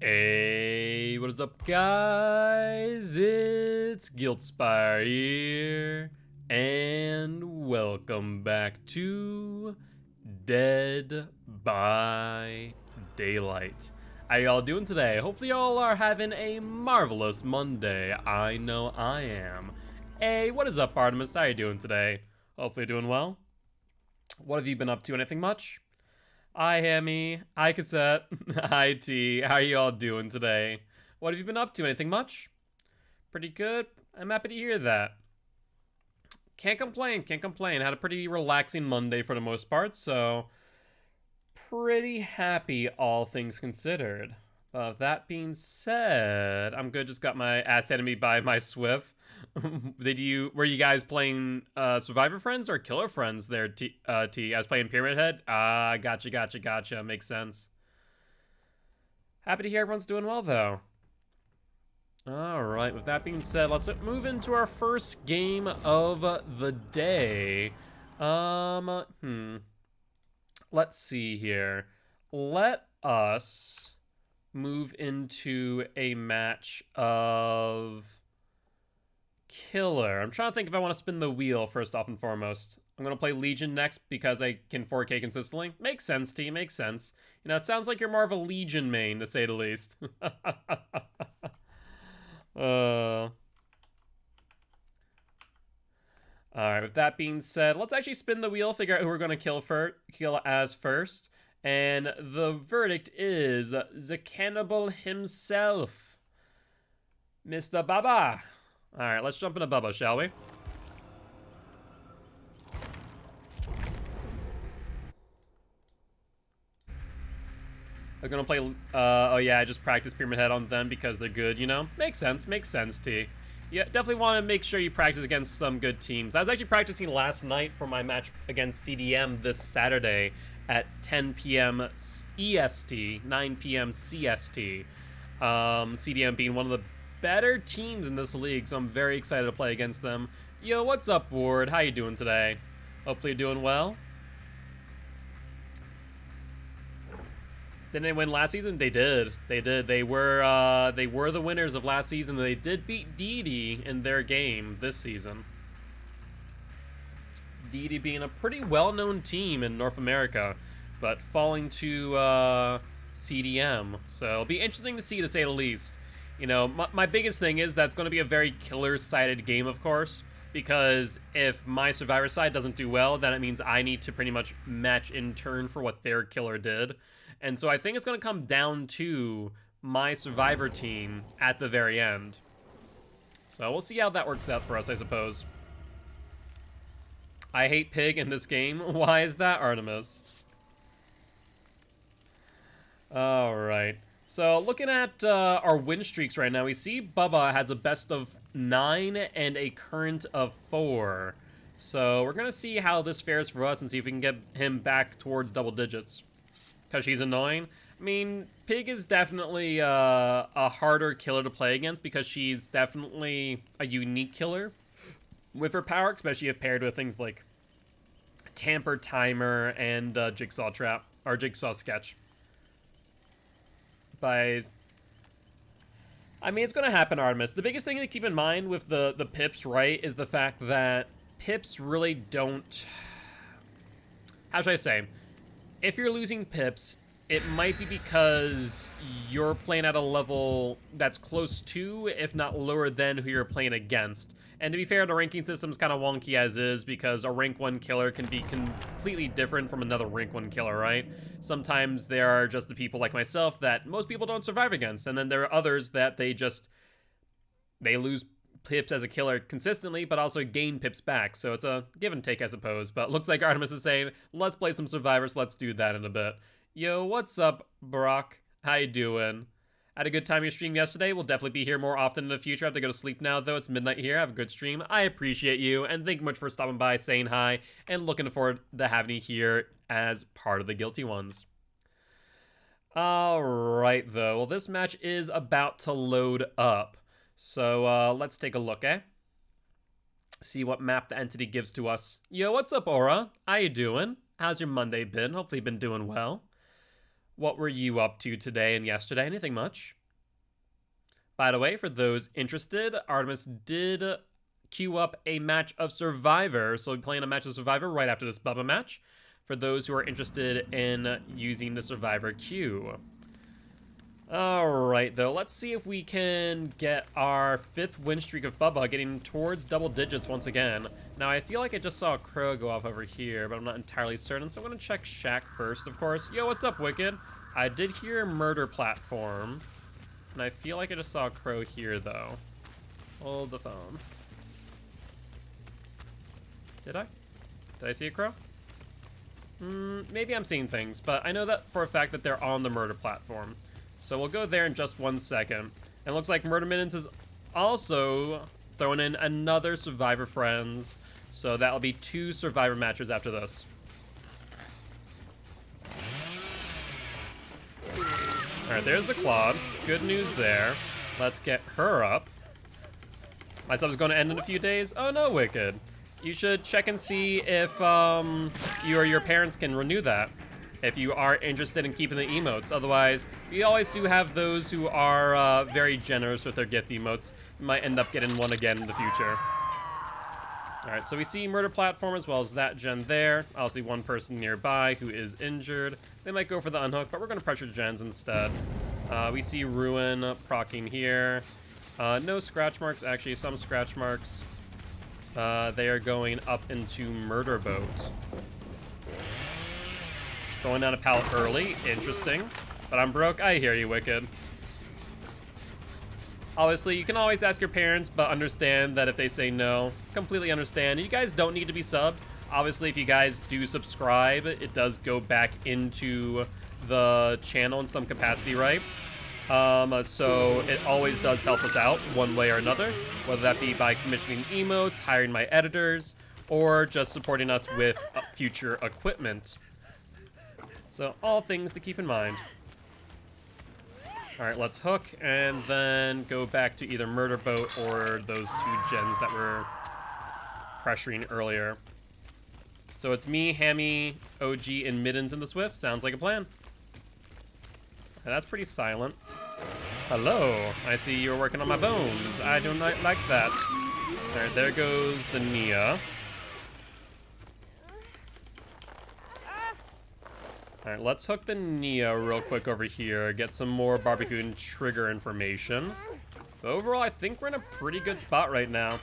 Hey, what is up, guys? It's Guiltspire here, and welcome back to Dead by Daylight. How y'all doing today? Hopefully y'all are having a marvelous Monday. I know I am. Hey, what is up, Artemis? How you doing today? Hopefully doing well. What have you been up to? Anything much? Hi, Hammy. Hi, Cassette. Hi, T. How are you all doing today? What have you been up to? Anything much? Pretty good. I'm happy to hear that. Can't complain. Can't complain. Had a pretty relaxing Monday for the most part, so pretty happy, all things considered. That being said, I'm good. Just got my ass handed me by my Swift. Were you guys playing Survivor Friends or Killer Friends there, T? I was playing Pyramid Head. Gotcha. Makes sense. Happy to hear everyone's doing well, though. Alright, with that being said, let's move into our first game of the day. Let's see here. Let us move into a match of Killer. I'm trying to think if I want to spin the wheel first off and foremost. I'm going to play Legion next because I can 4K consistently. Makes sense, T. Makes sense. You know, it sounds like you're more of a Legion main, to say the least. Alright, with that being said, let's actually spin the wheel, figure out who we're going to kill as first. And the verdict is the cannibal himself, Mr. Baba. Alright, let's jump into Bubba, shall we? They're gonna play, oh yeah, I just practiced Pyramid Head on them because they're good, you know? Makes sense, T. Yeah, definitely want to make sure you practice against some good teams. I was actually practicing last night for my match against CDM this Saturday at 10 p.m. EST, 9 p.m. CST. CDM being one of the better teams in this league, so I'm very excited to play against them. Yo, what's up, Ward? How you doing today? Hopefully you're doing well. Didn't they win last season? They did. They were the winners of last season. They did beat DD in their game this season. DD being a pretty well-known team in North America, but falling to CDM. So it'll be interesting to see, to say the least. You know, my biggest thing is that's going to be a very killer-sided game, of course, because if my Survivor side doesn't do well, then it means I need to pretty much match in turn for what their killer did. And so I think it's going to come down to my Survivor team at the very end. So we'll see how that works out for us, I suppose. I hate Pig in this game. Why is that, Artemis? Alright. So looking at our win streaks right now, we see Bubba has a best of 9 and a current of 4. So we're going to see how this fares for us and see if we can get him back towards double digits. Because she's annoying. I mean, Pig is definitely a harder killer to play against because she's definitely a unique killer with her power, especially if paired with things like Tamper Timer and Jigsaw Trap, or Jigsaw Sketch. I mean, it's going to happen, Artemis. The biggest thing to keep in mind with the pips, right, is the fact that pips really don't... How should I say? If you're losing pips, it might be because you're playing at a level that's close to, if not lower than, who you're playing against. And to be fair, the ranking system's kind of wonky as is, because a rank 1 killer can be completely different from another rank 1 killer, right? Sometimes there are just the people like myself that most people don't survive against, and then there are others that they lose pips as a killer consistently, but also gain pips back. So it's a give and take, I suppose. But looks like Artemis is saying, let's play some Survivors. Let's do that in a bit. Yo, what's up, Brock? How you doing? Had a good time your stream yesterday. We'll definitely be here more often in the future. I have to go to sleep now, though. It's midnight here. Have a good stream. I appreciate you, and thank you much for stopping by, saying hi, and looking forward to having you here as part of the Guilty Ones. Alright, though. Well, this match is about to load up. So, let's take a look, eh? See what map the entity gives to us. Yo, what's up, Aura? How you doing? How's your Monday been? Hopefully you've been doing well. What were you up to today and yesterday? Anything much? By the way, for those interested, Artemis did queue up a match of Survivor, so we'll be playing a match of Survivor right after this Bubba match, for those who are interested in using the Survivor queue. Alright, though, let's see if we can get our 5th win streak of Bubba getting towards double digits once again. Now, I feel like I just saw a crow go off over here, but I'm not entirely certain, so I'm going to check Shaq first, of course. Yo, what's up, Wicked? I did hear a murder platform, and I feel like I just saw a crow here, though. Hold the phone. Did I? Did I see a crow? Maybe I'm seeing things, but I know that for a fact that they're on the murder platform. So we'll go there in just 1 second. And it looks like Murder Mittens is also throwing in another Survivor Friends. So that'll be 2 Survivor matches after this. Alright, there's the Claude. Good news there. Let's get her up. My sub's going to end in a few days. Oh no, Wicked. You should check and see if you or your parents can renew that, if you are interested in keeping the emotes. Otherwise, we always do have those who are very generous with their gift emotes. You might end up getting one again in the future. Alright, so we see murder platform as well as that gen there. I'll see one person nearby who is injured. They might go for the unhook, but we're going to pressure gens instead. We see Ruin procking here. No scratch marks, actually, some scratch marks. They are going up into Murder Boat. Going down a pallet early, interesting. But I'm broke, I hear you, Wicked. Obviously, you can always ask your parents, but understand that if they say no, completely understand. You guys don't need to be subbed. Obviously, if you guys do subscribe, it does go back into the channel in some capacity, right? So it always does help us out one way or another, whether that be by commissioning emotes, hiring my editors, or just supporting us with future equipment. So all things to keep in mind. All right, let's hook and then go back to either Murder Boat or those 2 gens that were pressuring earlier. So it's me, Hammy, OG, and Mittens in the Swift. Sounds like a plan. And that's pretty silent. Hello, I see you're working on my bones. I do not like that. Alright, there goes the Nia. Alright, let's hook the Nia real quick over here, get some more barbecue and trigger information. But overall, I think we're in a pretty good spot right now.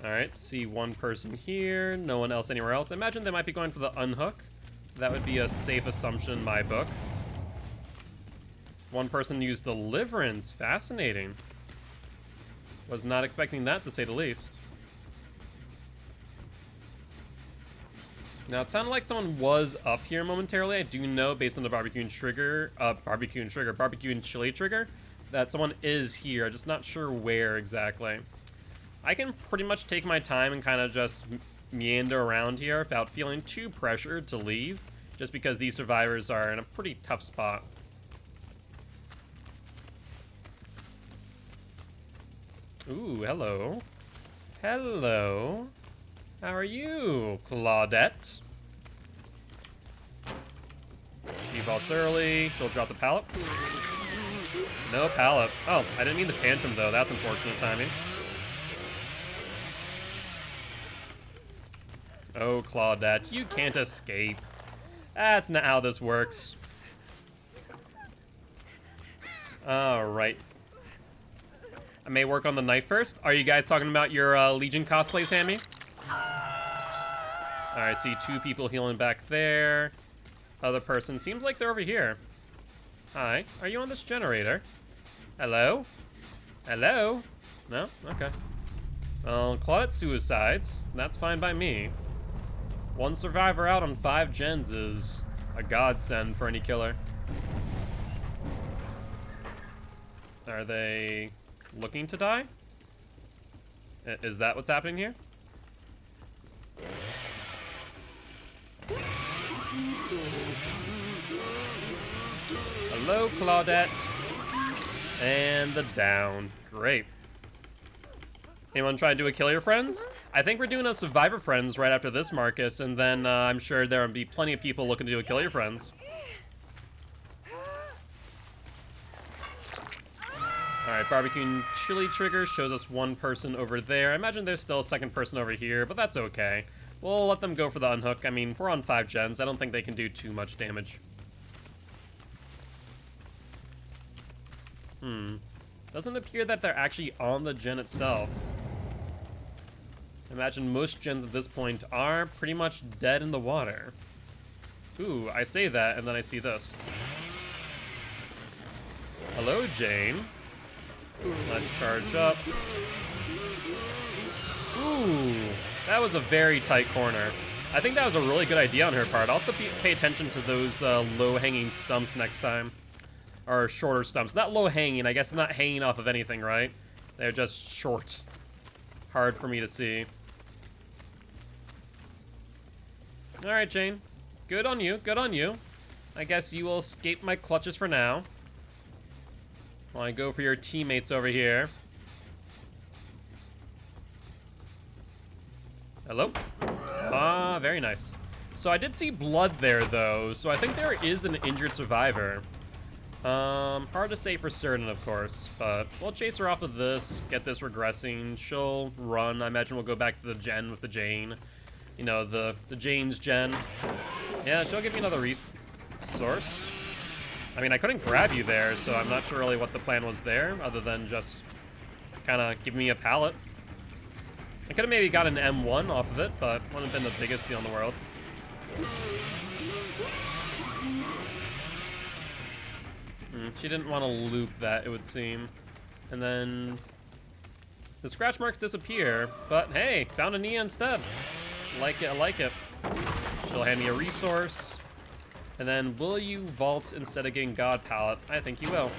Alright, see one person here, no one else anywhere else. I imagine they might be going for the unhook. That would be a safe assumption in my book. One person used Deliverance. Fascinating. Was not expecting that, to say the least. Now, it sounded like someone was up here momentarily. I do know, based on the barbecue and chili trigger, that someone is here. I'm just not sure where exactly. I can pretty much take my time and kind of just meander around here without feeling too pressured to leave, just because these survivors are in a pretty tough spot. Ooh, hello. Hello. How are you, Claudette? She vaults early. She'll drop the pallet. No pallet. Oh, I didn't mean the tantrum, though. That's unfortunate timing. Oh, Claudette, you can't escape. That's not how this works. Alright. I may work on the knife first. Are you guys talking about your Legion cosplays, Hammy? Alright, I see 2 people healing back there. Other person seems like they're over here. Hi, are you on this generator? Hello? Hello? No? Okay. Well, Claudette suicides. That's fine by me. 1 survivor out on 5 gens is a godsend for any killer. Are they looking to die? Is that what's happening here? Hello, Claudette. And the down. Great. Anyone try to do a kill your friends? I think we're doing a Survivor Friends right after this, Marcus, and then I'm sure there will be plenty of people looking to do a Kill Your Friends. Alright, barbecue and chili trigger shows us one person over there. I imagine there's still a second person over here, but that's okay. We'll let them go for the unhook. I mean, we're on 5 gens. I don't think they can do too much damage. Doesn't appear that they're actually on the gen itself. Imagine most gens at this point are pretty much dead in the water. Ooh, I say that, and then I see this. Hello, Jane. Let's charge up. Ooh, that was a very tight corner. I think that was a really good idea on her part. I'll have to pay attention to those low-hanging stumps next time. Or shorter stumps. Not low-hanging, I guess it's not hanging off of anything, right? They're just short. Hard for me to see. Alright, Jane. Good on you, good on you. I guess you will escape my clutches for now. While I go for your teammates over here. Hello? Ah, very nice. So I did see blood there, though, so I think there is an injured survivor. Hard to say for certain, of course, but we'll chase her off of this, get this regressing. She'll run. I imagine we'll go back to the gen with the Jane. You know, the Jane's gen. Yeah, she'll give me another resource. I mean, I couldn't grab you there, so I'm not sure really what the plan was there, other than just kind of give me a pallet. I could have maybe got an M1 off of it, but it wouldn't have been the biggest deal in the world. She didn't want to loop that, it would seem. And then the scratch marks disappear, but hey, found a Nia instead. Like it, I like it. She'll hand me a resource. And then, will you vault instead of getting God Pallet? I think you will.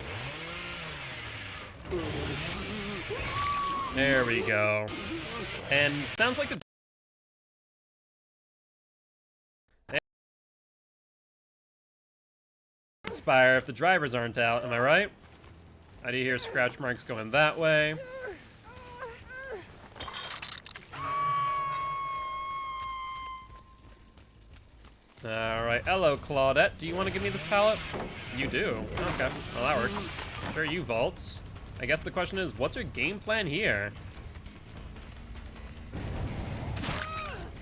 There we go. And sounds like the expire if the drivers aren't out, am I right? I do hear scratch marks going that way. Alright, hello Claudette. Do you want to give me this pallet? You do. Okay, well that works. Sure, you vault. I guess the question is, what's your game plan here?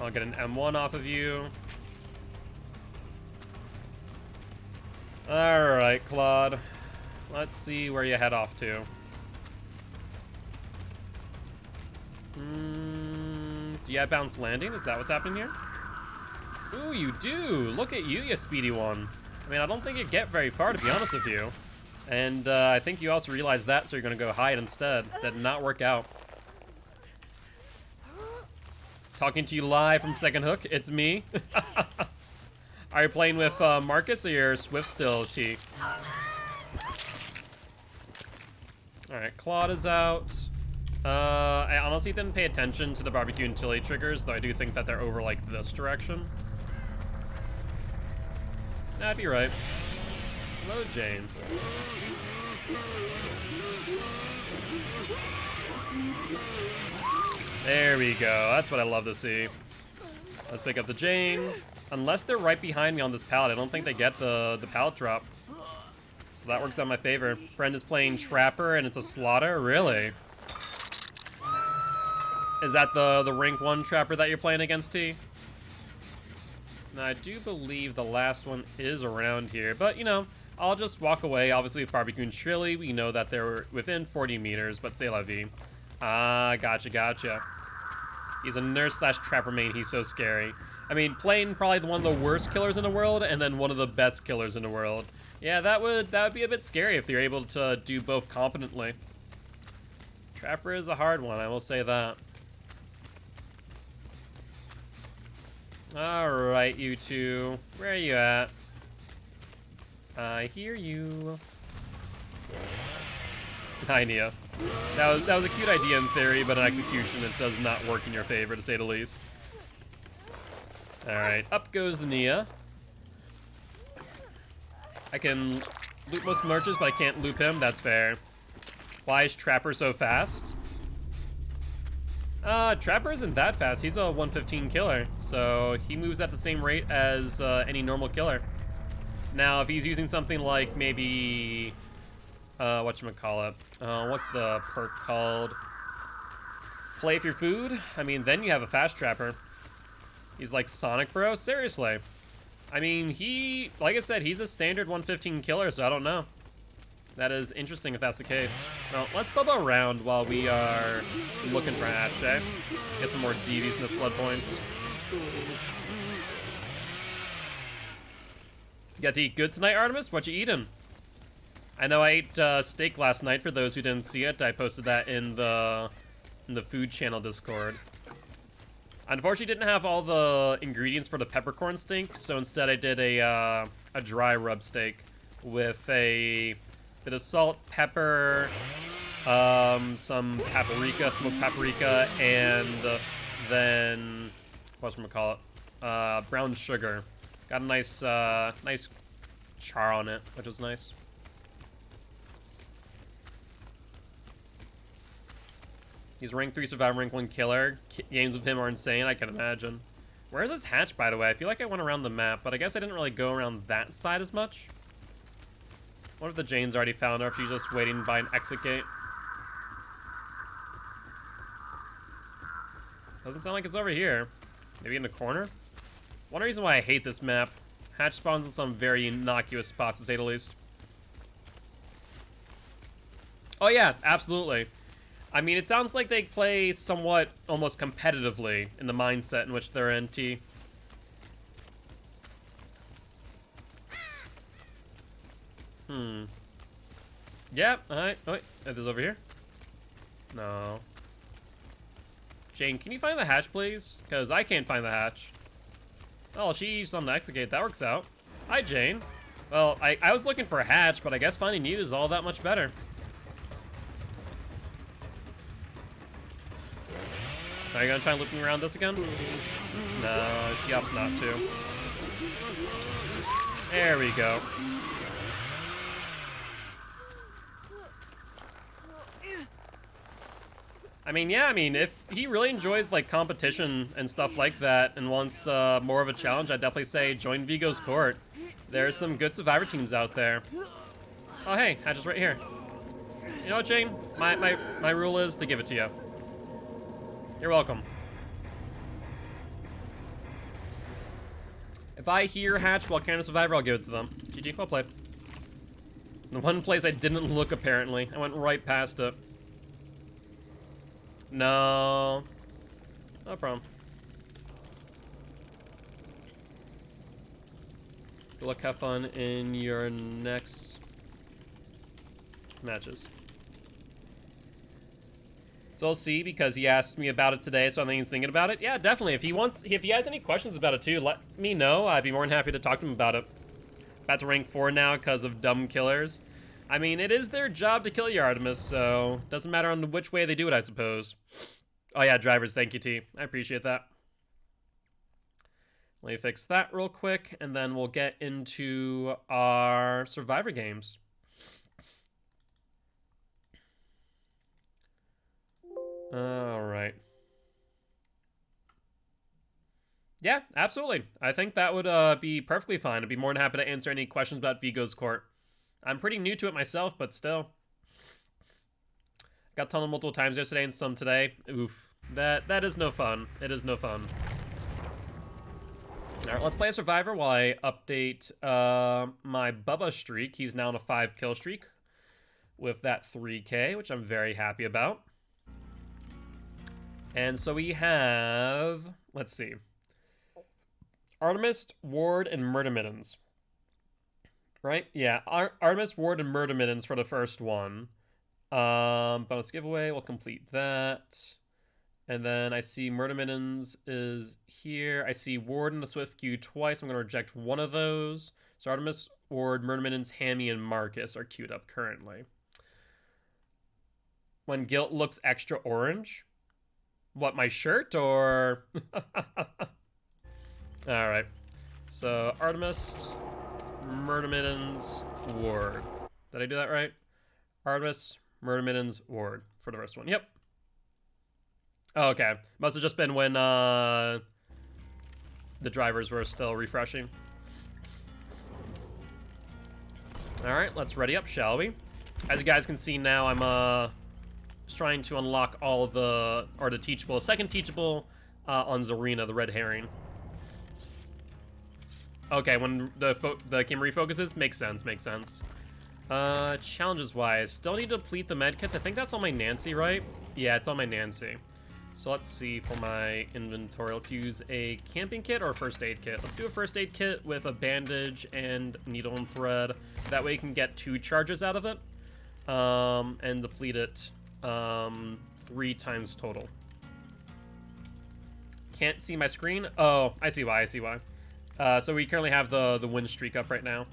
I'll get an M1 off of you. Alright, Claude. Let's see where you head off to. Do you have bounce landing? Is that what's happening here? Ooh, you do! Look at you, you speedy one. I mean, I don't think you get very far, to be honest with you. And I think you also realize that, so you're gonna go hide instead. That did not work out. Talking to you live from Second Hook, it's me. Are you playing with Marcus or your Swift still, T? Alright, Claude is out. I honestly didn't pay attention to the barbecue and chili triggers, though I do think that they're over, like, this direction. That'd be right. Hello, Jane. There we go. That's what I love to see. Let's pick up the Jane. Unless they're right behind me on this pallet, I don't think they get the pallet drop. So that works out in my favor. Friend is playing Trapper, and it's a slaughter? Really? Is that the rank 1 Trapper that you're playing against, T? Now, I do believe the last one is around here, but, you know, I'll just walk away. Obviously, with barbecue and chili, we know that they're within 40 meters, but c'est la vie. Ah, gotcha, gotcha. He's a nurse/trapper main. He's so scary. I mean, playing probably one of the worst killers in the world, and then one of the best killers in the world. Yeah, that would be a bit scary if they're able to do both competently. Trapper is a hard one, I will say that. Alright, you two. Where are you at? I hear you. Hi, Nia. That was a cute idea in theory, but in execution it does not work in your favor, to say the least. Alright, up goes the Nia. I can loop most merchants, but I can't loop him. That's fair. Why is Trapper so fast? Trapper isn't that fast. He's a 115 killer, so he moves at the same rate as any normal killer. Now, if he's using something like maybe, whatchamacallit, what's the perk called? Play for your food? I mean, then you have a fast Trapper. He's like Sonic Bro? Seriously. I mean, like I said, he's a standard 115 killer, so I don't know. That is interesting if that's the case. Well, let's bubba around while we are looking for Hatch, eh? Get some more deviousness blood points. Got to eat good tonight, Artemis? What you eating? I know I ate steak last night. For those who didn't see it, I posted that in the food channel Discord. Unfortunately, didn't have all the ingredients for the peppercorn steak, so instead I did a dry rub steak with a bit of salt, pepper, some paprika, smoked paprika, and then whatchamacallit, brown sugar. Got a nice nice char on it, which was nice. He's rank 3 survivor, rank 1 killer. Games with him are insane, I can imagine. Where is this hatch, by the way? I feel like I went around the map, but I guess I didn't really go around that side as much. What if the Jane's already found her, if she's just waiting by an exit gate? Doesn't sound like it's over here. Maybe in the corner? One reason why I hate this map. Hatch spawns in some very innocuous spots, to say the least. Oh yeah, absolutely. I mean, it sounds like they play somewhat almost competitively in the mindset in which they're in, T. Yeah, alright. Oh, wait. Are those over here? No. Jane, can you find the hatch, please? Because I can't find the hatch. Oh, she used on the exit gate. That works out. Hi, Jane. Well, I was looking for a hatch, but I guess finding you is all that much better. Are you gonna try looking around this again? No, she opts not to. There we go. I mean, yeah, I mean, if he really enjoys, like, competition and stuff like that and wants more of a challenge, I'd definitely say join Vigo's Court. There's some good survivor teams out there. Oh, hey, Hatch is right here. You know what, Jane? My rule is to give it to you. You're welcome. If I hear Hatch while carrying a survivor, I'll give it to them. GG, well played. The one place I didn't look, apparently. I went right past it. No. No problem. Good luck, have fun in your next matches. So I'll see, because he asked me about it today, so I think he's thinking about it. Yeah, definitely. If he has any questions about it too, let me know. I'd be more than happy to talk to him about it. About to rank 4 now because of dumb killers. I mean, it is their job to kill you, Artemis, so doesn't matter on which way they do it, I suppose. Oh yeah, drivers, thank you, T. I appreciate that. Let me fix that real quick, and then we'll get into our survivor games. All right. Yeah, absolutely. I think that would be perfectly fine. I'd be more than happy to answer any questions about Vigo's Court. I'm pretty new to it myself, but still. Got tunneled multiple times yesterday and some today. Oof. That is no fun. It is no fun. Alright, let's play a survivor while I update my Bubba streak. He's now on a 5-kill streak with that 3K, which I'm very happy about. And so we have, let's see, Artemis, Ward, and Murder Mittens. Right? Yeah, Artemis, Ward, and Murder Mittens for the first one. Bonus giveaway, we'll complete that. And then I see Murder Mittens is here. I see Ward in the Swift queue twice. I'm going to reject one of those. So Artemis, Ward, Murder Mittens, Hammy, and Marcus are queued up currently. When Guilt looks extra orange? What, my shirt, or? Alright. So, Artemis, Murder Mittens, Ward. Did I do that right? Artemis, Murder Mittens, Ward for the first one. Yep. Oh, okay. Must have just been when the drivers were still refreshing. All right, let's ready up, shall we? As you guys can see now, I'm just trying to unlock all of the teachable, second teachable on Zarina, the red herring. Okay, when the camera refocuses, makes sense, makes sense. Challenges wise, still need to deplete the medkits. I think that's on my Nancy, right? Yeah, it's on my Nancy. So let's see for my inventory. Let's use a camping kit or a first aid kit. Let's do a first aid kit with a bandage and needle and thread. That way you can get 2 charges out of it. And deplete it 3 times total. Can't see my screen? Oh, I see why, I see why. So we currently have the win streak up right now.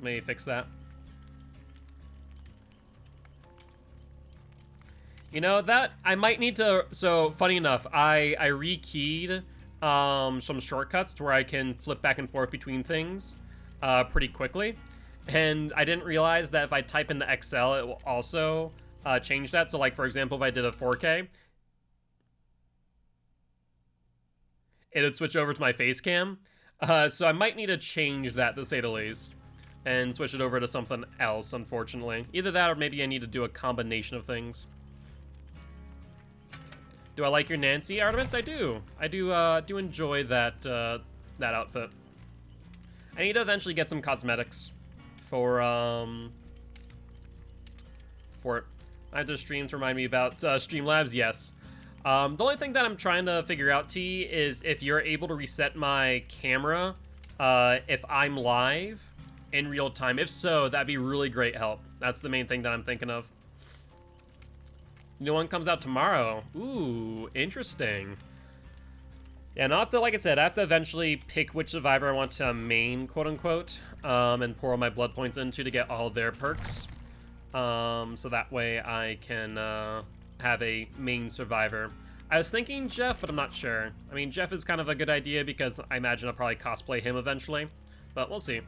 Let me fix that. You know, that I might need to, so funny enough, I rekeyed some shortcuts to where I can flip back and forth between things pretty quickly. And I didn't realize that if I type in the XL, it will also change that. So like, for example, if I did a 4K, it would switch over to my face cam. So I might need to change that, to say the least, and switch it over to something else, unfortunately. Either that or maybe I need to do a combination of things. Do I like your Nancy, Artemis? I do. I do enjoy that that outfit. I need to eventually get some cosmetics for it. I have to stream to remind me about Streamlabs. Yes. The only thing that I'm trying to figure out, T, is if you're able to reset my camera if I'm live in real time. If so, that'd be really great help. That's the main thing that I'm thinking of. New one comes out tomorrow. Ooh, interesting. Yeah, and I'll have to, like I said, I have to eventually pick which survivor I want to main, quote-unquote, and pour all my blood points into to get all their perks. So that way I can have a main survivor. I was thinking Jeff, but I'm not sure. I mean, Jeff is kind of a good idea because I imagine I'll probably cosplay him eventually, but we'll see.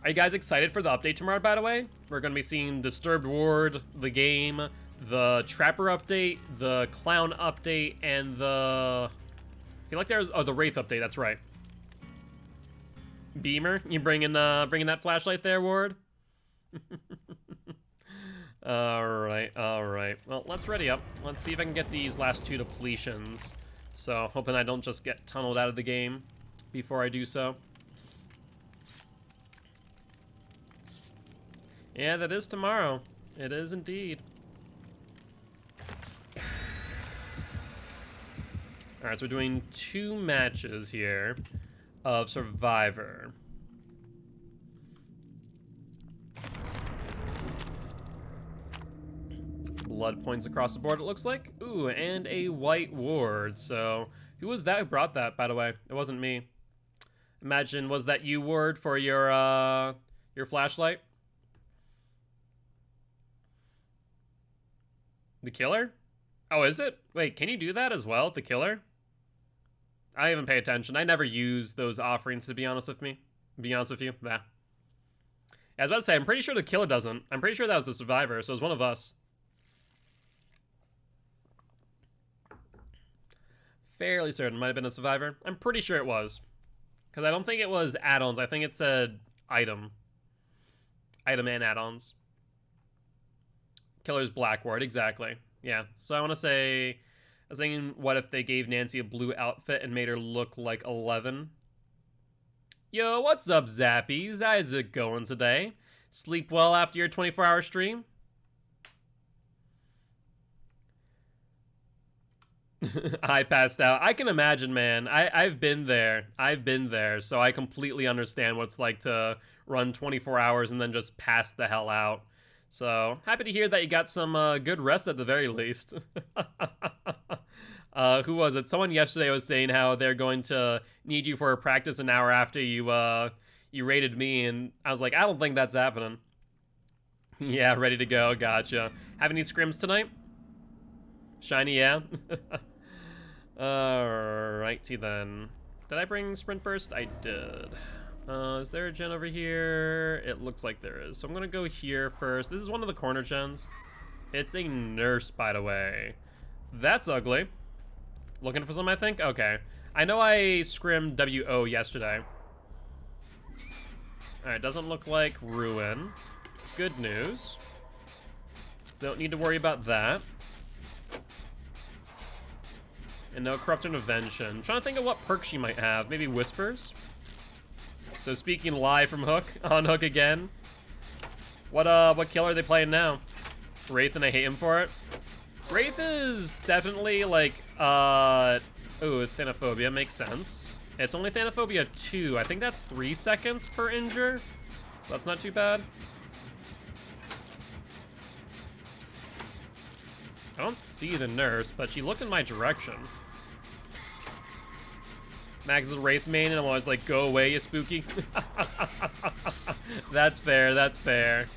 Are you guys excited for the update tomorrow, by the way? We're going to be seeing Disturbed Ward, the game, the Trapper update, the Clown update, and the... I feel like there's... Oh, the Wraith update, that's right. Beamer, you bringing that flashlight there, Ward? Alright, alright. Well, let's ready up. Let's see if I can get these last 2 depletions. So, hoping I don't just get tunneled out of the game before I do so. Yeah, that is tomorrow. It is indeed. Alright, so we're doing 2 matches here of Survivor. Blood points across the board, it looks like. Ooh, and a white ward. So, who was that who brought that, by the way? It wasn't me. Imagine, was that you, Ward, for your flashlight? The killer? Oh, is it? Wait, can you do that as well, the killer? I haven't paid attention. I never use those offerings, to be honest with me. To be honest with you, nah. I was about to say, I'm pretty sure the killer doesn't. I'm pretty sure that was the survivor, so it was one of us. Fairly certain it might have been a survivor. I'm pretty sure it was. Because I don't think it was add-ons. I think it said item. Item and add-ons. Killer's black ward, exactly. Yeah, so I want to say... I was thinking, what if they gave Nancy a blue outfit and made her look like 11? Yo, what's up, Zappies? How's it going today? Sleep well after your 24-hour stream? I passed out. I can imagine, man. I've been there. I've been there, so I completely understand what it's like to run 24 hours and then just pass the hell out. So, happy to hear that you got some good rest at the very least. Who was it? Someone yesterday was saying how they're going to need you for a practice an hour after you raided me, and I was like, I don't think that's happening. Yeah, ready to go. Gotcha. Have any scrims tonight? Shiny, yeah? Alrighty then. Did I bring Sprint Burst? I did. Is there a gen over here? It looks like there is. So I'm gonna go here first. This is one of the corner gens. It's a nurse, by the way. That's ugly. Looking for something, I think? Okay. I know I scrimmed WO yesterday. Alright, doesn't look like Ruin. Good news. Don't need to worry about that. And no Corrupt Intervention. I'm trying to think of what perk she might have. Maybe Whispers? So speaking live from Hook, on Hook again. What killer are they playing now? Wraith, and I hate him for it. Wraith is definitely like, ooh, Thanophobia makes sense. It's only Thanophobia 2. I think that's 3 seconds per injure. So that's not too bad. I don't see the nurse, but she looked in my direction. Max is a Wraith main, and I'm always like, go away, you spooky. That's fair, that's fair.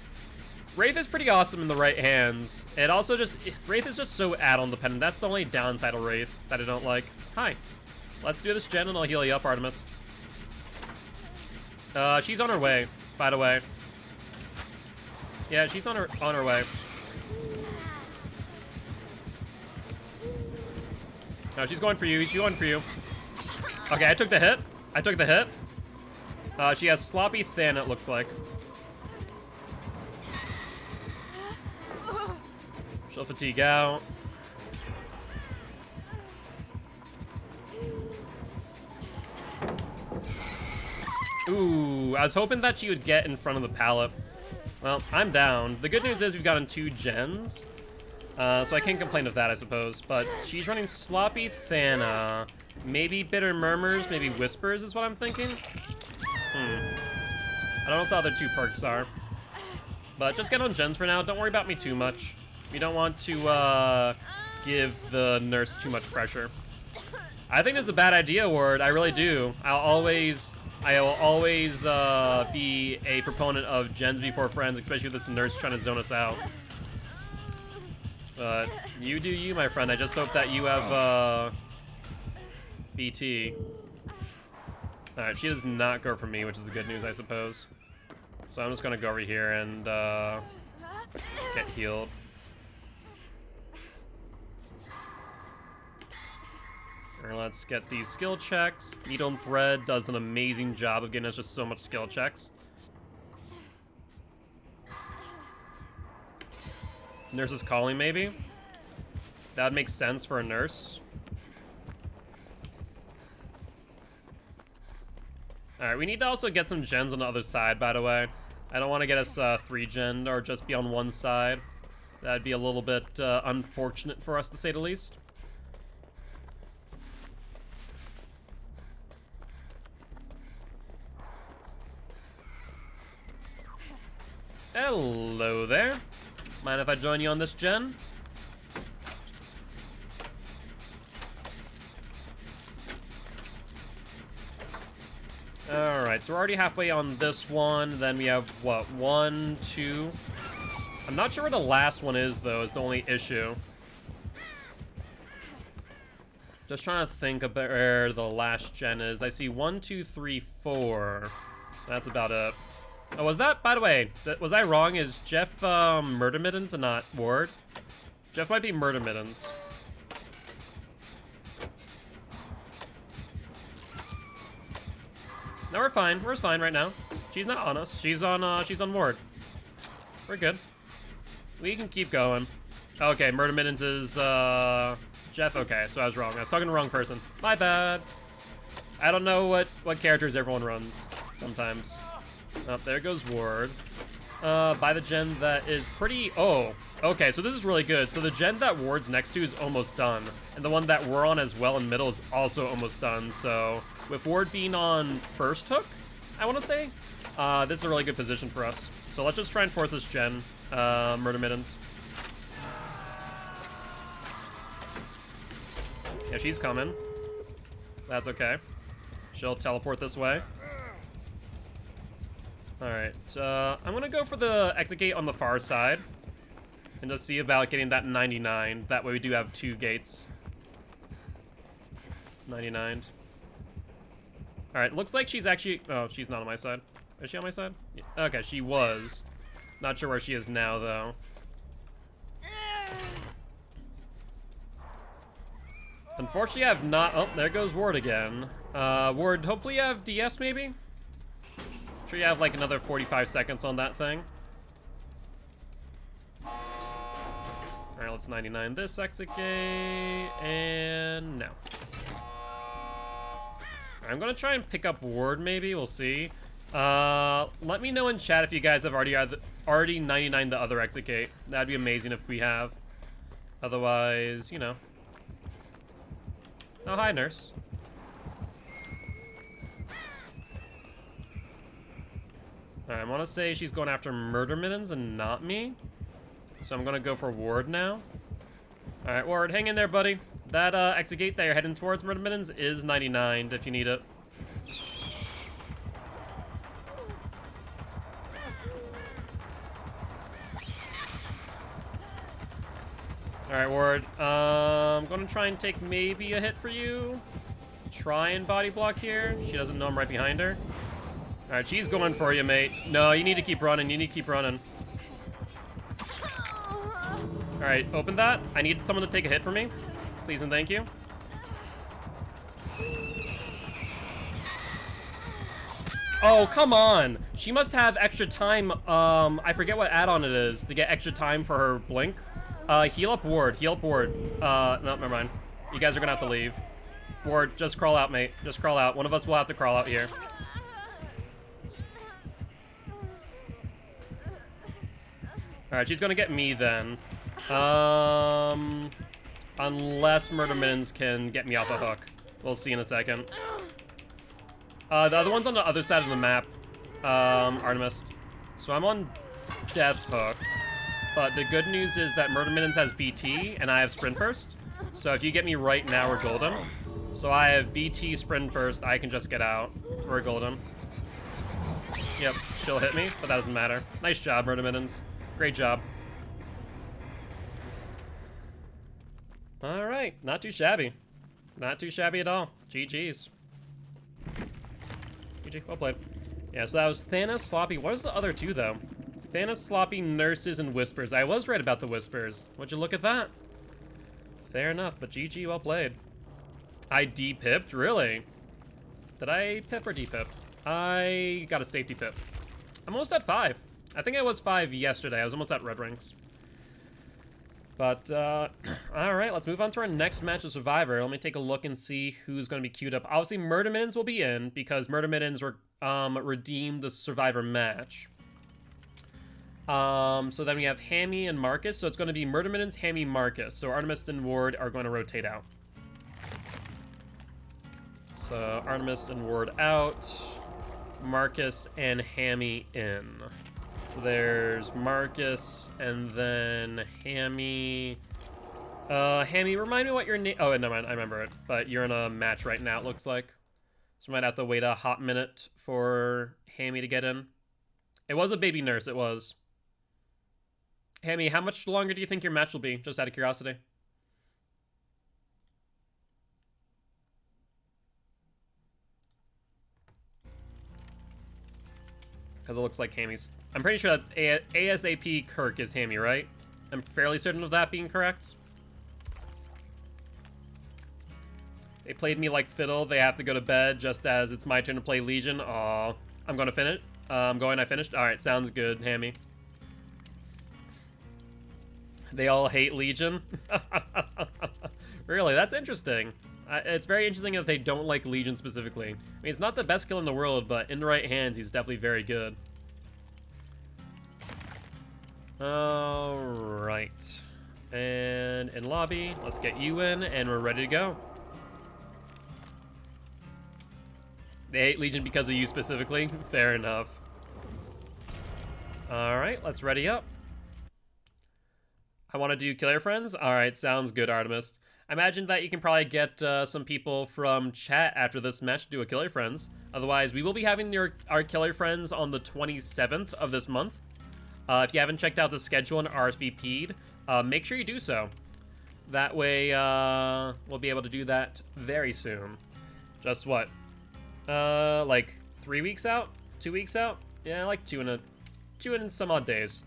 Wraith is pretty awesome in the right hands. It also just, Wraith is just so add-on dependent. That's the only downside of Wraith that I don't like. Hi. Let's do this gen and I'll heal you up, Artemis. She's on her way, by the way. Yeah, she's on her way. No, she's going for you. She's going for you. Okay, I took the hit. I took the hit. She has Sloppy Than, it looks like. She'll fatigue out. Ooh, I was hoping that she would get in front of the pallet. Well, I'm down. The good news is we've gotten 2 gens. So I can't complain of that, I suppose. But she's running Sloppy Thana. Maybe Bitter Murmurs, maybe Whispers is what I'm thinking. I don't know what the other 2 perks are. But just get on gens for now. Don't worry about me too much. We don't want to give the nurse too much pressure. I think it's a bad idea, Ward. I really do. I will always be a proponent of gens before friends, especially with this nurse trying to zone us out. But you do you, my friend. I just hope that you have BT. Alright, she does not go for me, which is the good news, I suppose. So I'm just gonna go over here and get healed. Alright, let's get these skill checks. Needle and Thread does an amazing job of getting us just so much skill checks. Nurse is calling, maybe? That would make sense for a nurse. Alright, we need to also get some gens on the other side, by the way. I don't want to get us 3-gen or just be on one side. That'd be a little bit unfortunate for us, to say the least. Hello there. Mind if I join you on this gen? Alright, so we're already halfway on this one. Then we have, what, 1, 2... I'm not sure where the last one is, though, is the only issue. Just trying to think about where the last gen is. I see 1, 2, 3, 4. That's about it. Oh, was that, by the way, was I wrong? Is Jeff Murder Middens and not Ward? Jeff might be Murder Middens. No, we're fine. We're fine right now. She's not on us. She's on Ward. We're good. We can keep going. Okay, Murder Middens is Jeff. Okay, so I was wrong. I was talking to the wrong person. My bad. I don't know what characters everyone runs sometimes. Oh, there goes Ward. By the gen that is pretty... Oh, okay, so this is really good. So the gen that Ward's next to is almost done. And the one that we're on as well in middle is also almost done. So with Ward being on first hook, I want to say, this is a really good position for us. So let's just try and force this gen, Murder Middens. Yeah, she's coming. That's okay. She'll teleport this way. Alright, I'm gonna go for the exit gate on the far side. And just see about getting that 99. That way we do have 2 gates. 99. Alright, looks like she's actually... Oh, she's not on my side. Is she on my side? Yeah. Okay, she was. Not sure where she is now, though. Unfortunately, I have not... Oh, there goes Ward again. Ward, hopefully you have DS, maybe? Sure you have, like, another 45 seconds on that thing. Alright, let's 99 this exit gate, and no. I'm gonna try and pick up Ward, maybe, we'll see. Let me know in chat if you guys have already 99 the other exit gate. That'd be amazing if we have. Otherwise, you know. Oh, hi, nurse. Alright, I want to say she's going after murder mittens and not me. So I'm going to go for Ward now. Alright, Ward, hang in there, buddy. That exit gate that you're heading towards murder mittens is 99 if you need it. Alright, Ward. I'm gonna try and take maybe a hit for you. Try and body block here. She doesn't know I'm right behind her. Alright, she's going for you, mate. No, you need to keep running. You need to keep running. Alright, open that. I need someone to take a hit for me. Please and thank you. Oh, come on. She must have extra time. I forget what add-on it is to get extra time for her blink. Heal up Ward. Heal up Ward. No, never mind. You guys are gonna have to leave. Ward, just crawl out, mate. Just crawl out. One of us will have to crawl out here. Alright, she's gonna get me then. Unless Murder Mittens can get me off the hook. We'll see in a second. The other one's on the other side of the map, Artemis. So I'm on Death Hook. But the good news is that Murder Mittens has BT, and I have Sprint Burst. So if you get me right now, we're golden. So I have BT, Sprint Burst, I can just get out. We're golden. Yep, she'll hit me, but that doesn't matter. Nice job, Murder Mittens. Great job. Alright, not too shabby. Not too shabby at all. GG's. GG, well played. Yeah, so that was Thanos, Sloppy. What was the other two, though? Thanos, Sloppy, Nurses, and Whispers. I was right about the Whispers. Would you look at that? Fair enough, but GG, well played. I de-pipped? Really? Did I pip or de-pip? I got a safety pip. I'm almost at 5. I think I was 5 yesterday. I was almost at red ranks. But, alright, let's move on to our next match of Survivor. Let me take a look and see who's going to be queued up. Obviously, Murder Mittens will be in, because Murder Mittens redeemed the Survivor match. So then we have Hammy and Marcus. So it's going to be Murder Mittens, Hammy, Marcus. So Artemis and Ward are going to rotate out. So Artemis and Ward out. Marcus and Hammy in. So there's Marcus and then Hammy. Hammy, remind me what your name... Oh, never mind. I remember it. But you're in a match right now, it looks like. So we might have to wait a hot minute for Hammy to get in. It was a baby nurse, it was. Hammy, how much longer do you think your match will be? Just out of curiosity. Because it looks like Hammy's... I'm pretty sure that ASAP Kirk is Hammy, right? I'm fairly certain of that being correct. They played me like fiddle. They have to go to bed just as it's my turn to play Legion. Aw. I'm going to finish. I finished? Alright, sounds good, Hammy. They all hate Legion? Really, that's interesting. It's very interesting that they don't like Legion specifically. I mean, it's not the best kill in the world, but in the right hands, he's definitely very good. Alright. And in lobby, let's get you in, and we're ready to go. They hate Legion because of you specifically? Fair enough. Alright, let's ready up. I want to do Kill Your Friends? Alright, sounds good, Artemis. I imagine that you can probably get some people from chat after this match to do a Kill Your Friends. Otherwise, we will be having our Kill Your Friends on the 27th of this month. If you haven't checked out the schedule and RSVP'd, make sure you do so. That way, we'll be able to do that very soon. Just what? Like 3 weeks out? 2 weeks out? Yeah, like two and some odd days.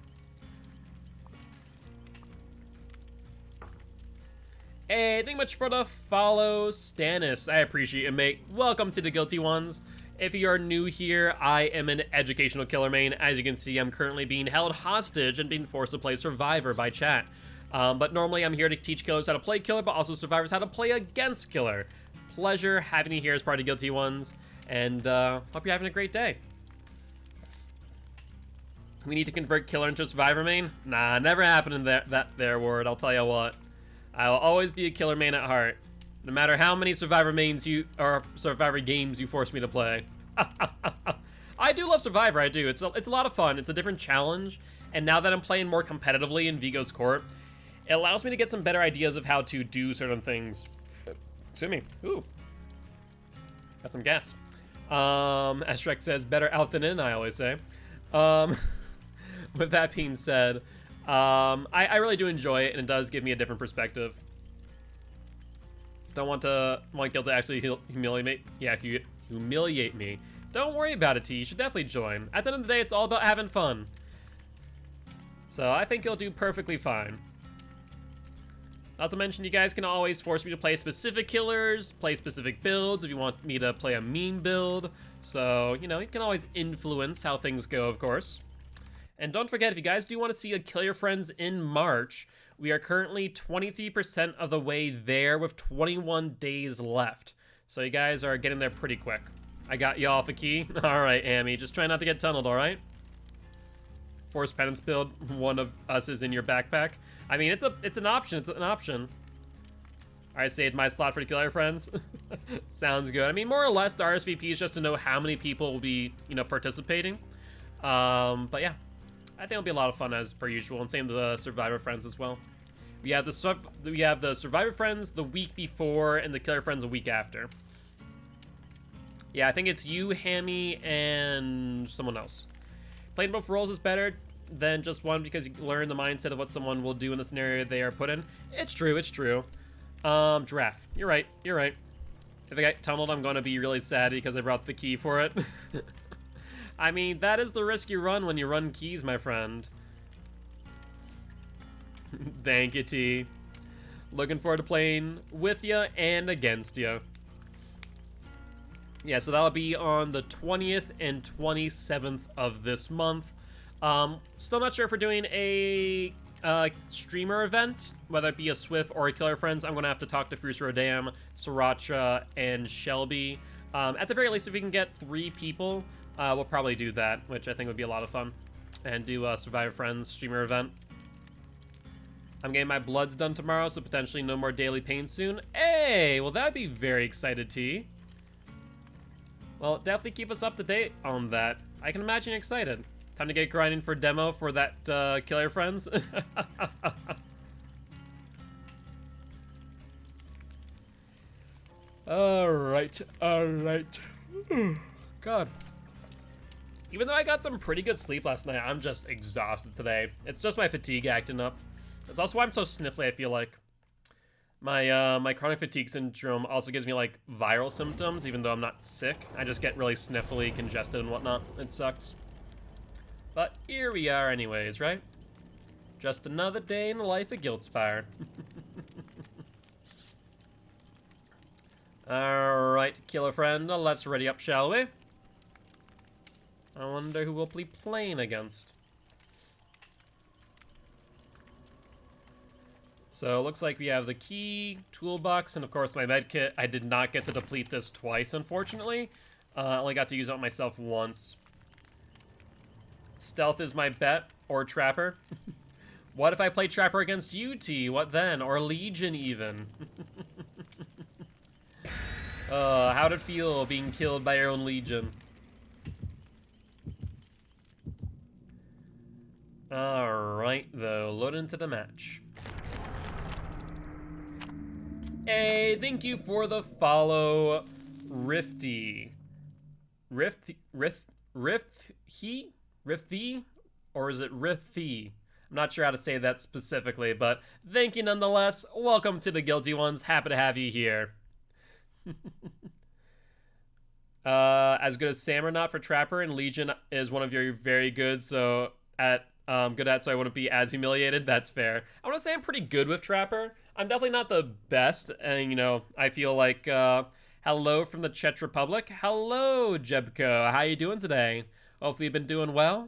Hey, thank you much for the follow, Stannis. I appreciate it, mate. Welcome to the Guilty Ones. If you are new here, I am an educational killer main. As you can see, I'm currently being held hostage and being forced to play Survivor by chat. But normally I'm here to teach killers how to play killer, but also survivors how to play against killer. Pleasure having you here as part of Guilty Ones, and hope you're having a great day. We need to convert killer into survivor main? Nah, never happened in that word, I'll tell you what. I will always be a killer main at heart, no matter how many survivor mains or survivor games you force me to play. I do love Survivor, I do. It's a lot of fun. It's a different challenge, and now that I'm playing more competitively in Vigo's Court, it allows me to get some better ideas of how to do certain things. Excuse me. Ooh. Got some gas. As Shrek says, better out than in, I always say. With that being said, I really do enjoy it, and it does give me a different perspective. Don't want Gil to actually humiliate me. Yeah, humiliate me. Don't worry about it, T. You should definitely join. At the end of the day, it's all about having fun. So I think you'll do perfectly fine. Not to mention, you guys can always force me to play specific killers, play specific builds if you want me to play a meme build. So, you know, you can always influence how things go, of course. And don't forget, if you guys do want to see a Kill Your Friends in March, we are currently 23% of the way there with 21 days left. So you guys are getting there pretty quick. I got you off a key. All right, Amy, just try not to get tunneled, all right? Forced penance build, one of us is in your backpack. I mean, it's an option, it's an option. I saved my slot for the Kill Your Friends. Sounds good. I mean, more or less, the RSVP is just to know how many people will be, you know, participating. But yeah. I think it'll be a lot of fun as per usual, and same to the Survivor Friends as well. We have the Survivor Friends the week before, and the Killer Friends a week after. Yeah, I think it's you, Hammy, and someone else. Playing both roles is better than just one because you learn the mindset of what someone will do in the scenario they are put in. It's true, it's true. Giraffe. You're right, you're right. If I get tunneled, I'm going to be really sad because I brought the key for it. I mean, that is the risk you run when you run keys, my friend. Thank you, T. Looking forward to playing with you and against you. Yeah, so that'll be on the 20th and 27th of this month. Still not sure if we're doing a streamer event, whether it be a Swift or a Killer Friends. I'm going to have to talk to Fruce Rodam, Sriracha, and Shelby. At the very least, if we can get 3 people, we'll probably do that, which I think would be a lot of fun. And do a Survivor Friends streamer event. I'm getting my bloods done tomorrow, so potentially no more daily pain soon. Hey, well that'd be very excited, T. Well, definitely keep us up to date on that. I can imagine you're excited. Time to get grinding for demo for that Kill Your Friends. Alright, alright. God. Even though I got some pretty good sleep last night, I'm just exhausted today. It's just my fatigue acting up. That's also why I'm so sniffly, I feel like. My chronic fatigue syndrome also gives me, like, viral symptoms, even though I'm not sick. I just get really sniffly, congested, and whatnot. It sucks. But here we are anyways, right? Just another day in the life of Guildspire. Alright, Killer Friend, let's ready up, shall we? I wonder who we'll be playing against. So, looks like we have the key, toolbox, and of course my medkit. I did not get to deplete this twice, unfortunately. I only got to use it on myself once. Stealth is my bet, or Trapper. What if I play Trapper against UT? What then? Or Legion, even? How'd it feel being killed by your own Legion? Alright, though. Load into the match. Hey, thank you for the follow, Rifty. Rifty? Or is it Rifty? I'm not sure how to say that specifically, but thank you nonetheless. Welcome to the Guilty Ones. Happy to have you here. As good as Sam or not for Trapper, and Legion is one of your very good, so good at, so I wouldn't be as humiliated. That's fair. I want to say I'm pretty good with Trapper. I'm definitely not the best, and you know, I feel like hello from the Czech Republic. Hello, Jebko. How you doing today? Hopefully you've been doing well.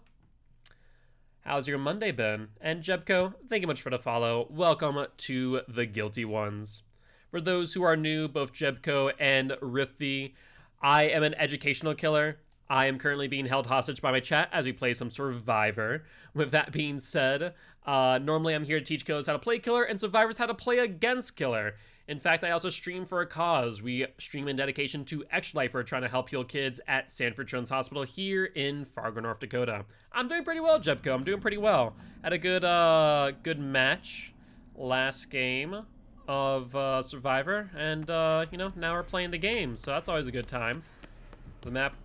How's your Monday been? And Jebko, thank you much for the follow. Welcome to the Guilty Ones. For those who are new, both Jebko and Rifty, I am an educational killer. I am currently being held hostage by my chat as we play some Survivor. With that being said, normally I'm here to teach killers how to play killer and survivors how to play against killer. In fact, I also stream for a cause. We stream in dedication to Extra Lifer trying to help heal kids at Sanford Children's Hospital here in Fargo, North Dakota. I'm doing pretty well, Jebko. I'm doing pretty well. Had a good match last game of Survivor, and you know, now we're playing the game, so that's always a good time. The map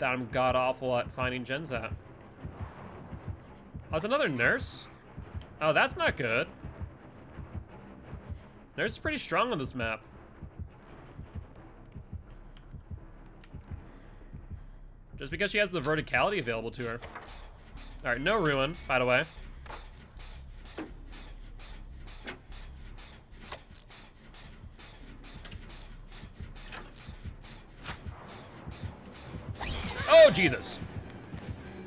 that I'm god-awful at finding gens at. Oh, it's another nurse? Oh, that's not good. Nurse is pretty strong on this map. Just because she has the verticality available to her. Alright, no ruin, by the way. Oh, Jesus.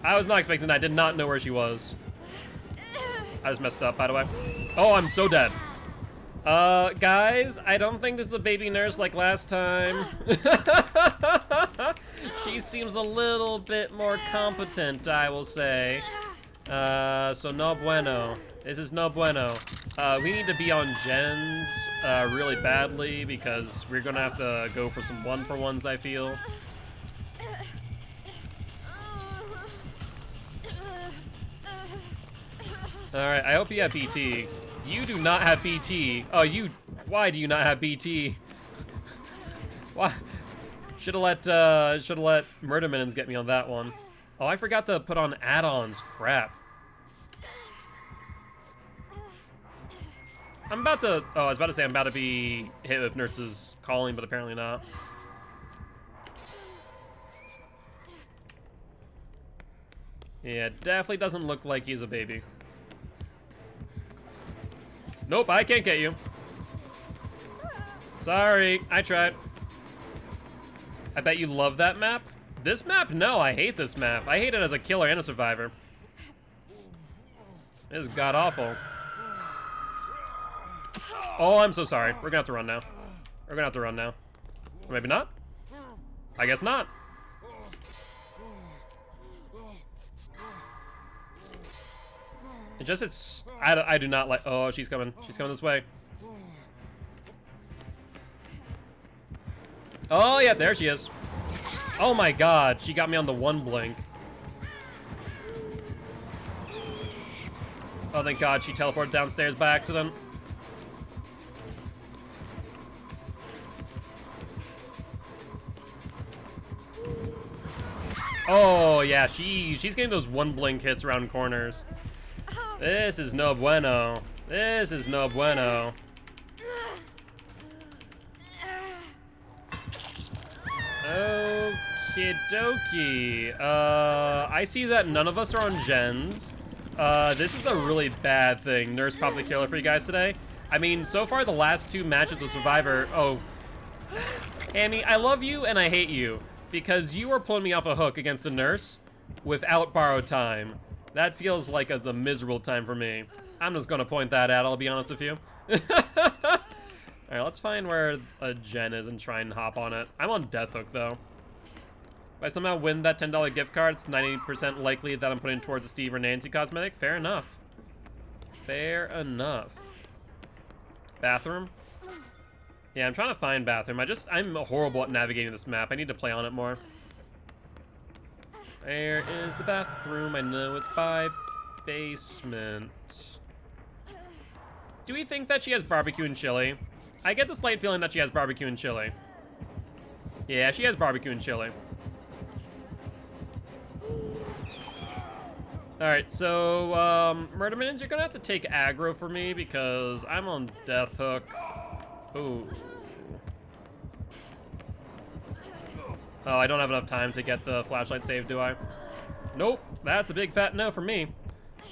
I was not expecting that. I did not know where she was. I just messed up, by the way. Oh, I'm so dead. Guys, I don't think this is a baby nurse like last time. She seems a little bit more competent, I will say. So no bueno. This is no bueno. We need to be on gens really badly because we're gonna have to go for some one-for-ones, I feel. Alright, I hope you have BT. You do not have BT. Oh, why do you not have BT? Why? Should've let Murder Minions get me on that one. Oh, I forgot to put on add-ons. Crap. I was about to say I'm about to be hit with nurses calling, but apparently not. Yeah, definitely doesn't look like he's a baby. Nope, I can't get you. Sorry, I tried. I bet you love that map. This map? No, I hate this map. I hate it as a killer and a survivor. This is god-awful. Oh, I'm so sorry. We're gonna have to run now. We're gonna have to run now. Or maybe not? I guess not. I do not like, oh, she's coming. She's coming this way. Oh, yeah, there she is. Oh my god, she got me on the one blink. Oh, thank god, she teleported downstairs by accident. Oh, yeah, she's getting those one blink hits around corners. This is no bueno. This is no bueno. Okie dokie. I see that none of us are on gens. This is a really bad thing. Nurse probably killer for you guys today. I mean, so far the last two matches of Survivor. Oh, Amy, I love you and I hate you because you are pulling me off a hook against a nurse without borrowed time. That feels like a miserable time for me. I'm just gonna point that out, I'll be honest with you. Alright, let's find where a gen is and try and hop on it. I'm on Death Hook, though. If I somehow win that $10 gift card, it's 90% likely that I'm putting towards a Steve or Nancy cosmetic. Fair enough. Fair enough. Bathroom? Yeah, I'm trying to find bathroom. I'm horrible at navigating this map. I need to play on it more. Where is the bathroom? I know it's by basement. Do we think that she has barbecue and chili? I get the slight feeling that she has barbecue and chili. Yeah, she has barbecue and chili. Alright, so, Murder Minions, you're gonna have to take aggro for me because I'm on Death Hook. Ooh. Oh, I don't have enough time to get the flashlight save, do I? Nope, that's a big fat no for me.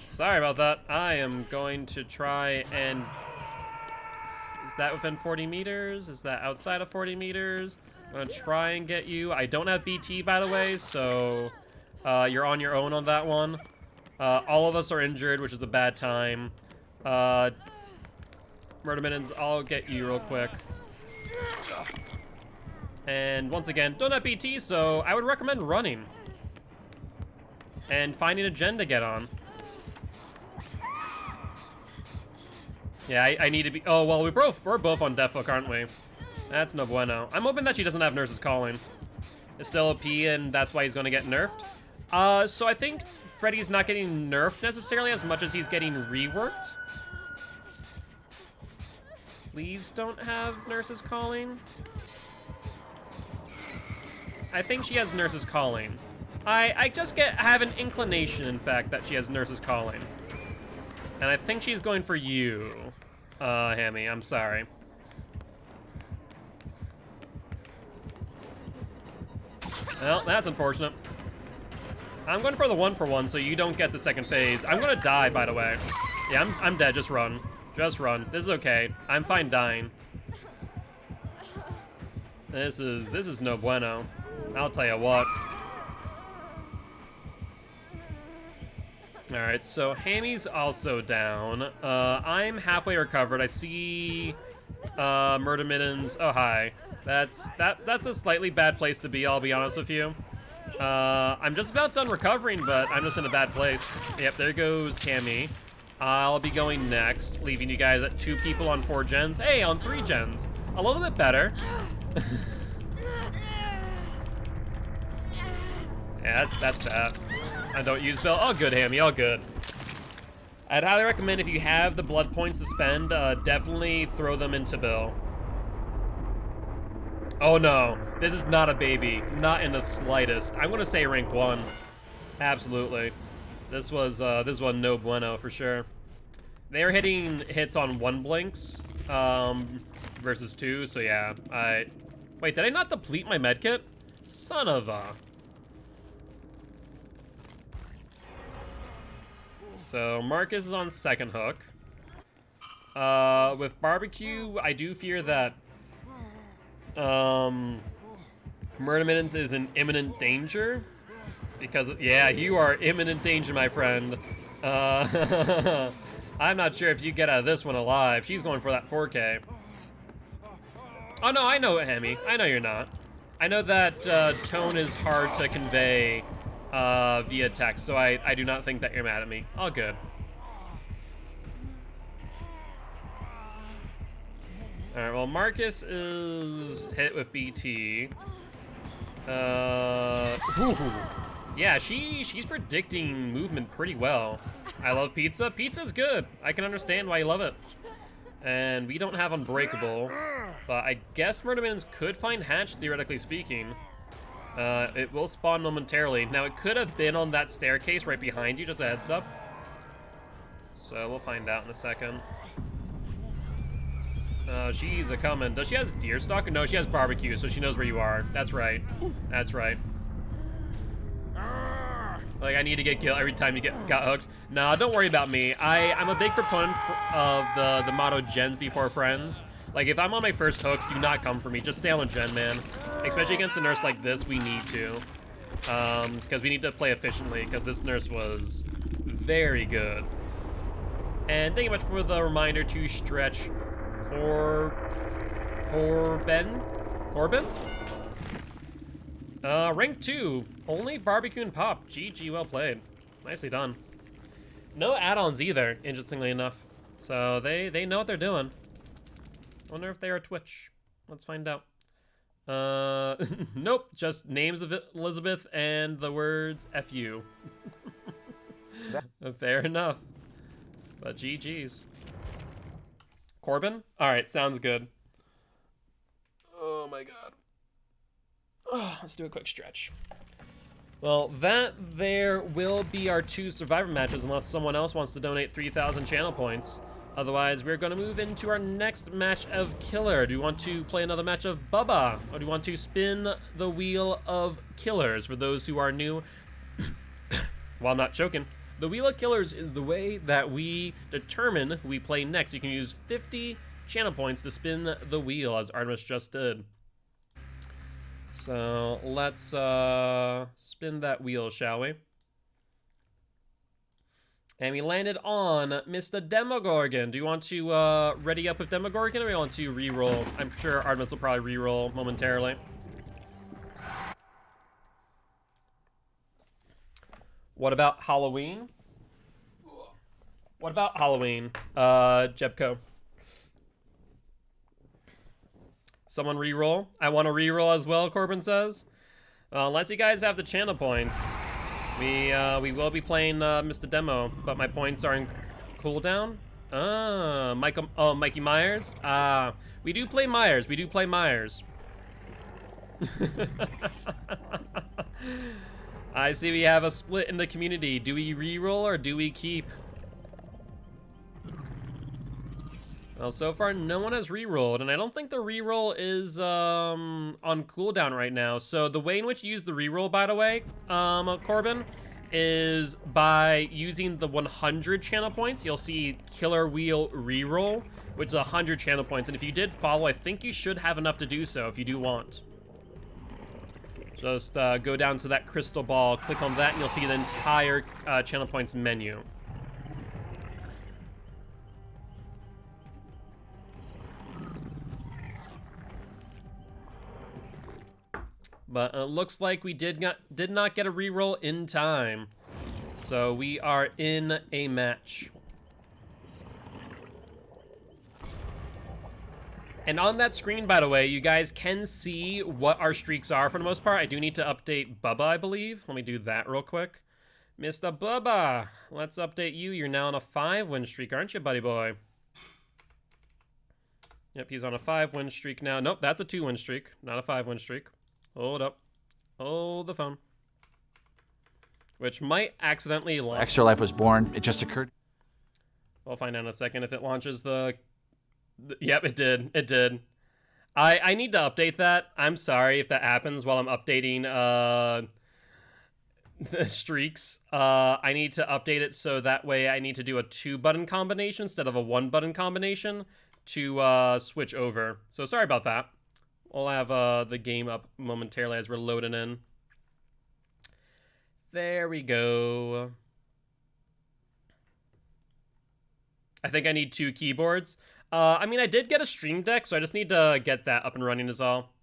Sorry about that. I am going to try and Is that within 40 meters? Is that outside of 40 meters? I'm gonna try and get you. I don't have BT, by the way, so you're on your own on that one. All of us are injured, which is a bad time. Murder Mittens, I'll get you real quick. And once again, don't have BT, so I would recommend running. And finding a gen to get on. Yeah, I need to be... Oh, well, we're both on death hook, aren't we? That's no bueno. I'm hoping that she doesn't have nurses calling. It's still OP, and that's why he's going to get nerfed. So I think Freddy's not getting nerfed necessarily as much as he's getting reworked. Please don't have nurses calling. I think she has nurses calling. I just have an inclination, in fact, that she has nurses calling. And I think she's going for you, Hammy. I'm sorry. Well, that's unfortunate. I'm going for the 1-for-1, so you don't get the second phase. I'm gonna die, by the way. Yeah, I'm dead. Just run. Just run. This is okay. I'm fine dying. This is no bueno. I'll tell you what. Alright, so Hammy's also down. I'm halfway recovered. I see Murder Mittens. Oh, hi. That's a slightly bad place to be, I'll be honest with you. I'm just about done recovering, but I'm just in a bad place. Yep, there goes Hammy. I'll be going next, leaving you guys at 2 people on 4 gens. Hey, on 3 gens. A little bit better. Yeah, that's that. I don't use Bill. All good, Hammy, all good. I'd highly recommend if you have the blood points to spend, definitely throw them into Bill. Oh no, this is not a baby. Not in the slightest. I'm gonna say rank 1. Absolutely. This was no bueno for sure. They were hitting hits on 1 blinks, versus 2, so yeah. Wait, did I not deplete my medkit? Son of a... So Marcus is on second hook. With barbecue, I do fear that Murder Mittens is in imminent danger. Because, yeah, you are imminent danger, my friend. I'm not sure if you get out of this one alive. She's going for that 4K. Oh no, I know, Hammy. I know you're not. I know that tone is hard to convey via text, so I do not think that you're mad at me. All good. Alright, well, Marcus is hit with BT. Yeah, she's predicting movement pretty well. I love pizza. Pizza's good. I can understand why you love it. And we don't have Unbreakable, but I guess Murder Mittens could find Hatch, theoretically speaking. It will spawn momentarily. Now, it could have been on that staircase right behind you, just a heads up. So we'll find out in a second. She's a-coming. Does she has deer stock? No, she has barbecue, so she knows where you are. That's right. That's right. Like, I need to get killed every time you got hooked. Nah, don't worry about me. I'm a big proponent of the motto gens before friends. Like, if I'm on my first hook, do not come for me. Just stay on a gen, man. Especially against a nurse like this, we need to. Because we need to play efficiently, because this nurse was very good. And thank you much for the reminder to stretch Corbin? Rank 2. Only barbecue and pop. GG, well played. Nicely done. No add-ons either, interestingly enough. So they know what they're doing. Wonder if they are Twitch. Let's find out. Nope, just names of Elizabeth and the words FU. Fair enough. But GG's. Corbin? Alright, sounds good. Oh my god. Oh, let's do a quick stretch. Well, that there will be our 2 Survivor matches unless someone else wants to donate 3,000 channel points. Otherwise, we're going to move into our next match of Killer. Do you want to play another match of Bubba? Or do you want to spin the wheel of Killers? For those who are new, while I'm not choking, the Wheel of Killers is the way that we determine who we play next. You can use 50 channel points to spin the wheel, as Artemis just did. So let's spin that wheel, shall we? And we landed on Mr. Demogorgon. Do you want to ready up with Demogorgon, or do you want to re-roll? I'm sure Artemis will probably re-roll momentarily. What about Halloween? What about Halloween, Jebko? Someone re-roll? I want to re-roll as well, Corbin says. Unless you guys have the channel points. We will be playing Mr. Demo, but my points are in cooldown. Mikey Myers. We do play Myers. We do play Myers. I see we have a split in the community. Do we re-roll or do we keep? Well, so far no one has re-rolled, and I don't think the re-roll is on cooldown right now. So the way in which you use the re-roll, by the way, Corbin, is by using the 100 channel points. You'll see Killer Wheel re-roll, which is 100 channel points. And if you did follow, I think you should have enough to do so if you do want. Just go down to that crystal ball, click on that, and you'll see the entire channel points menu. But it looks like we did not get a reroll in time. So we are in a match. And on that screen, by the way, you guys can see what our streaks are for the most part. I do need to update Bubba, I believe. Let me do that real quick. Mr. Bubba, let's update you. You're now on a 5-win streak, aren't you, buddy boy? Yep, he's on a 5-win streak now. Nope, that's a 2-win streak, not a 5-win streak. Hold up. Hold the phone. Which might accidentally launch. Extra Life was born. It just occurred. We'll find out in a second if it launches the... Yep, it did. It did. I need to update that. I'm sorry if that happens while I'm updating the streaks. I need to update it so that way I need to do a 2-button combination instead of a 1-button combination to switch over. So sorry about that. We'll have the game up momentarily as we're loading in. There we go. I think I need 2 keyboards. I mean, I did get a Stream Deck, so I just need to get that up and running is all.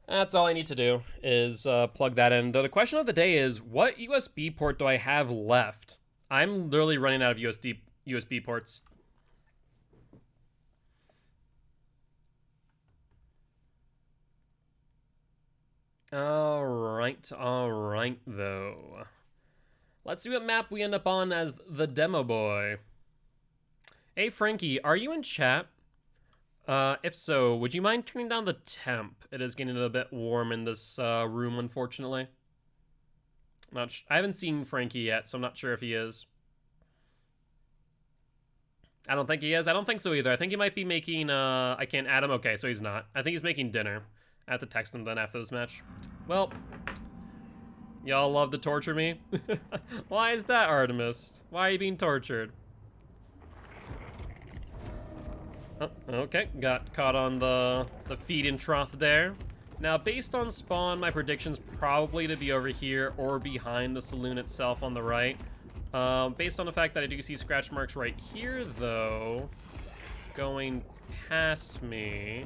That's all I need to do, is plug that in. Though the question of the day is, what USB port do I have left? I'm literally running out of USB ports. Alright, though. Let's see what map we end up on as the demo boy. Hey, Frankie, are you in chat? If so, would you mind turning down the temp? It is getting a bit warm in this room, unfortunately. I haven't seen Frankie yet, so I'm not sure if he is. I don't think he is. I don't think so either. I think he might be making, I can't add him. Okay, so he's not. I think he's making dinner. I have to text him then after this match. Well, y'all love to torture me. Why is that, Artemis? Why are you being tortured? Oh, okay, got caught on the feed and trough there. Now, based on spawn, my prediction's probably to be over here or behind the saloon itself on the right. Based on the fact that I do see scratch marks right here, though, going past me.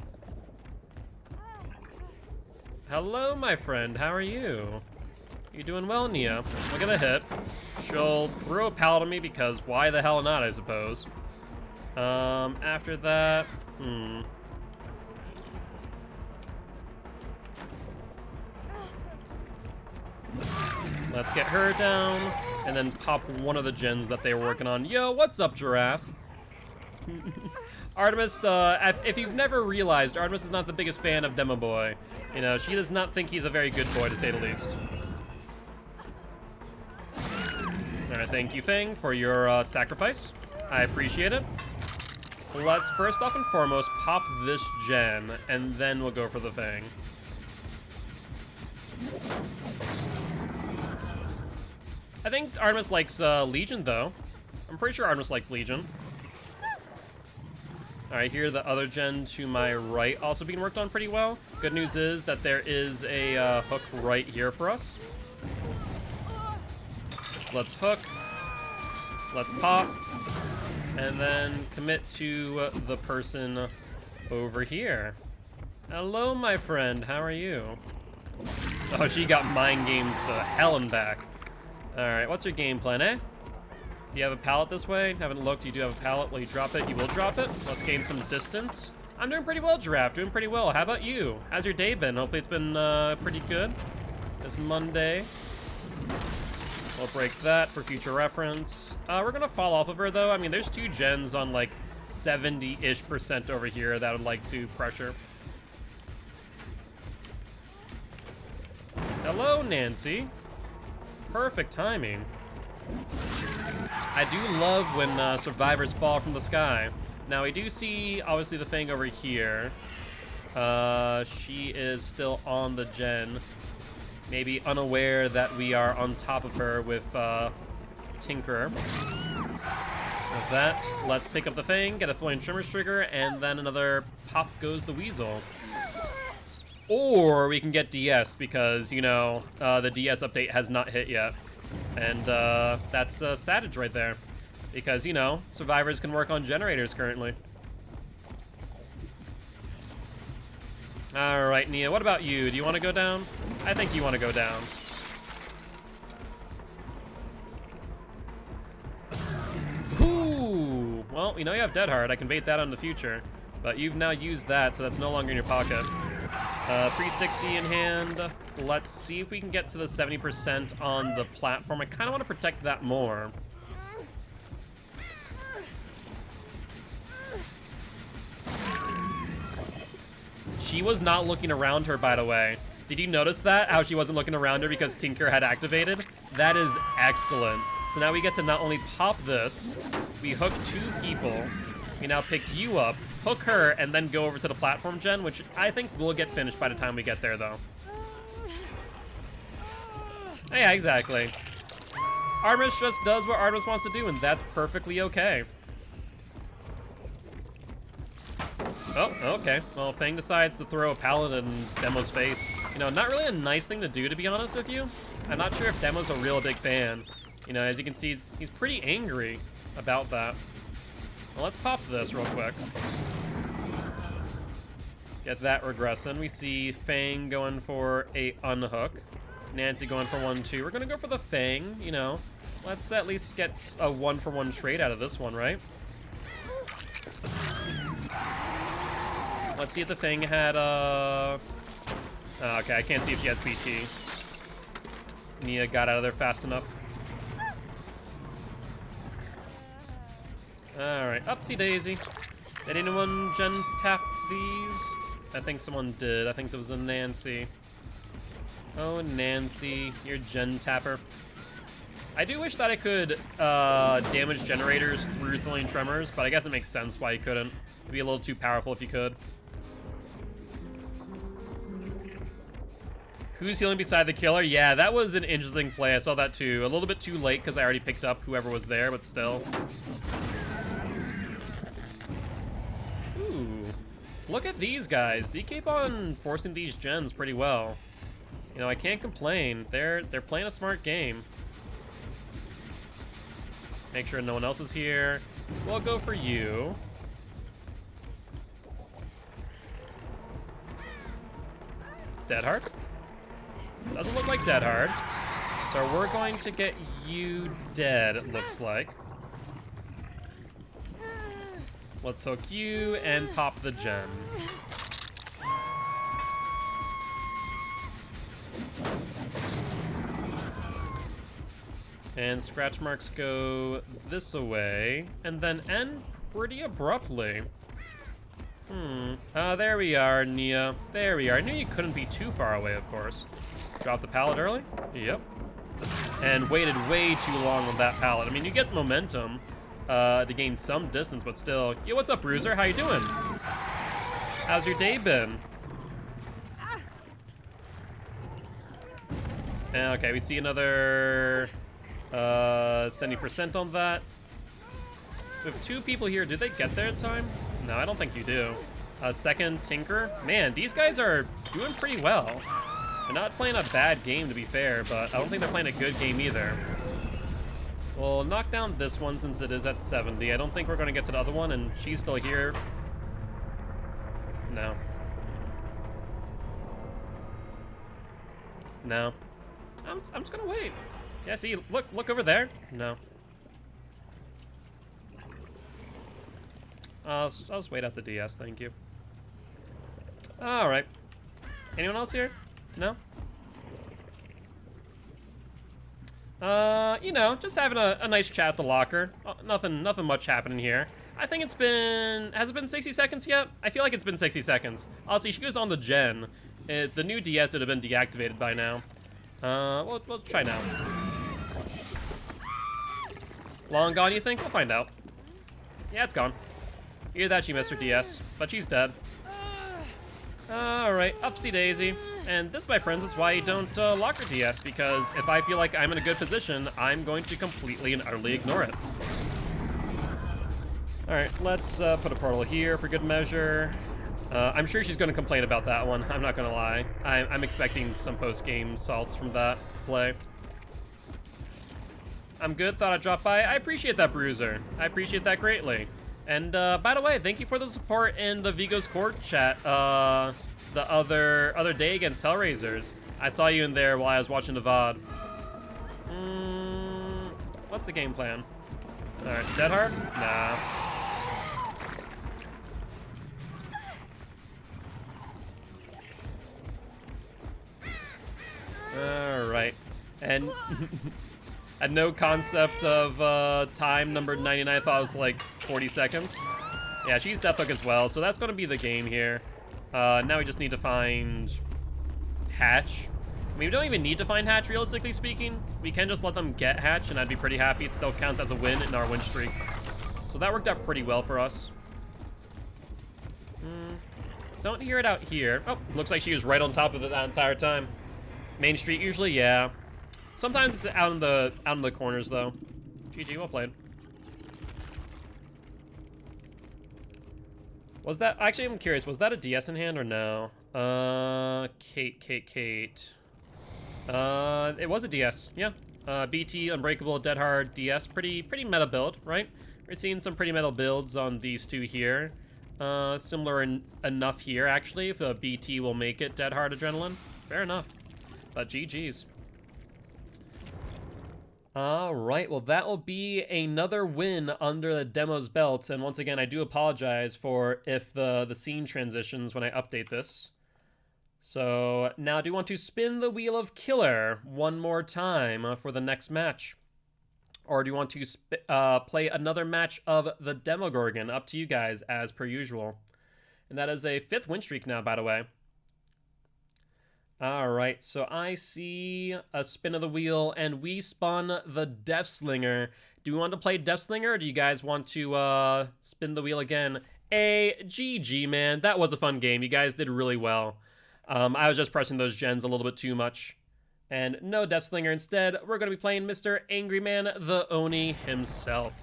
Hello, my friend. How are you? You doing well, Nia? Look at the hit. She'll throw a pallet at me because why the hell not, I suppose. After that, let's get her down, and then pop one of the gens that they were working on. Yo, what's up, Giraffe? Artemis, if you've never realized, Artemis is not the biggest fan of Demo Boy. You know, she does not think he's a very good boy, to say the least. Alright, thank you, Fang, for your sacrifice. I appreciate it. Let's first off and foremost pop this gen, and then we'll go for the Fang. I think Artemis likes Legion, though. I'm pretty sure Artemis likes Legion. All right, here the other gen to my right also being worked on pretty well. Good news is that there is a hook right here for us. Let's hook. Let's pop. And then commit to the person over here. Hello, my friend. How are you? Oh, she got mind gamed the hell and back. All right, what's your game plan, eh? Do you have a pallet this way? Haven't looked. You do have a pallet. Will you drop it? You will drop it. Let's gain some distance. I'm doing pretty well, Giraffe. Doing pretty well. How about you? How's your day been? Hopefully it's been pretty good. This Monday. We'll break that for future reference. We're going to fall off of her, though. I mean, there's 2 gens on, like, 70-ish% over here that would like to pressure. Hello, Nancy. Perfect timing. I do love when survivors fall from the sky. Now, we do see, obviously, the thing over here. She is still on the gen. Maybe unaware that we are on top of her with Tinker. With that, let's pick up the thing, get a Flame Tremors trigger, and then another pop goes the Weasel. Or we can get DS because, you know, the DS update has not hit yet. And that's Satage right there. Because, you know, survivors can work on generators currently. Alright, Nia, what about you? Do you want to go down? I think you want to go down. Ooh! Well, we know you have Dead Hard. I can bait that on the future. But you've now used that, so that's no longer in your pocket. 360 in hand. Let's see if we can get to the 70% on the platform. I kind of want to protect that more. She was not looking around her, by the way. Did you notice that? How she wasn't looking around her because Tinker had activated? That is excellent. So now we get to not only pop this, we hook 2 people. We now pick you up, hook her, and then go over to the platform gen, which I think will get finished by the time we get there, though. Yeah, exactly. Artemis just does what Artemis wants to do, and that's perfectly okay. Oh, okay. Well, Fang decides to throw a pallet in Demo's face. You know, not really a nice thing to do, to be honest with you. I'm not sure if Demo's a real big fan. You know, as you can see, he's pretty angry about that. Well, let's pop this real quick. Get that regressing. We see Fang going for a unhook. Nancy going for 1-2. We're gonna go for the Fang, you know. Let's at least get a 1-for-1 trade out of this one, right? Let's see if the Fang had okay, I can't see if she has BT. Nia got out of there fast enough. Alright, upsy daisy. Did anyone gen tap these? I think someone did. I think there was a Nancy. Oh, Nancy, you're gen tapper. I do wish that I could damage generators through Flame Tremors, but I guess it makes sense why you couldn't. It'd be a little too powerful if you could. Who's healing beside the killer? Yeah, that was an interesting play. I saw that too. A little bit too late because I already picked up whoever was there, but still. Ooh. Look at these guys. They keep on forcing these gens pretty well. You know, I can't complain. They're playing a smart game. Make sure no one else is here. We'll go for you. Dead Hard? Doesn't look like Dead Hard. So we're going to get you dead, it looks like. Let's hook you and pop the gen. And scratch marks go this way, and then end pretty abruptly. There we are, Nia. There we are. I knew you couldn't be too far away, of course. Drop the pallet early? Yep. And waited way too long on that pallet. I mean, you get momentum to gain some distance, but still. Yo, what's up, Bruiser? How you doing? How's your day been? Okay, we see another 70% on that. We have 2 people here. Did they get there in time? No, I don't think you do. Second Tinker. Man, these guys are doing pretty well. They're not playing a bad game, to be fair, but I don't think they're playing a good game either. We'll knock down this one since it is at 70. I don't think we're going to get to the other one, and she's still here. No. No. I'm just going to wait. Yeah, see, look over there. No. I'll just wait out the DS, thank you. Alright. Anyone else here? No? You know, just having a nice chat at the locker. Nothing much happening here. I think it's been... Has it been 60 seconds yet? I feel like it's been 60 seconds. Honestly, she goes on the gen. The new DS would have been deactivated by now. We'll try now. Long gone, you think? We'll find out. Yeah, it's gone. Either that she missed her DS, but she's dead. Alright, upsy daisy. And this, my friends, is why you don't lock your DS, because if I feel like I'm in a good position, I'm going to completely and utterly ignore it. Alright, let's put a portal here for good measure. I'm sure she's going to complain about that one, I'm not going to lie. I'm expecting some post-game salts from that play. I'm good, thought I'd drop by. I appreciate that, Bruiser. I appreciate that greatly. And by the way, thank you for the support in the Vigo's Court chat the other day against Hellraisers. I saw you in there while I was watching the VOD. What's the game plan? Alright, Dead Hard? Nah. Alright. And had no concept of time number 99. I thought it was like 40 seconds. Yeah, she's Deathhook as well, so that's going to be the game here. Now we just need to find Hatch. I mean, we don't even need to find Hatch, realistically speaking. We can just let them get Hatch, and I'd be pretty happy. It still counts as a win in our win streak. So that worked out pretty well for us. Don't hear it out here. Oh, looks like she was right on top of it that entire time. Main Street usually, yeah. Sometimes it's out in the corners though. GG, well played. Was that actually? I'm curious. Was that a DS in hand or no? Kate. It was a DS. Yeah. BT, Unbreakable, Dead Hard, DS. Pretty meta build, right? We're seeing some pretty meta builds on these two here. Similar enough here actually. If BT will make it, Dead Hard, Adrenaline. Fair enough. But GG's. Alright, well that will be another win under the demo's belt, and once again I do apologize for if the scene transitions when I update this. So now I do want to spin the wheel of Killer one more time for the next match. Or do you want to play another match of the Demogorgon? Up to you guys, as per usual. And that is a 5th win streak now, by the way. Alright, so I see a spin of the wheel, and we spun the Death Slinger. Do we want to play Death Slinger, or do you guys want to spin the wheel again? GG, man. That was a fun game. You guys did really well. I was just pressing those gens a little bit too much. And no Death Slinger. Instead, we're going to be playing Mr. Angry Man, the Oni himself.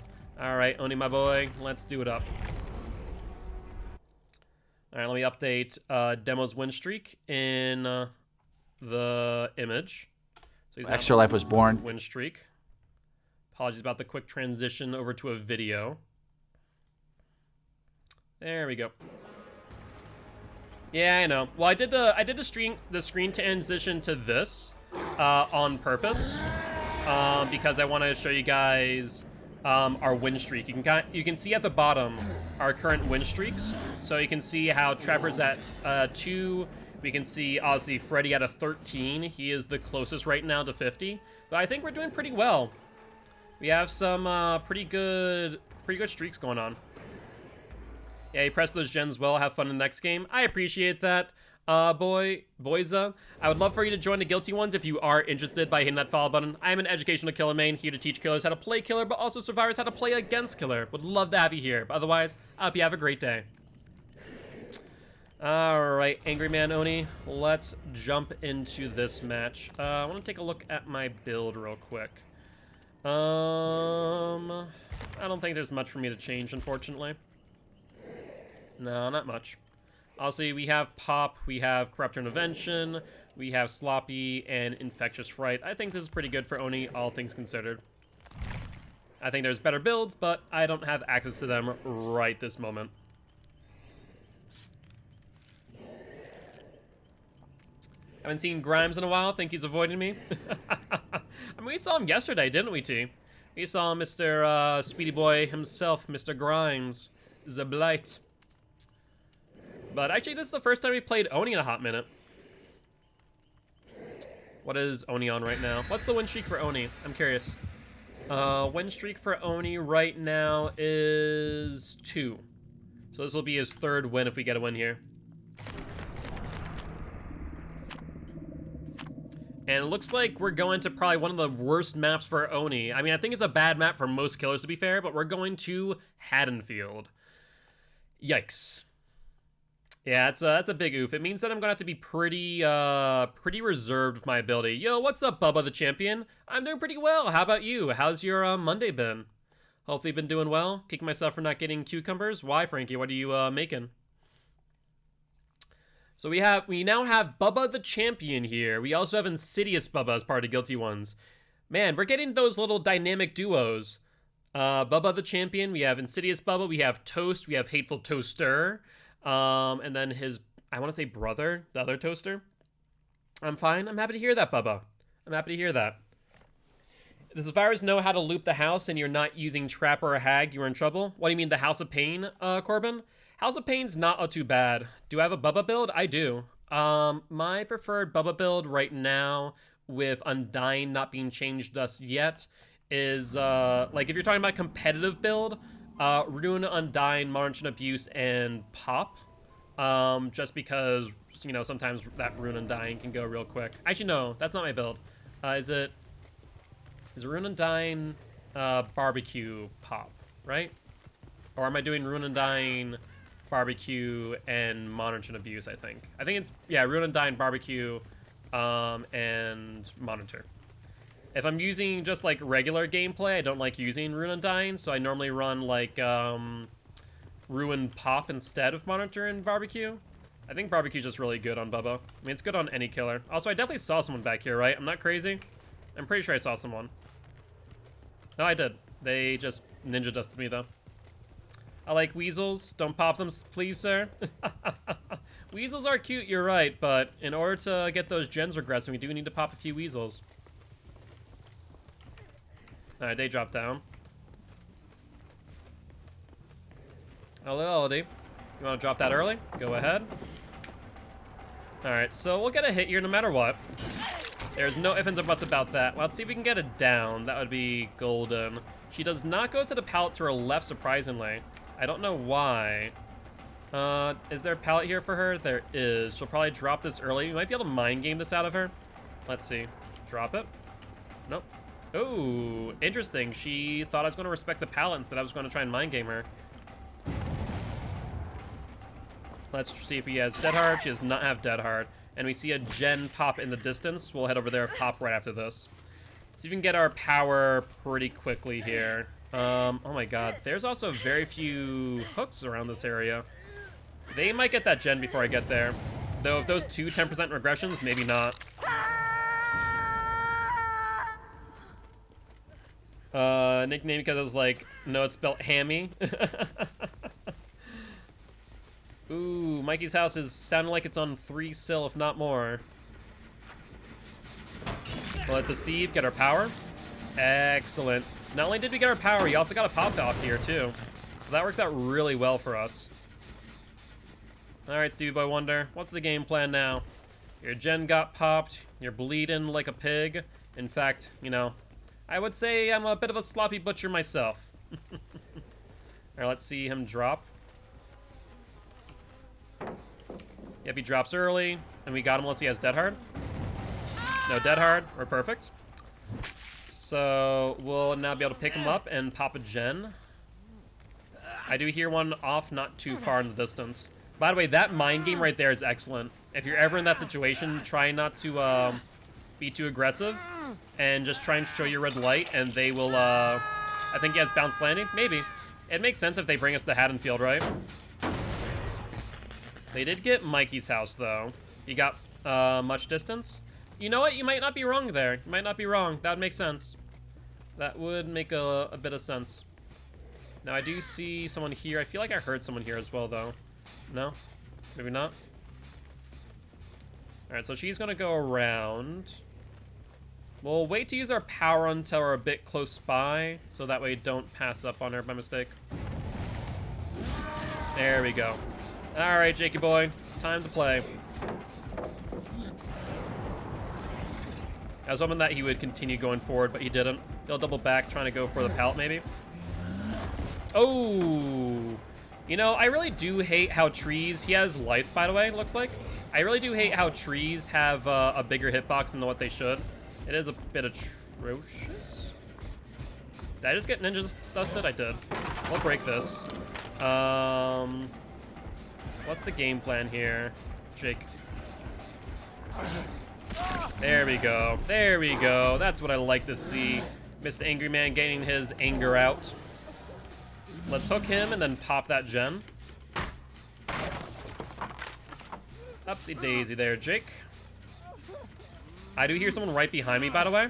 Alright, Oni, my boy. Let's do it up. Alright, let me update Demo's win streak in... the image. So he's Extra Life was born. Win streak. Apologies about the quick transition over to a video. There we go. Yeah, I know. Well, I did the screen transition to this on purpose because I want to show you guys our win streak. You can see at the bottom our current win streaks. So you can see how Trapper's at 2. We can see, obviously, Freddy at a 13. He is the closest right now to 50. But I think we're doing pretty well. We have some pretty good streaks going on. Yeah, you press those gens well. Have fun in the next game. I appreciate that, Boyza. I would love for you to join the Guilty Ones if you are interested by hitting that follow button. I am an educational killer main, here to teach killers how to play killer, but also survivors how to play against killer. Would love to have you here. But otherwise, I hope you have a great day. Alright, Angry Man Oni, let's jump into this match. I want to take a look at my build real quick. I don't think there's much for me to change, unfortunately. No, not much. Also, we have Pop, we have Corrupt Intervention, we have Sloppy, and Infectious Fright. I think this is pretty good for Oni, all things considered. I think there's better builds, but I don't have access to them right this moment. Haven't seen Grimes in a while. Think he's avoiding me. I mean, we saw him yesterday, didn't we, T? We saw Mr. Speedy Boy himself, Mr. Grimes, the Blight. But actually, this is the first time we played Oni in a hot minute. What is Oni on right now? What's the win streak for Oni? I'm curious. Win streak for Oni right now is 2. So this will be his 3rd win if we get a win here. And it looks like we're going to probably one of the worst maps for Oni. I mean, I think it's a bad map for most killers, to be fair, but we're going to Haddonfield. Yikes. Yeah, that's a big oof. It means that I'm going to have to be pretty reserved with my ability. Yo, what's up, Bubba the Champion? I'm doing pretty well. How about you? How's your Monday been? Hopefully you've been doing well. Kicking myself for not getting cucumbers. Why, Frankie? What are you making? So we now have Bubba the Champion here. We also have Insidious Bubba as part of Guilty Ones. Man, we're getting those little dynamic duos. Bubba the Champion, we have Insidious Bubba, we have Toast, we have Hateful Toaster, and then his, I want to say brother, the other Toaster. I'm fine. I'm happy to hear that, Bubba. I'm happy to hear that. Does the virus know how to loop the house and you're not using Trap or a Hag, you're in trouble? What do you mean, the House of Pain, Corbin? House of Pain's not too bad. Do I have a Bubba build? I do. My preferred Bubba build right now, with Undying not being changed thus yet, is, like, if you're talking about competitive build, Rune, Undying, Monarch Abuse, and Pop. Just because, you know, sometimes that Rune Undying can go real quick. Actually, no, that's not my build. Is Rune Undying, Barbecue, Pop, right? Or am I doing Rune Undying, Barbecue, and Monitor Abuse, I think. I think it's, yeah, Rune Undying, Barbecue, and Monitor. If I'm using just, like, regular gameplay, I don't like using Rune Undying, so I normally run, like, Ruin Pop instead of Monitor and Barbecue. I think Barbecue's just really good on Bubba. I mean, it's good on any killer. Also, I definitely saw someone back here, right? I'm not crazy. I'm pretty sure I saw someone. No, I did. They just ninja dusted me, though. I like weasels. Don't pop them, please, sir. Weasels are cute, you're right, but in order to get those gens regressing, we do need to pop a few weasels. Alright, they drop down. Hello, LD. You want to drop that early? Go ahead. Alright, so we'll get a hit here no matter what. There's no ifs and buts about that. Let's see if we can get it down. That would be golden. She does not go to the pallet to her left, surprisingly. I don't know why. Is there a pallet here for her? There is. She'll probably drop this early. We might be able to mind game this out of her. Let's see. Drop it. Nope. Oh, interesting. She thought I was going to respect the pallet instead I was going to try and mind game her. Let's see if he has Dead Hard. She does not have Dead Hard. And we see a gen pop in the distance. We'll head over there, pop right after this. See if we can get our power pretty quickly here. Oh my god. There's also very few hooks around this area. They might get that gen before I get there. Though if those two 10% regressions, maybe not. Nickname because I was like, no, it's spelled hammy. Ooh, Mikey's house is sounding like it's on 3 still, if not more. We'll let the Steve get our power. Excellent. Not only did we get our power, we also got a pop off here, too. So that works out really well for us. Alright, Stevie Boy Wonder, what's the game plan now? Your gen got popped, you're bleeding like a pig. In fact, you know, I would say I'm a bit of a sloppy butcher myself. Alright, let's see him drop. Yep, he drops early, and we got him unless he has Dead Hard. No Dead Hard, we're perfect. So we'll now be able to pick him up and pop a gen. I do hear one off not too far in the distance. By the way, that mind game right there is excellent. If you're ever in that situation, try not to be too aggressive and just try and show your red light, and they will, I think he has bounced landing? Maybe. It makes sense if they bring us to Haddonfield, right? They did get Mikey's house, though. You got much distance? You know what? You might not be wrong there. You might not be wrong. That would make sense. That would make a bit of sense. Now, I do see someone here. I feel like I heard someone here as well, though. No? Maybe not? Alright, so she's gonna go around. We'll wait to use our power until we're a bit close by, so that way we don't pass up on her by mistake. There we go. Alright, Jakey boy. Time to play. I was hoping that he would continue going forward, but he didn't. He'll double back, trying to go for the pallet, maybe. Oh! You know, I really do hate how trees... He has life, by the way, it looks like. I really do hate how trees have a bigger hitbox than what they should. It is a bit atrocious. Did I just get ninja dusted? I did. We'll break this. What's the game plan here, Jake? There we go. There we go. That's what I like to see. Mr. Angry Man getting his anger out. Let's hook him and then pop that gen. Upsy daisy there, Jake. I do hear someone right behind me, by the way.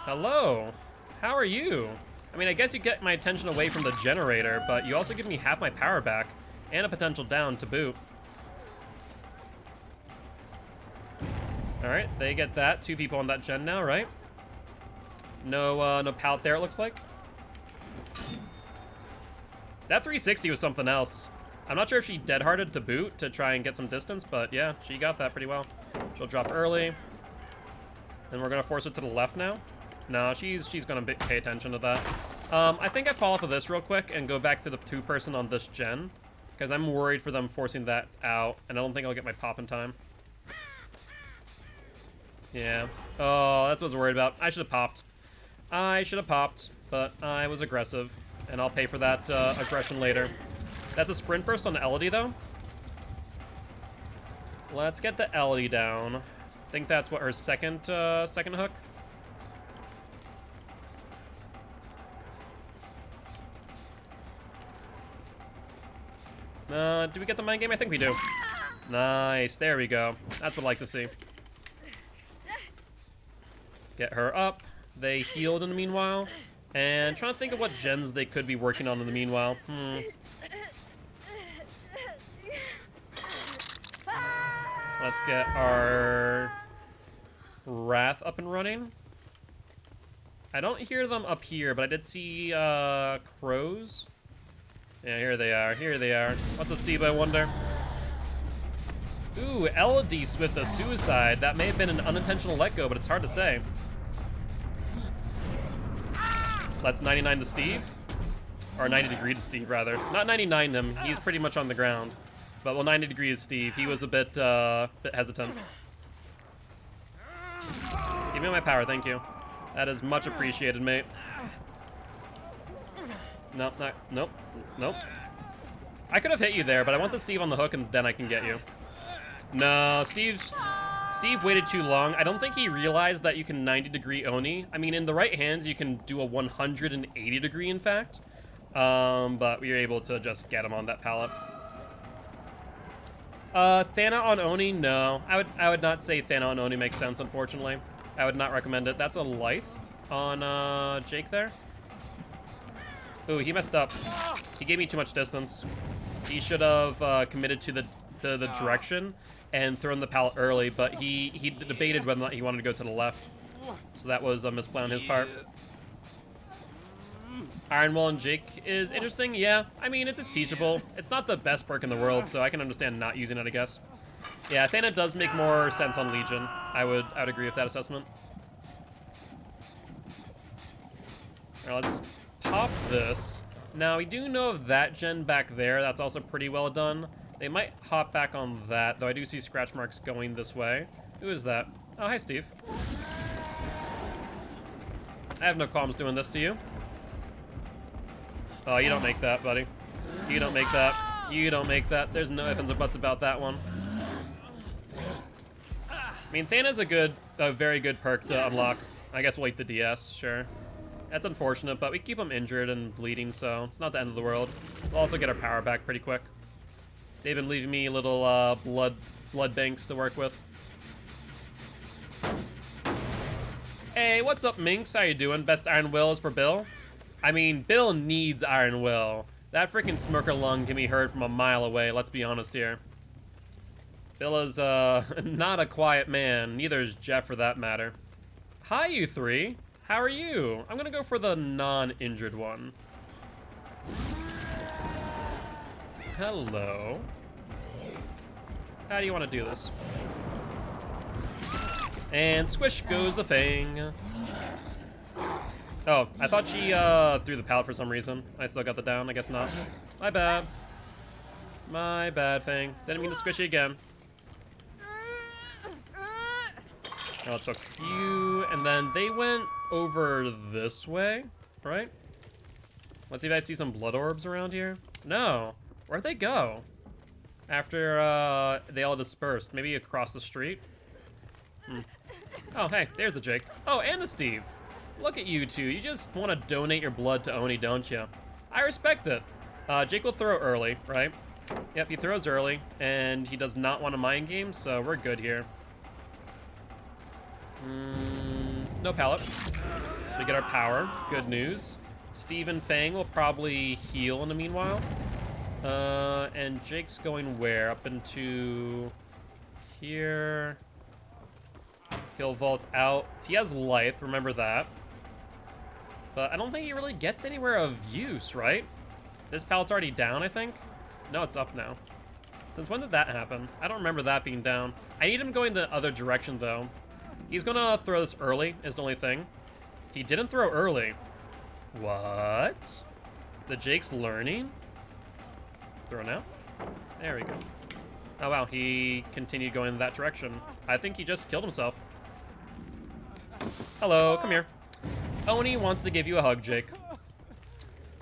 Hello. How are you? I mean, I guess you get my attention away from the generator, but you also give me half my power back and a potential down to boot. All right, they get that. 2 people on that gen now, right? No, no pallet there, it looks like. That 360 was something else. I'm not sure if she dead-hearted to boot to try and get some distance, but yeah, she got that pretty well. She'll drop early. And we're gonna force her to the left now. No, she's gonna pay attention to that. I think I fall off of this real quick and go back to the 2-person on this gen, because I'm worried for them forcing that out, and I don't think I'll get my pop in time. Yeah. Oh, that's what I was worried about. I should have popped. I should have popped, but I was aggressive, and I'll pay for that aggression later. That's a sprint burst on the Elodie, though. Let's get the Elodie down. I think that's what her second hook. Do we get the mind game? I think we do. Nice. There we go. That's what I like to see. Get her up. They healed in the meanwhile. And trying to think of what gens they could be working on in the meanwhile. Let's get our Wrath up and running. I don't hear them up here, but I did see crows. Yeah, here they are. Here they are. What's a Steve, I wonder? Ooh, Elodie with a suicide. That may have been an unintentional let go, but it's hard to say. Let's 99 to Steve. Or 90 degree to Steve, rather. Not 99 him. He's pretty much on the ground. But well, 90 degrees Steve. He was a bit hesitant. Give me my power, thank you. That is much appreciated, mate. Nope, nope, nope. I could have hit you there, but I want the Steve on the hook, and then I can get you. No, Steve waited too long. I don't think he realized that you can 90 degree Oni. I mean, in the right hands, you can do a 180 degree, in fact. But we were able to just get him on that pallet. Thana on Oni, no. I would not say Thana on Oni makes sense, unfortunately. I would not recommend it. That's a life on Jake there. Ooh, he messed up. He gave me too much distance. He should have committed to the direction and thrown the pallet early, but he debated whether or not he wanted to go to the left. So that was a misplay on his part. Iron Wall and Jake is interesting, yeah. I mean, it's teachable. It's not the best perk in the world, so I can understand not using it, I guess. Yeah, Thana does make more sense on Legion. I would agree with that assessment. Alright, let's pop this. Now, we do know of that gen back there. That's also pretty well done. They might hop back on that, though I do see scratch marks going this way. Who is that? Oh, hi, Steve. I have no qualms doing this to you. Oh, you don't make that, buddy. You don't make that. You don't make that. There's no ifs and buts about that one. I mean, Thana's a very good perk to unlock. I guess we'll eat the DS, sure. That's unfortunate, but we keep him injured and bleeding, so it's not the end of the world. We'll also get our power back pretty quick. They've been leaving me little blood banks to work with. Hey, what's up, Minx? How you doing? Best Iron Will is for Bill? I mean, Bill needs Iron Will. That freaking smoker lung can be heard from a mile away, let's be honest here. Bill is, not a quiet man. Neither is Jeff, for that matter. Hi, you three. How are you? I'm gonna go for the non-injured one. Hello. How do you want to do this? And squish goes the Fang. Oh, I thought she threw the pallet for some reason. I still got the down. I guess not. My bad. My bad, Fang. Didn't mean to squish you again. Oh, it's so cute. And then they went over this way, right? Let's see if I see some blood orbs around here. No. Where'd they go? After they all dispersed. Maybe across the street? Oh, hey, there's the Jake. Oh, and the Steve. Look at you two. You just want to donate your blood to Oni, don't you? I respect it. Jake will throw early, right? Yep, he throws early, and he does not want a mind game, so we're good here. No pallet. So we get our power. Good news. Steve and Fang will probably heal in the meanwhile. And Jake's going where? Up into here. He'll vault out. He has life, remember that. But I don't think he really gets anywhere of use, right? This pallet's already down, I think? No, it's up now. Since when did that happen? I don't remember that being down. I need him going the other direction, though. He's gonna throw this early, is the only thing. He didn't throw early. What? The Jake's learning? Throw now? There we go. Oh, wow, he continued going in that direction. I think he just killed himself. Hello, come here. Oni wants to give you a hug, Jake.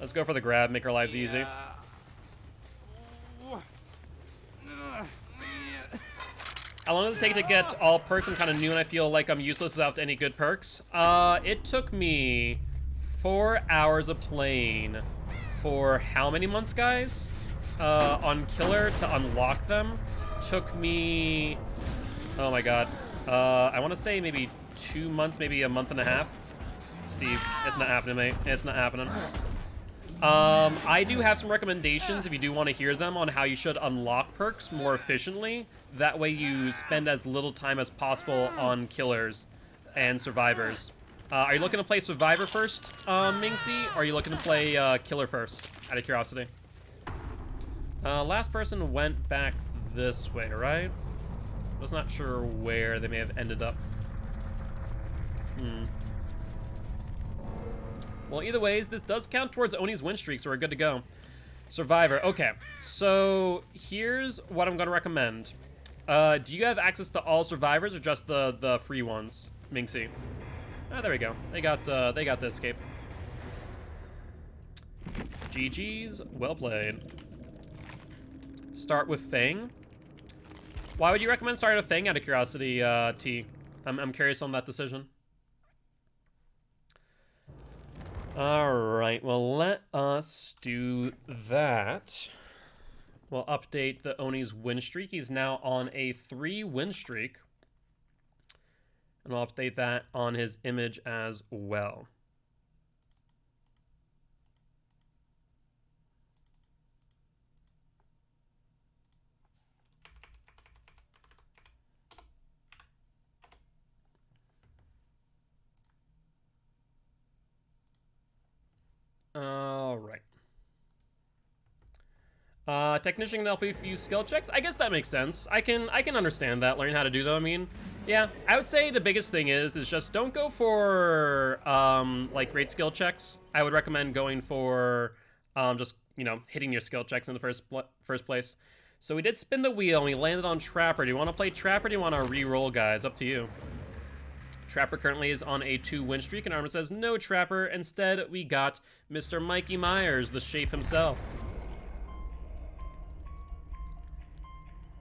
Let's go for the grab, make our lives easy. How long does it take to get all perks? I'm kind of new and I feel like I'm useless without any good perks. It took me 4 hours of playing for how many months, guys? On Killer to unlock them. Took me, oh my god. I want to say maybe 2 months, maybe a month and a half. Steve, it's not happening, mate. It's not happening. I do have some recommendations if you do want to hear them on how you should unlock perks more efficiently. That way you spend as little time as possible on killers and survivors. Are you looking to play survivor first, Minxie? Or are you looking to play killer first, out of curiosity? Last person went back this way, right? I was not sure where they may have ended up. Well, either ways, this does count towards Oni's win streak, so we're good to go. Survivor. Okay, so here's what I'm going to recommend. Do you have access to all survivors or just the free ones, Minxie? Ah, there we go. They got the escape. GG's. Well played. Start with Fang. Why would you recommend starting with Fang out of curiosity, T? I'm curious on that decision. Alright, well, let us do that. We'll update the Oni's win streak. He's now on a 3-win streak. And I'll update that on his image as well. All right. Technician can help you use skill checks. I guess that makes sense. I can understand that. Learn how to do them. I mean, yeah. I would say the biggest thing is just don't go for like great skill checks. I would recommend going for just hitting your skill checks in the first place. So we did spin the wheel and we landed on Trapper. Do you want to play Trapper? Or do you want to re-roll, guys? Up to you. Trapper currently is on a 2-win streak, and Armor says no Trapper. Instead, we got Mr. Mikey Myers, the shape himself.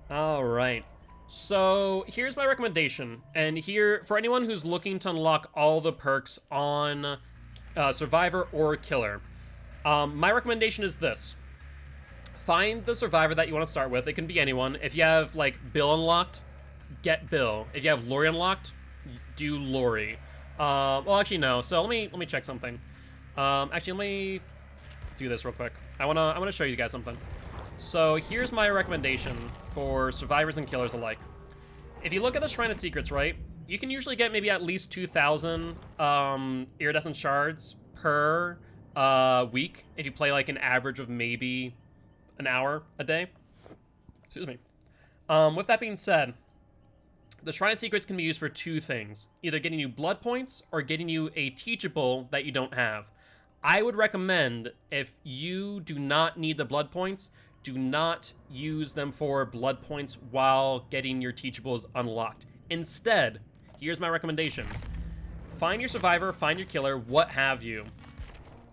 All right. So here's my recommendation, and here for anyone who's looking to unlock all the perks on survivor or killer. My recommendation is this. Find the survivor that you want to start with. It can be anyone. If you have, like, Bill unlocked, get Bill. If you have Lori unlocked, do Lori. Well, actually, no. So let me check something. Actually, let me do this real quick. I wanna show you guys something. So here's my recommendation for survivors and killers alike. If you look at the Shrine of Secrets, right, you can usually get maybe at least 2,000 iridescent shards per week if you play like an average of maybe an hour a day. Excuse me. With that being said, the Shrine of Secrets can be used for two things. Either getting you blood points or getting you a teachable that you don't have. I would recommend, if you do not need the blood points, do not use them for blood points while getting your teachables unlocked. Instead, here's my recommendation. Find your survivor, find your killer, what have you.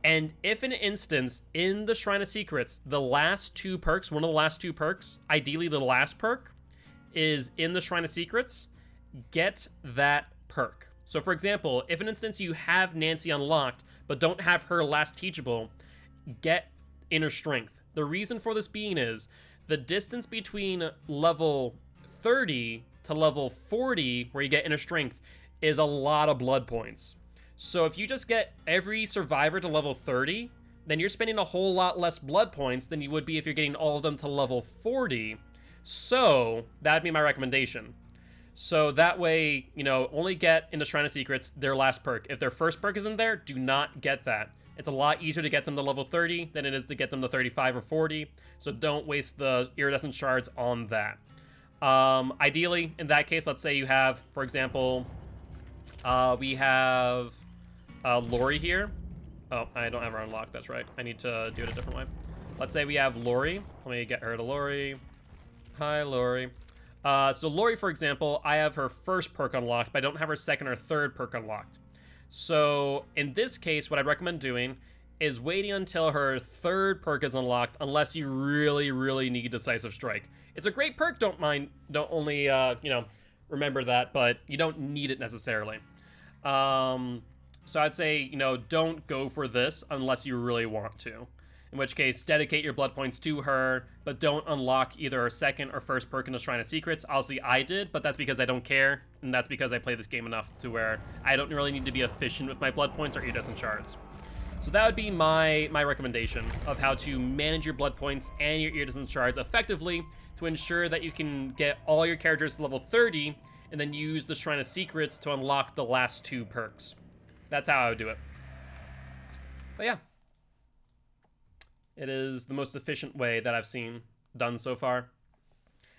And if in an instance, in the Shrine of Secrets, the last two perks, one of the last two perks, ideally the last perk, is in the Shrine of Secrets, get that perk. So for example, if in an instance you have Nancy unlocked, but don't have her last teachable, get Inner Strength. The reason for this being is, the distance between level 30 to level 40, where you get Inner Strength, is a lot of blood points. So if you just get every survivor to level 30, then you're spending a whole lot less blood points than you would be if you're getting all of them to level 40. So that'd be my recommendation. So that way, you know, only get in the Shrine of Secrets their last perk. If their first perk isn't there, do not get that. It's a lot easier to get them to level 30 than it is to get them to 35 or 40. So don't waste the iridescent shards on that. Ideally, in that case, let's say you have, for example, we have Lori here. Oh, I don't have her unlocked. That's right. I need to do it a different way. Let's say we have Lori. Let me get her to Lori. Hi, Lori. So Lori, for example, I have her first perk unlocked, but I don't have her second or third perk unlocked. So in this case, what I'd recommend doing is waiting until her third perk is unlocked, unless you really, really need Decisive Strike. It's a great perk, don't only, remember that, but you don't need it necessarily. So I'd say, don't go for this unless you really want to. In which case, dedicate your blood points to her, but don't unlock either her second or first perk in the Shrine of Secrets. Obviously, I did, but that's because I don't care, and that's because I play this game enough to where I don't really need to be efficient with my blood points or iridescent shards. So that would be my recommendation of how to manage your blood points and your iridescent shards effectively to ensure that you can get all your characters to level 30 and then use the Shrine of Secrets to unlock the last two perks. That's how I would do it. But yeah. It is the most efficient way that I've seen done so far.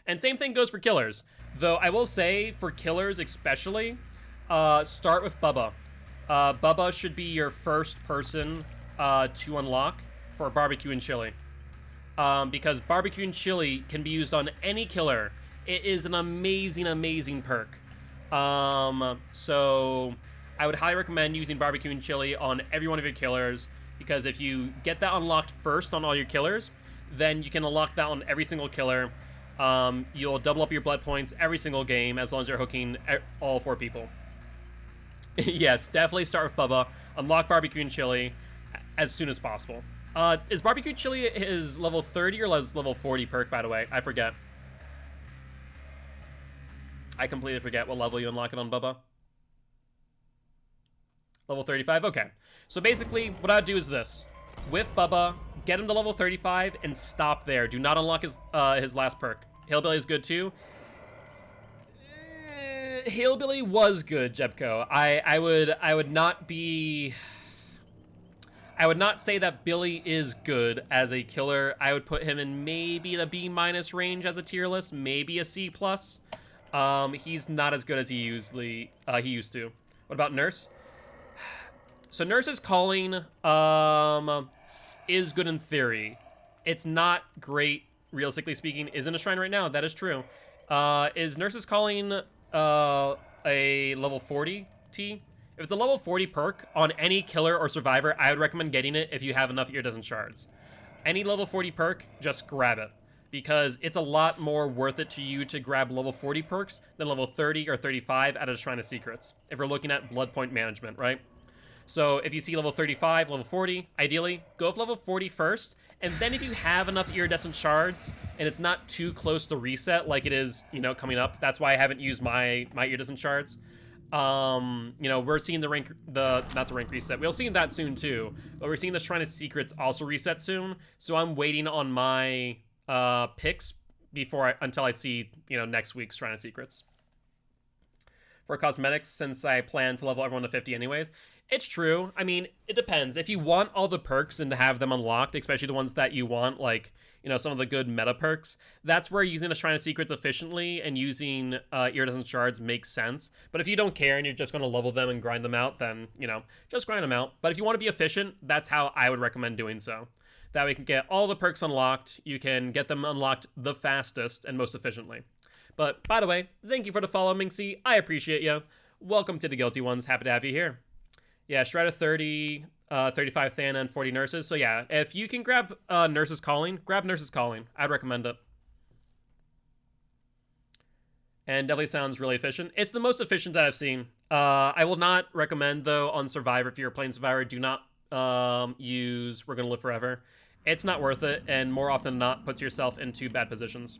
And same thing goes for killers. Though I will say, for killers especially, start with Bubba. Bubba should be your first person to unlock for barbecue and chili. Because barbecue and chili can be used on any killer. It is an amazing, amazing perk. So I would highly recommend using barbecue and chili on every one of your killers. Because if you get that unlocked first on all your killers, then you can unlock that on every single killer. You'll double up your blood points every single game as long as you're hooking all 4 people. Yes, definitely start with Bubba. Unlock barbecue and chili as soon as possible. Is barbecue chili his level 30 or his level 40 perk, by the way? I forget. I completely forget what level you unlock it on Bubba. Level 35? Okay. So basically, what I'd do is this. With Bubba, get him to level 35 and stop there. Do not unlock his last perk. Hillbilly is good too. Hillbilly was good, Jebko. I would not say that Billy is good as a killer. I would put him in maybe the B- range as a tier list, maybe a C+. He's not as good as he used to. What about Nurse? So Nurse's Calling is good in theory. It's not great, realistically speaking. Is in a shrine right now. That is true. Is Nurse's Calling a level 40 T? If it's a level 40 perk on any killer or survivor, I would recommend getting it if you have enough iridescent shards. Any level 40 perk, just grab it. Because it's a lot more worth it to you to grab level 40 perks than level 30 or 35 out of Shrine of Secrets. If we're looking at blood point management, right? So if you see level 35, level 40, ideally, go with level 40 first. And then if you have enough iridescent shards and it's not too close to reset like it is, you know, coming up. That's why I haven't used my iridescent shards. You know, we're seeing not the rank reset. We'll see that soon too. But we're seeing the Shrine of Secrets also reset soon. So I'm waiting on my picks until I see, you know, next week's Shrine of Secrets. For cosmetics, since I plan to level everyone to 50 anyways, it's true. I mean, it depends. If you want all the perks and to have them unlocked, especially the ones that you want, like, you know, some of the good meta perks, that's where using the Shrine of Secrets efficiently and using iridescent shards makes sense. But if you don't care and you're just going to level them and grind them out, then, you know, just grind them out. But if you want to be efficient, that's how I would recommend doing so. That way you can get all the perks unlocked, you can get them unlocked the fastest and most efficiently. But, by the way, thank you for the follow, Minxie. I appreciate you. Welcome to the Guilty Ones. Happy to have you here. Yeah, Strider 30, 35 Thana, and 40 Nurses. So yeah, if you can grab Nurses Calling, grab Nurses Calling. I'd recommend it. And definitely sounds really efficient. It's the most efficient that I've seen. I will not recommend, though, on Survivor, if you're playing Survivor, do not use We're Gonna Live Forever. It's not worth it, and more often than not, puts yourself into bad positions.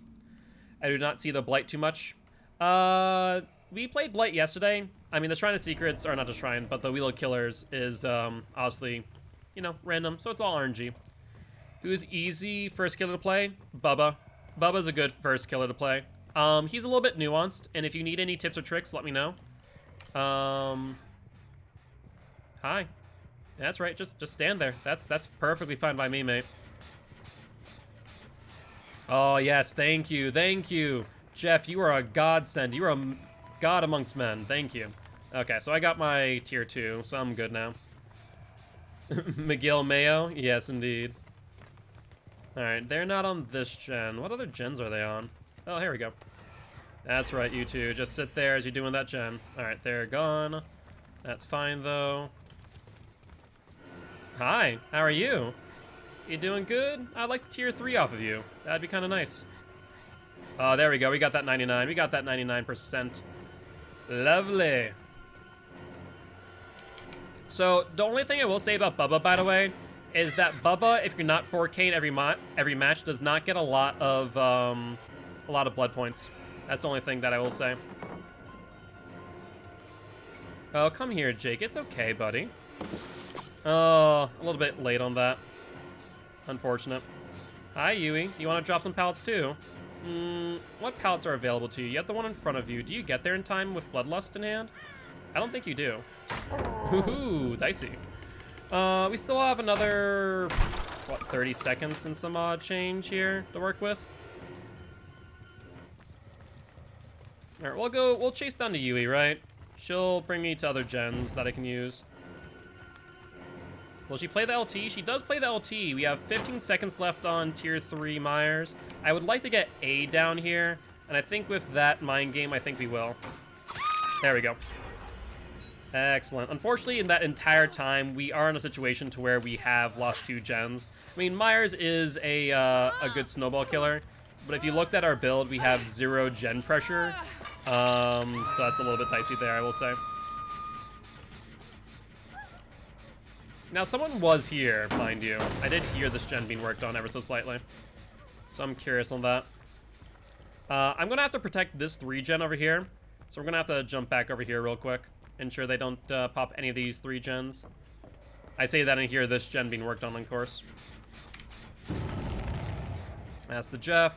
I do not see the Blight too much. We played Blight yesterday. I mean, the Shrine of Secrets, or not the Shrine, but the Wheel of Killers is obviously, you know, random, so it's all RNG. Who's easy first killer to play? Bubba. Bubba's a good first killer to play. He's a little bit nuanced, and if you need any tips or tricks, let me know. Hi. That's right, just stand there. That's perfectly fine by me, mate. Oh, yes, thank you, thank you. Jeff, you are a godsend. You are a god amongst men. Thank you. Okay, so I got my tier 2, so I'm good now. McGill Mayo? Yes, indeed. Alright, they're not on this gen. What other gens are they on? Oh, here we go. That's right, you two. Just sit there as you're doing that gen. Alright, they're gone. That's fine, though. Hi, how are you? You doing good? I'd like the tier 3 off of you. That'd be kind of nice. Oh, there we go. We got that 99. We got that 99%. Lovely. So, the only thing I will say about Bubba, by the way, is that Bubba, if you're not 4K'ing every match, does not get a lot of blood points. That's the only thing that I will say. Oh, come here, Jake. It's okay, buddy. Oh, a little bit late on that. Unfortunate. Hi, Yui. You want to drop some pallets, too? What pallets are available to you? You have the one in front of you. Do you get there in time with Bloodlust in hand? I don't think you do. Ooh, dicey. We still have another, what, 30 seconds and some change here to work with. Alright, we'll chase down to Yui, right? She'll bring me to other gens that I can use. Will she play the LT? She does play the LT. We have 15 seconds left on tier 3 Myers. I would like to get A down here, and I think with that mind game, I think we will. There we go. Excellent. Unfortunately, in that entire time, we are in a situation to where we have lost 2 gens. I mean, Myers is a good snowball killer, but if you looked at our build, we have 0 gen pressure. So that's a little bit dicey there, I will say. Now, someone was here, mind you. I did hear this gen being worked on ever so slightly. So I'm curious on that. I'm going to have to protect this 3 gen over here. So we're going to have to jump back over here real quick. Ensure they don't pop any of these 3 gens. I say that and hear this gen being worked on course. That's the Jeff.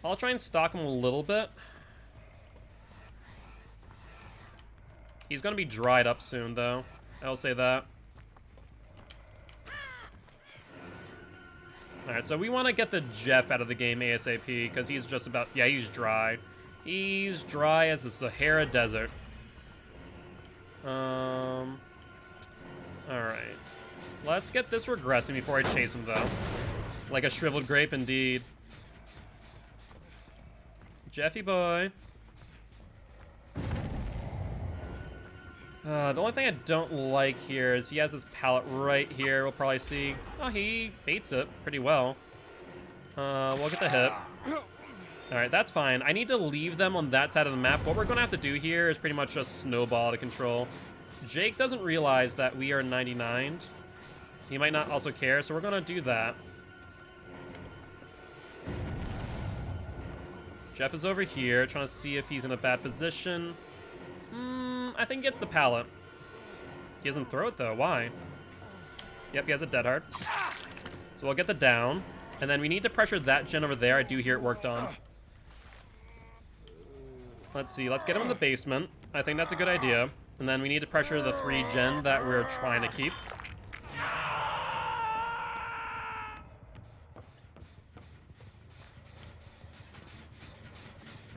I'll try and stalk him a little bit. He's going to be dried up soon, though. I'll say that. Alright, so we want to get the Jeff out of the game ASAP, because he's just about... Yeah, he's dry. He's dry as the Sahara Desert. Alright. Let's get this regressing before I chase him, though. Like a shriveled grape, indeed. Jeffy boy. The only thing I don't like here is he has this pallet right here. We'll probably see. Oh, he baits it pretty well. We'll get the hit. Alright, that's fine. I need to leave them on that side of the map. What we're going to have to do here is pretty much just snowball to control. Jake doesn't realize that we are 99. He might not also care, so we're gonna do that. Jeff is over here, trying to see if he's in a bad position. I think he gets the pallet. He doesn't throw it, though. Why? Yep, he has a dead hard. So we'll get the down. And then we need to pressure that gen over there. I do hear it worked on. Let's see. Let's get him in the basement. I think that's a good idea. And then we need to pressure the 3 gen that we're trying to keep.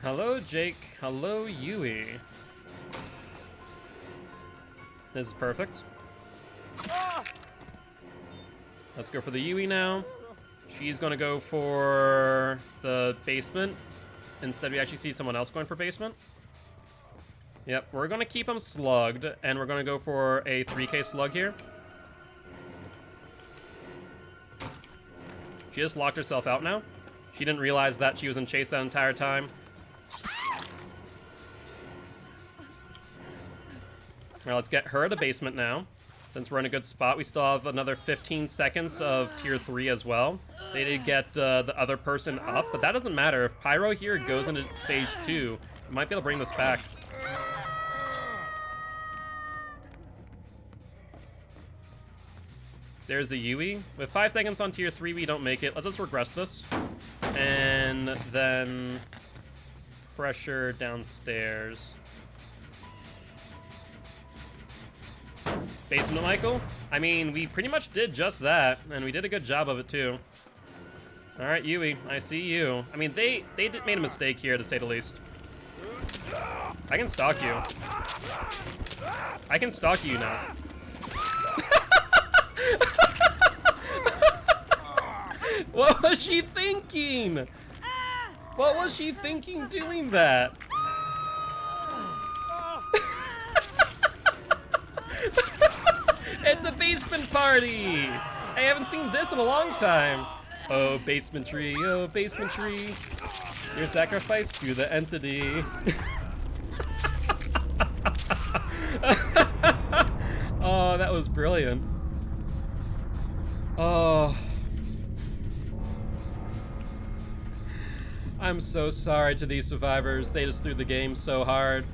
Hello, Jake. Hello, Yui. This is perfect. Let's go for the Yui now. She's gonna go for the basement. Instead, we actually see someone else going for basement. Yep, we're gonna keep him slugged, and we're gonna go for a 3k slug here. She just locked herself out now. She didn't realize that she was in chase that entire time. All right, let's get her to basement now. Since we're in a good spot, we still have another 15 seconds of tier 3 as well. They did get the other person up, but that doesn't matter. If Pyro here goes into stage 2, we might be able to bring this back. There's the Yui. With 5 seconds on tier 3, we don't make it. Let's just regress this. And then pressure downstairs. Basement Michael? I mean, we pretty much did just that, and we did a good job of it too. Alright, Yui, I see you. I mean, they made a mistake here, to say the least. I can stalk you. I can stalk you now. What was she thinking? What was she thinking doing that? It's a basement party! I haven't seen this in a long time. Oh, basement tree, oh, basement tree. Your sacrifice to the entity. Oh, that was brilliant. Oh. I'm so sorry to these survivors. They just threw the game so hard.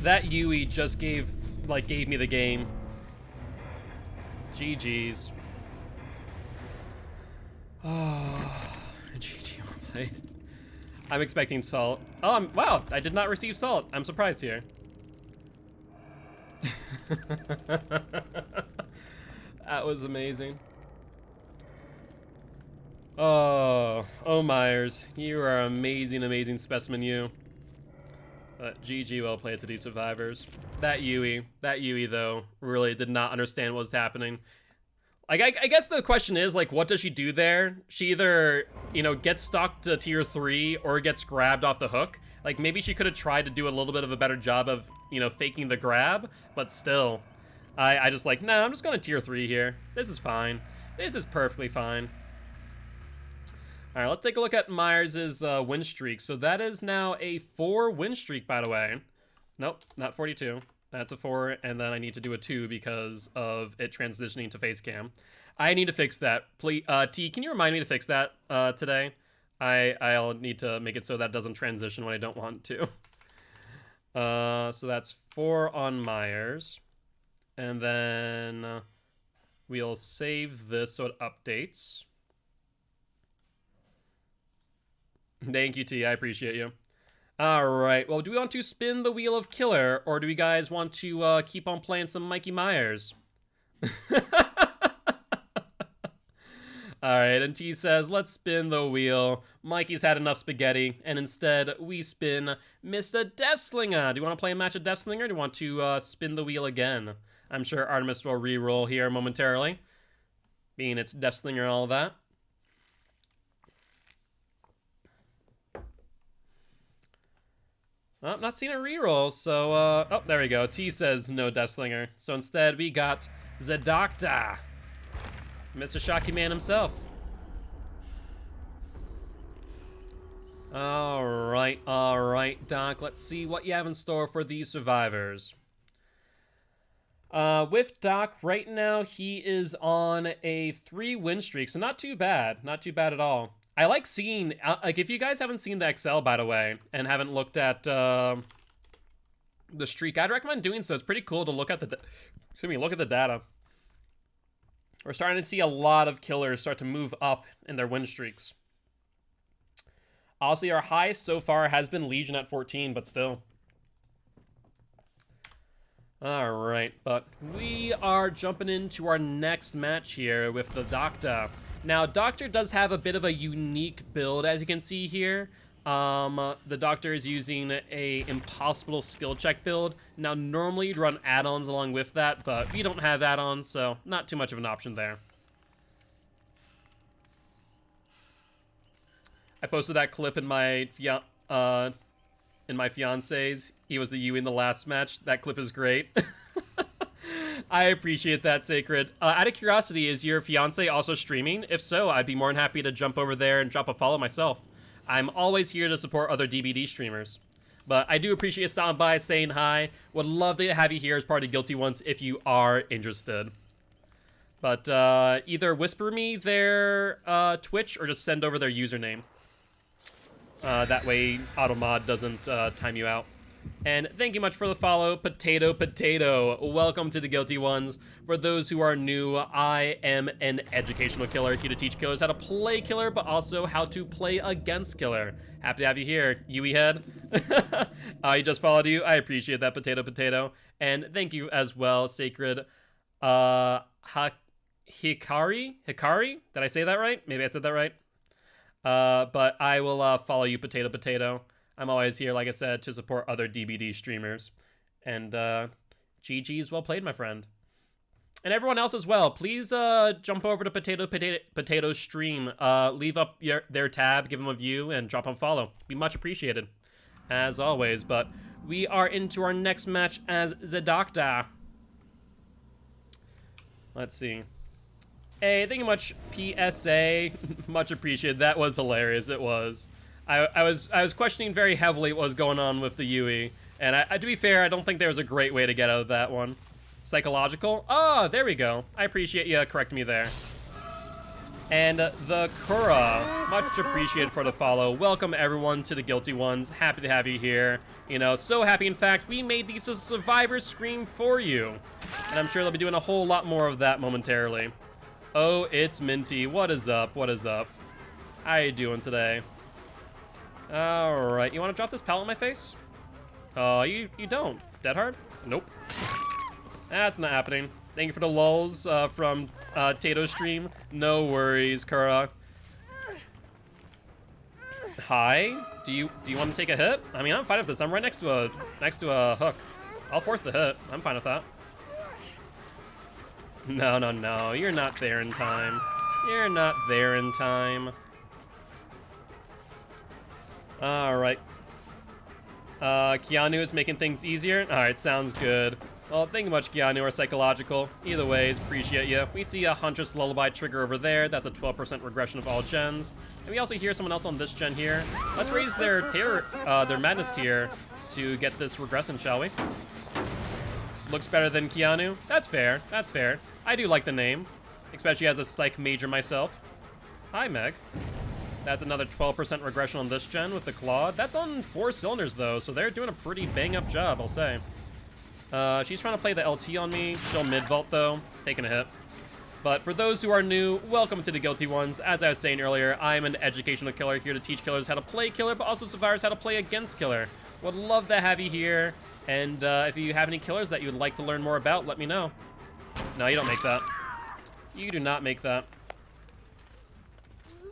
That Yui just gave me the game. GG's. Oh, GG well played. I'm expecting salt. Oh, wow, I did not receive salt. I'm surprised here. That was amazing. Oh, Myers, you are amazing, amazing specimen, you. But GG well played to these survivors. That Yui though, really did not understand what was happening. Like, I guess the question is, like, what does she do there? She either, you know, gets stalked to tier 3 or gets grabbed off the hook. Like, maybe she could have tried to do a little bit of a better job of, you know, faking the grab, but still. I just like, nah, I'm just going to tier 3 here. This is fine. This is perfectly fine. All right, let's take a look at Myers' win streak. So that is now a 4 win streak, by the way. Nope, not 42. That's a 4, and then I need to do a 2 because of it transitioning to face cam. I need to fix that. Please, T, can you remind me to fix that today? I'll need to make it so that doesn't transition when I don't want to. So that's 4 on Myers. And then we'll save this so it updates. Thank you, T. I appreciate you. All right. Well, do we want to spin the wheel of killer, or do we guys want to keep on playing some Mikey Myers? All right. And T says, let's spin the wheel. Mikey's had enough spaghetti, and instead we spin Mr. Deathslinger. Do you want to play a match of Deathslinger, or do you want to spin the wheel again? I'm sure Artemis will re-roll here momentarily, being it's Deathslinger and all that. Oh, not seeing a reroll, so, oh, there we go. T says no Deathslinger. So instead, we got the Doctor, Mr. Shocky Man himself. All right, Doc. Let's see what you have in store for these survivors. With Doc, right now he is on a 3-win streak, so not too bad. Not too bad at all. I like seeing, like, if you guys haven't seen the Excel, by the way, and haven't looked at the streak, I'd recommend doing so. It's pretty cool to look at look at the data. We're starting to see a lot of killers start to move up in their win streaks. Honestly, our highest so far has been Legion at 14, but still. Alright, but we are jumping into our next match here with the Doctor. Now, Doctor does have a bit of a unique build, as you can see here. The Doctor is using a impossible skill check build. Now, normally you'd run add-ons along with that, but we don't have add-ons, so not too much of an option there. I posted that clip in my fiance's. He was the Yui in the last match. That clip is great. I appreciate that, Sacred. Out of curiosity, is your fiance also streaming? If so, I'd be more than happy to jump over there and drop a follow myself. I'm always here to support other DBD streamers. But I do appreciate you stopping by, saying hi. Would love to have you here as part of Guilty Ones if you are interested. But either whisper me their Twitch or just send over their username. That way Automod doesn't time you out. And thank you much for the follow, Potato Potato. Welcome to the Guilty Ones. For those who are new, I am an educational killer, here to teach killers how to play killer, but also how to play against killer. Happy to have you here, Yui Head. I just followed you. I appreciate that, Potato Potato. And thank you as well, Sacred Hikari? Hikari? Did I say that right? Maybe I said that right. But I will follow you, Potato Potato. I'm always here, like I said, to support other DBD streamers. And GG's well played, my friend. And everyone else as well, please jump over to Potato's stream. Leave up their tab, give them a view, and drop them a follow. Be much appreciated, as always. But we are into our next match as the Doctor. Let's see. Hey, thank you much, PSA. Much appreciated. That was hilarious. It was. I was questioning very heavily what was going on with the Yui, and to be fair, I don't think there was a great way to get out of that one. Psychological? Oh, there we go. I appreciate you correcting me there. And the Kura, much appreciated for the follow. Welcome everyone to the Guilty Ones. Happy to have you here. You know, so happy. In fact, we made these a survivor scream for you, and I'm sure they'll be doing a whole lot more of that momentarily. Oh, it's Minty. What is up? What is up? How you doing today? Alright, you want to drop this pallet in my face? Oh, you don't. Dead hard? Nope. That's not happening. Thank you for the lulls from Tato's stream. No worries, Kura. Hi? Do you want to take a hit? I mean, I'm fine with this. I'm right next to a hook. I'll force the hit. I'm fine with that. No. You're not there in time. You're not there in time. Alright. Keanu is making things easier. Alright, sounds good. Well, thank you much, Keanu, or Psychological. Either ways, appreciate you. We see a Huntress Lullaby trigger over there. That's a 12% regression of all gens. And we also hear someone else on this gen here. Let's raise their madness tier to get this regressing, shall we? Looks better than Keanu. That's fair. That's fair. I do like the name, especially as a psych major myself. Hi, Meg. That's another 12% regression on this gen with the Claw. That's on 4 cylinders, though, so they're doing a pretty bang-up job, I'll say. She's trying to play the LT on me. Still mid-vault, though. Taking a hit. But for those who are new, welcome to the Guilty Ones. As I was saying earlier, I'm an educational killer here to teach killers how to play killer, but also survivors how to play against killer. Would love to have you here. And if you have any killers that you would like to learn more about, let me know. No, you don't make that. You do not make that.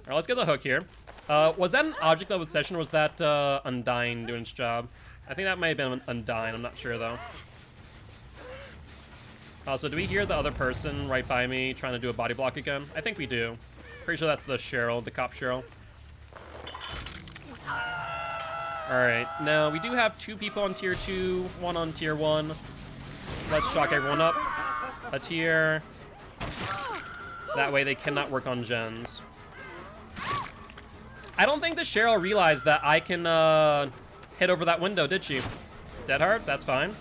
Alright, let's get the hook here. Was that an object level session, or was that Undying doing its job? I think that might have been Undying, I'm not sure though. So do we hear the other person right by me trying to do a body block again? I think we do. Pretty sure that's the Cheryl, the cop Cheryl. Alright, now we do have 2 people on tier 2, 1 on tier 1. Let's shock everyone up a tier. That way they cannot work on gens. I don't think the Cheryl realized that I can hit over that window, did she? Dead hard? That's fine.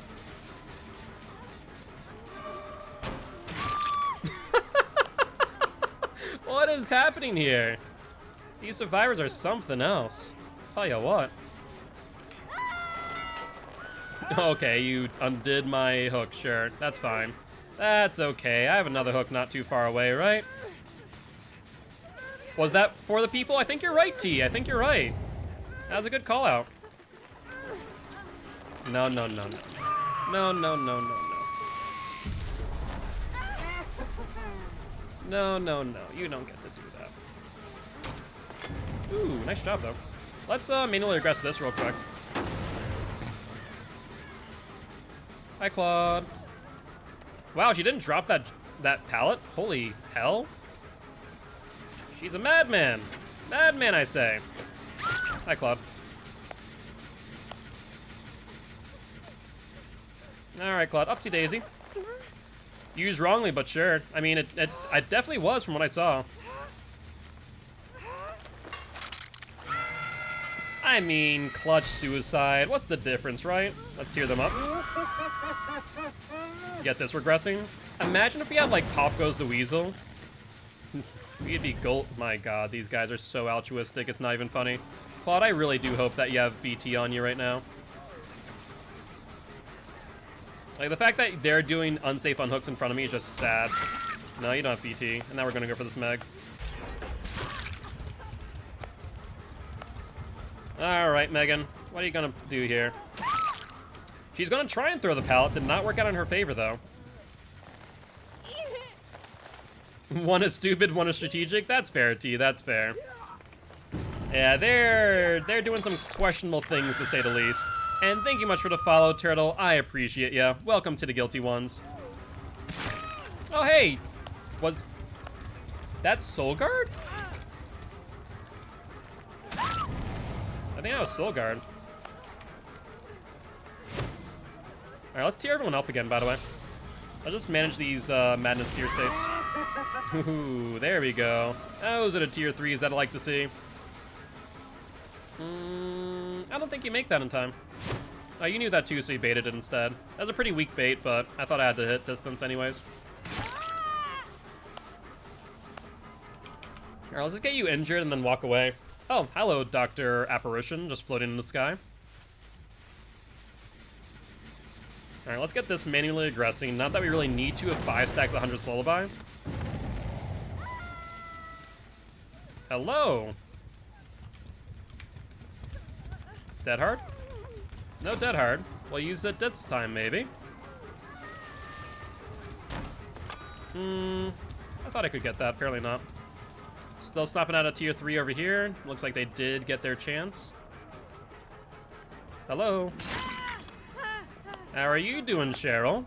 What is happening here? These survivors are something else. Tell you what. Okay, you undid my hook, sure. That's fine. That's okay. I have another hook not too far away, right? Was that for the people? I think you're right, T. I think you're right. That was a good call out. No, no, no, no. No, no, no, no, no. No, no, no. You don't get to do that. Ooh, nice job, though. Let's manually regress this real quick. Hi, Claude. Wow, she didn't drop that pallet? Holy hell. She's a madman. Madman, I say. Hi, Claude. Alright, Claude. Upsy daisy. Used wrongly, but sure. I mean, it definitely was from what I saw. I mean, clutch suicide. What's the difference, right? Let's tear them up. Get this regressing. Imagine if we had, like, Pop Goes the Weasel. We'd be gold. My god, these guys are so altruistic, it's not even funny. Claude, I really do hope that you have BT on you right now. Like, the fact that they're doing unsafe unhooks in front of me is just sad. No, you don't have BT. And now we're gonna go for this Meg. Alright, Megan. What are you gonna do here? She's gonna try and throw the pallet. Did not work out in her favor, though. One is stupid, one is strategic. That's fair, T. That's fair. Yeah, they're doing some questionable things, to say the least. And thank you much for the follow, Turtle. I appreciate ya. Welcome to the Guilty Ones. Oh, hey! Was that Soul Guard? I think that was Soul Guard. Alright, let's tear everyone up again, by the way. I'll just manage these madness tier states. Ooh, there we go. Those are the tier 3s that I like to see. I don't think you make that in time. Oh, you knew that too, so you baited it instead. That was a pretty weak bait, but I thought I had to hit distance anyways. Alright, let's just get you injured and then walk away. Oh, hello, Dr. Apparition, just floating in the sky. Alright, let's get this manually aggressing. Not that we really need to if 5 stacks 100's Lullaby. Hello. Dead hard? No dead hard. We'll use it this time, maybe. I thought I could get that. Apparently not. Still stopping out a tier 3 over here. Looks like they did get their chance. Hello. How are you doing, Cheryl?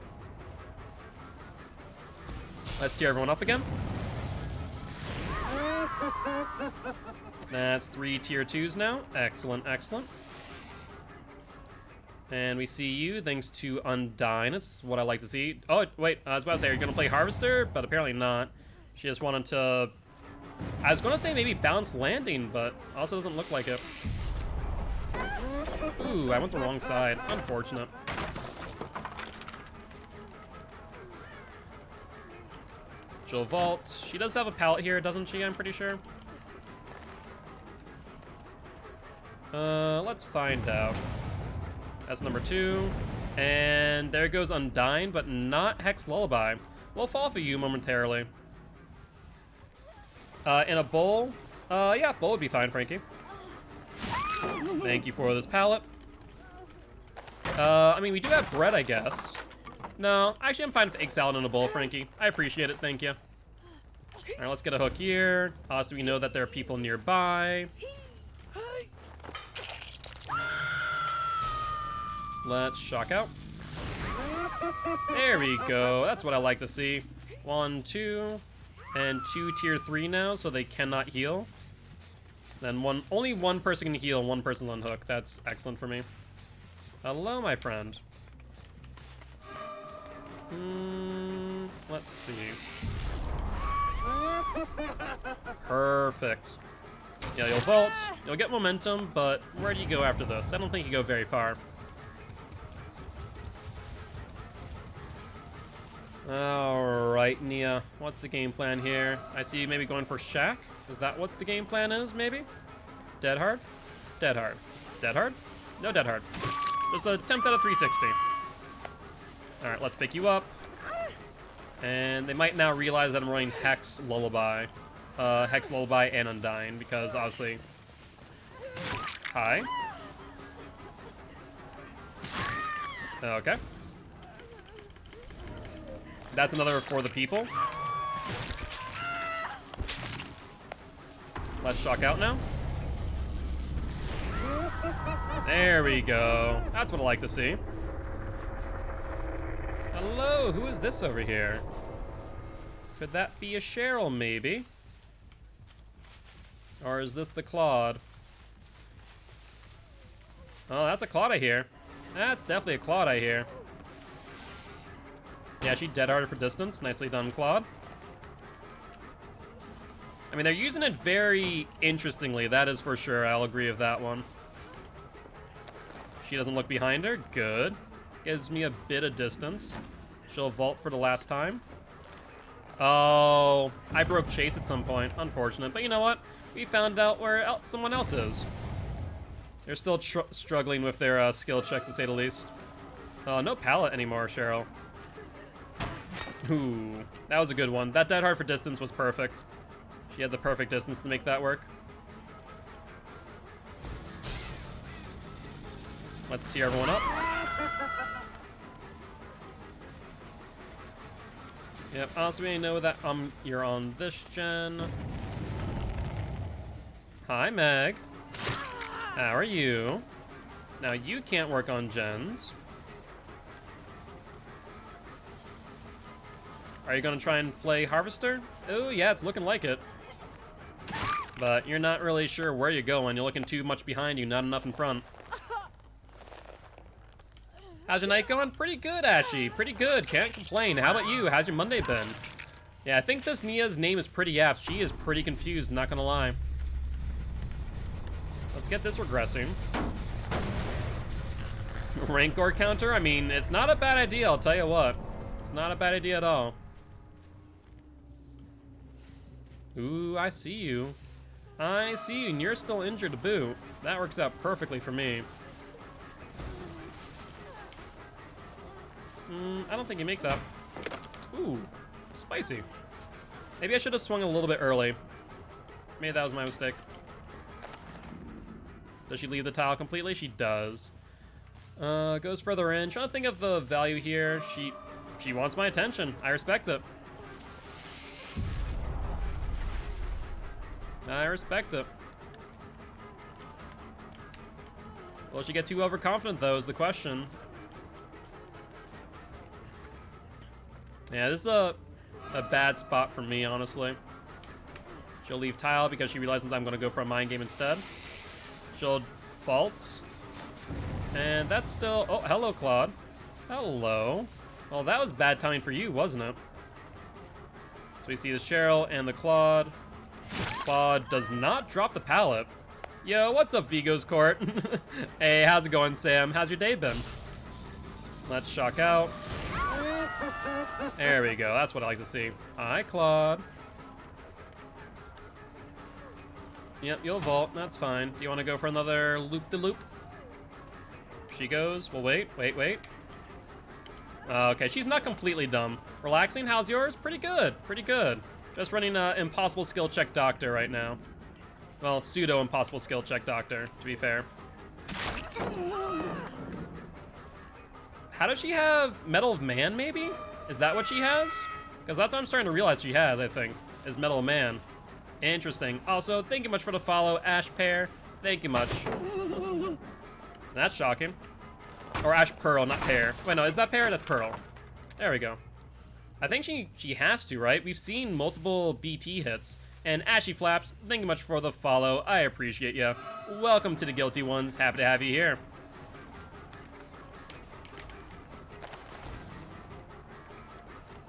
Let's tear everyone up again. That's 3 tier 2s now. Excellent, excellent. And we see you, thanks to Undyne. That's what I like to see. Oh, wait, I was about to say, are you going to play Harvester? But apparently not. She just wanted to... I was going to say maybe bounce landing, but also doesn't look like it. Ooh, I went the wrong side. Unfortunate. She'll vault. She does have a pallet here, doesn't she? I'm pretty sure. Let's find out. That's number 2. And there goes Undyne, but not Hex Lullaby. We'll fall for you momentarily. In a bowl? Yeah, bowl would be fine, Frankie. Thank you for this pallet. I mean, we do have bread, I guess. No, actually, I'm fine with egg salad in a bowl, Frankie. I appreciate it, thank you. All right, let's get a hook here. So we know that there are people nearby. Let's shock out. There we go. That's what I like to see. 1, 2, and 2 tier 3 now, so they cannot heal. Then only one person can heal, one person's on hook. That's excellent for me. Hello, my friend. Let's see. Perfect. Yeah, you'll vault, you'll get momentum, but where do you go after this? I don't think you go very far. Alright, Nia, what's the game plan here? I see you maybe going for Shack. Is that what the game plan is, maybe? Dead hard? Dead hard. Dead hard? No dead hard. Just a attempt at a 360. Alright, let's pick you up. And they might now realize that I'm running Hex Lullaby. Hex Lullaby and Undying, because obviously... Hi. Okay. That's another for the people. Let's shock out now. There we go. That's what I like to see. Hello, who is this over here? Could that be a Cheryl, maybe? Or is this the Claude? Oh, that's a Claude I hear. That's definitely a Claude I hear. Yeah, she dead-hearted for distance. Nicely done, Claude. I mean, they're using it very interestingly, that is for sure. I'll agree with that one. She doesn't look behind her. Good. Gives me a bit of distance. She'll vault for the last time. Oh, I broke Chase at some point. Unfortunate. But you know what? We found out where someone else is. They're still struggling with their skill checks, to say the least. No pallet anymore, Cheryl. Ooh, that was a good one. That dead hard for distance was perfect. She had the perfect distance to make that work. Let's tee everyone up. Yep, also we know that you're on this gen. Hi, Meg. How are you? Now you can't work on gens. Are you gonna try and play Harvester? Oh yeah, it's looking like it. But you're not really sure where you're going. You're looking too much behind you, not enough in front. How's your night going? Pretty good, Ashy. Pretty good. Can't complain. How about you? How's your Monday been? Yeah, I think this Nia's name is pretty apt. She is pretty confused, not gonna lie. Let's get this regressing. Rancor counter? I mean, it's not a bad idea, I'll tell you what. It's not a bad idea at all. Ooh, I see you. I see you, and you're still injured to boot. That works out perfectly for me. I don't think you make that. Ooh, spicy. Maybe I should have swung a little bit early. Maybe that was my mistake. Does she leave the tile completely? She does. Goes further in. Trying to think of the value here. She wants my attention. I respect it. I respect it. Will she get too overconfident, though, is the question. Yeah, this is a bad spot for me, honestly. She'll leave tile because she realizes I'm going to go for a mind game instead. She'll fault. And that's still... Oh, hello, Claude. Hello. Well, that was bad timing for you, wasn't it? So we see the Cheryl and the Claude. Claude does not drop the pallet. Yo, what's up, Vigo's Court? Hey, how's it going, Sam? How's your day been? Let's shock out. There we go. That's what I like to see. Hi, Claude. Yep, you'll vault. That's fine. Do you want to go for another loop-de-loop? She goes. Well, wait. Okay, she's not completely dumb. Relaxing. How's yours? Pretty good. Pretty good. Just running impossible skill check doctor right now. Well, pseudo impossible skill check doctor, to be fair. How does she have Metal of Man, maybe? Is that what she has? Because that's what I'm starting to realize she has, I think, is Metal of Man. Interesting. Also, thank you much for the follow, Ash Pear. Thank you much. That's shocking. Or Ash Pearl, not Pear. Wait, no, is that Pear? That's Pearl. There we go. I think she has to, right? We've seen multiple BT hits. And Ashy Flaps, thank you much for the follow. I appreciate you. Welcome to the Guilty Ones. Happy to have you here.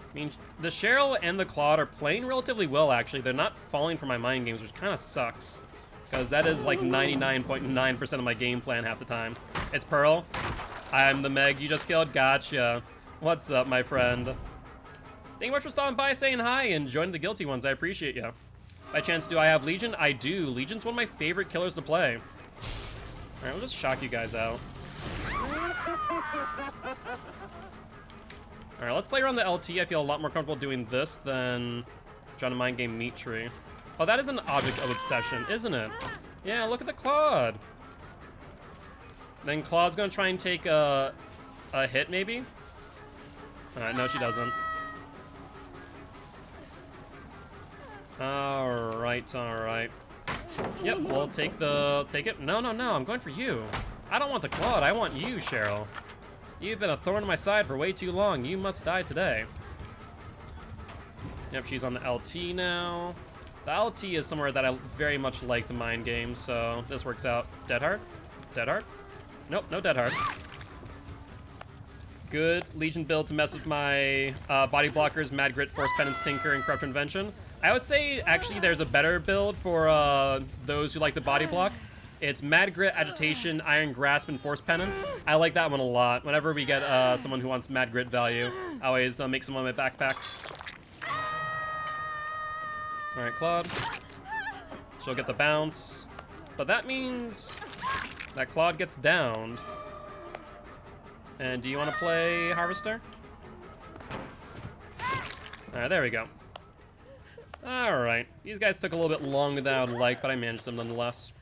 I mean, the Cheryl and the Claude are playing relatively well, actually. They're not falling for my mind games, which kind of sucks. Because that is like 99.9% of my game plan half the time. It's Pearl. I'm the Meg you just killed. Gotcha. What's up, my friend? Thank you much for stopping by, saying hi, and joining the Guilty ones. I appreciate you. By chance, do I have Legion? I do. Legion's one of my favorite killers to play. Alright, we'll just shock you guys out. Alright, let's play around the LT. I feel a lot more comfortable doing this than trying to mind game Meat Tree. Oh, that is an object of obsession, isn't it? Yeah, look at the Claude. Then Claude's gonna try and take a hit, maybe? Alright, no, she doesn't. Alright, alright. Yep, we'll take it. No, I'm going for you. I don't want the Claude, I want you, Cheryl. You've been a thorn in my side for way too long. You must die today. Yep, she's on the LT now. The LT is somewhere that I very much like the mind game, so this works out. Dead Hard? Dead Hard? Nope, no Dead Hard. Good Legion build to mess with my body blockers, Mad Grit, Force Penance, Tinker, and Corrupt Invention. I would say, actually, there's a better build for those who like the body block. It's Mad Grit, Agitation, Iron Grasp, and Force Penance. I like that one a lot. Whenever we get someone who wants Mad Grit value, I always make someone in my backpack. Alright, Claude. She'll get the bounce. But that means that Claude gets downed. And do you want to play Harvester? Alright, there we go. Alright. These guys took a little bit longer than I would like, but I managed them nonetheless.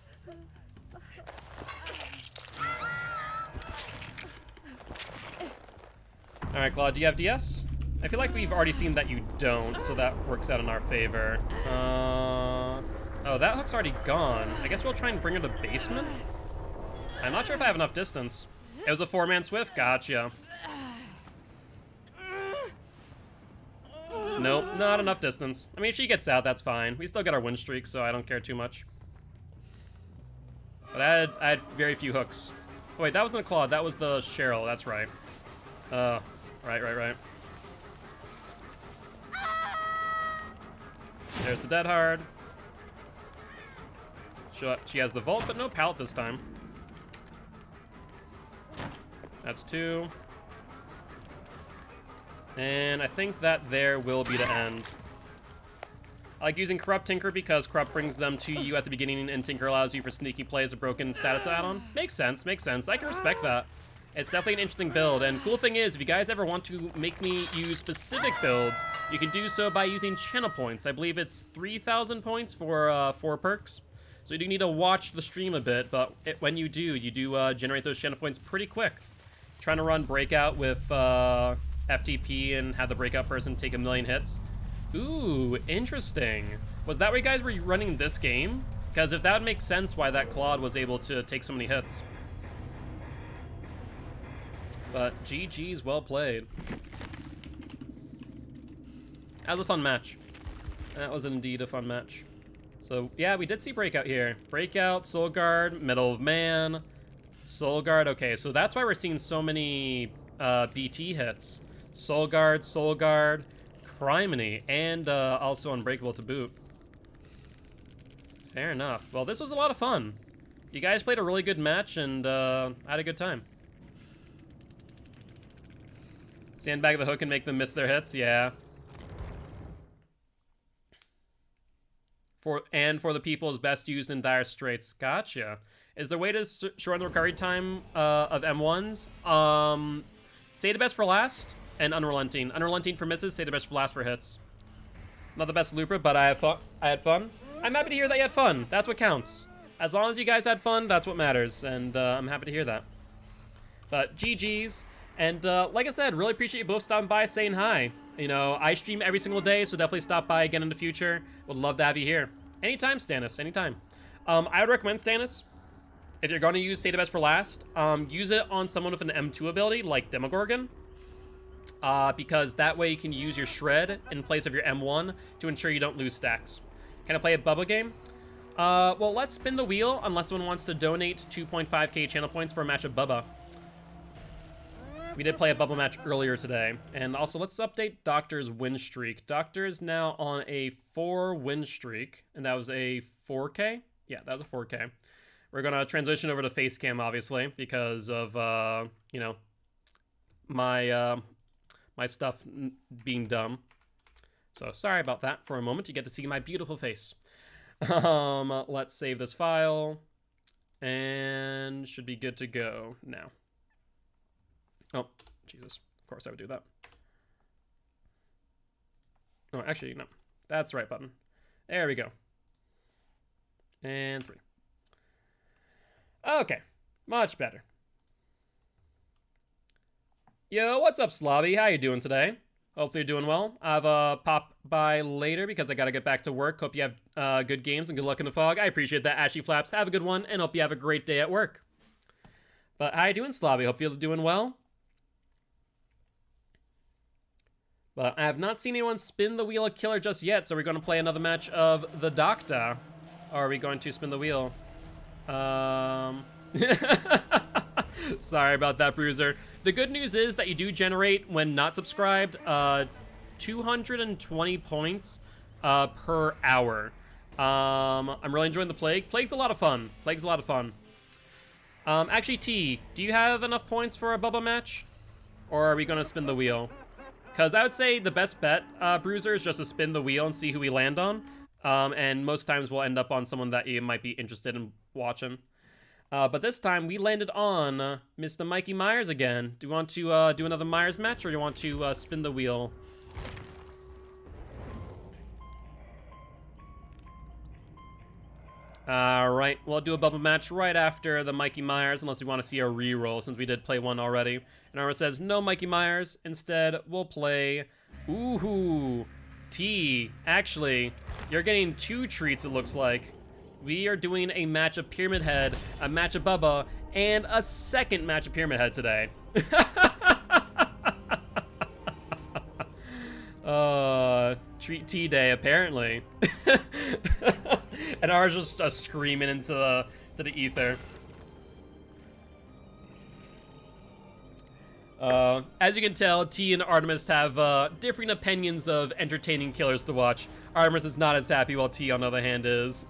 Alright, Claude, do you have DS? I feel like we've already seen that you don't, so that works out in our favor. Oh, that hook's already gone. I guess we'll try and bring her to basement? I'm not sure if I have enough distance. It was a 4-man Swift? Gotcha. Nope, not enough distance. I mean, if she gets out, that's fine. We still got our win streak, so I don't care too much. But I had very few hooks. Oh, wait, that wasn't the Claude. That was the Cheryl. That's right. Right. There's the Dead Hard. She has the Vault, but no pallet this time. That's 2. And I think that there will be the end. I like using Corrupt Tinker because Corrupt brings them to you at the beginning and Tinker allows you for sneaky plays a broken status add-on. Makes sense, makes sense. I can respect that. It's definitely an interesting build, and cool thing is, if you guys ever want to make me use specific builds, you can do so by using channel points. I believe it's 3,000 points for 4 perks. So you do need to watch the stream a bit, but when you do generate those channel points pretty quick. Trying to run Breakout with FTP and have the Breakout person take 1,000,000 hits. Ooh, interesting. Was that why you guys were running this game? Because if that would make sense why that Claude was able to take so many hits. But GG's, well played. That was a fun match. That was indeed a fun match. So yeah, we did see Breakout here. Breakout, Soul Guard, Middle of Man, Soul Guard. Okay, so that's why we're seeing so many BT hits. Soul Guard, Criminy, and also Unbreakable to boot. Fair enough. Well, this was a lot of fun. You guys played a really good match and had a good time. Sandbag the hook and make them miss their hits? Yeah. For the people is best used in dire straits. Gotcha. Is there a way to shorten the recovery time of M1s? Say the best for last and Unrelenting. Unrelenting for misses, say the best for last for hits. Not the best looper, but I had fun. I'm happy to hear that you had fun. That's what counts. As long as you guys had fun, that's what matters. And I'm happy to hear that. But GG's. And like I said, really appreciate you both stopping by, saying hi. You know, I stream every single day, so definitely stop by again in the future. Would love to have you here. Anytime, Stannis, anytime. I would recommend Stannis, if you're going to use Say the Best for Last, use it on someone with an M2 ability, like Demogorgon. Because that way you can use your Shred in place of your M1 to ensure you don't lose stacks. Can I play a Bubba game? Well, let's spin the wheel, unless someone wants to donate 2.5k channel points for a match of Bubba. We did play a bubble match earlier today. And also, let's update Doctor's win streak. Doctor is now on a 4 win streak, and that was a 4K? Yeah, that was a 4K. We're going to transition over to face cam, obviously, because of, you know, my stuff being dumb. So sorry about that for a moment. You get to see my beautiful face. Let's save this file. And should be good to go now. Oh, Jesus. Of course I would do that. Oh, actually, no. That's the right button. There we go. And 3. Okay. Much better. Yo, what's up, Slobby? How you doing today? Hopefully you're doing well. I've popped by later because I gotta get back to work. Hope you have good games and good luck in the fog. I appreciate that, Ashy Flaps. Have a good one, and hope you have a great day at work. But how you doing, Slobby? Hope you're doing well. But I have not seen anyone spin the wheel of killer just yet, so we're going to play another match of the Doctor. Or are we going to spin the wheel? Sorry about that, Bruiser. The good news is that you do generate, when not subscribed, 220 points per hour. I'm really enjoying the Plague. Plague's a lot of fun. Plague's a lot of fun. Actually, T, do you have enough points for a Bubba match? Or are we going to spin the wheel? Because I would say the best bet, Bruiser, is just to spin the wheel and see who we land on. And most times we'll end up on someone that you might be interested in watching. But this time we landed on Mr. Mikey Myers again. Do you want to do another Myers match, or do you want to spin the wheel? Alright, we'll do a bubble match right after the Mikey Myers, unless we want to see a reroll, since we did play one already. And Armor says, no Mikey Myers. Instead, we'll play... Ooh, T. Actually, you're getting 2 treats, it looks like. We are doing a match of Pyramid Head, a match of Bubba, and a second match of Pyramid Head today. Treat T Day, apparently. And ours just screaming into the ether. As you can tell, T and Artemis have differing opinions of entertaining killers to watch. Artemis is not as happy, while T, on the other hand, is.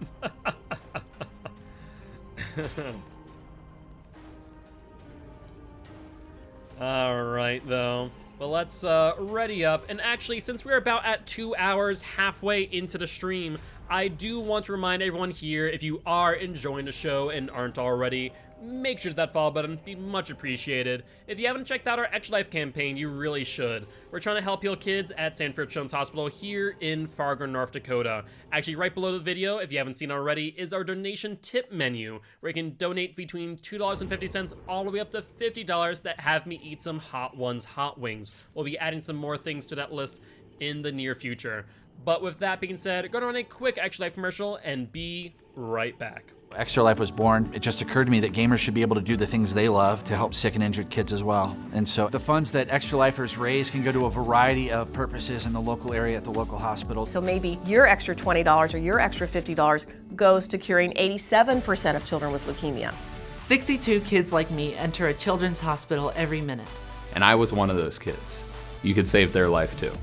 Alright, though. But let's ready up. And actually, since we're about at 2 hours halfway into the stream, I do want to remind everyone here, if you are enjoying the show and aren't already, make sure that follow button be much appreciated. If you haven't checked out our Extra Life campaign, you really should. We're trying to help heal kids at Sanford Children's Hospital here in Fargo, North Dakota. Actually, right below the video, if you haven't seen already, is our donation tip menu, where you can donate between $2.50 all the way up to $50 that have me eat some Hot Ones hot wings. We'll be adding some more things to that list in the near future. But with that being said, going to run a quick Extra Life commercial and be right back. Extra Life was born. It just occurred to me that gamers should be able to do the things they love to help sick and injured kids as well. And so the funds that Extra Lifers raise can go to a variety of purposes in the local area at the local hospital. So maybe your extra $20 or your extra $50 goes to curing 87% of children with leukemia. 62 kids like me enter a children's hospital every minute. And I was one of those kids. You could save their life too.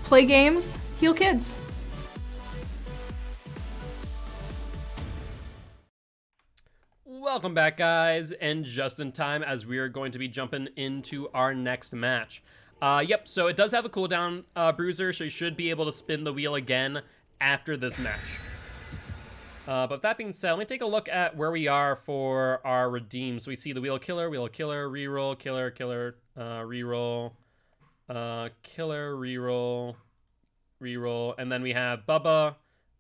Play games, heal kids. Welcome back, guys, and just in time as we are going to be jumping into our next match. Yep, so it does have a cooldown, Bruiser, so you should be able to spin the wheel again after this match. But with that being said, let me take a look at where we are for our redeem. So we see the wheel killer, reroll, killer, reroll, killer, reroll, and then we have Bubba,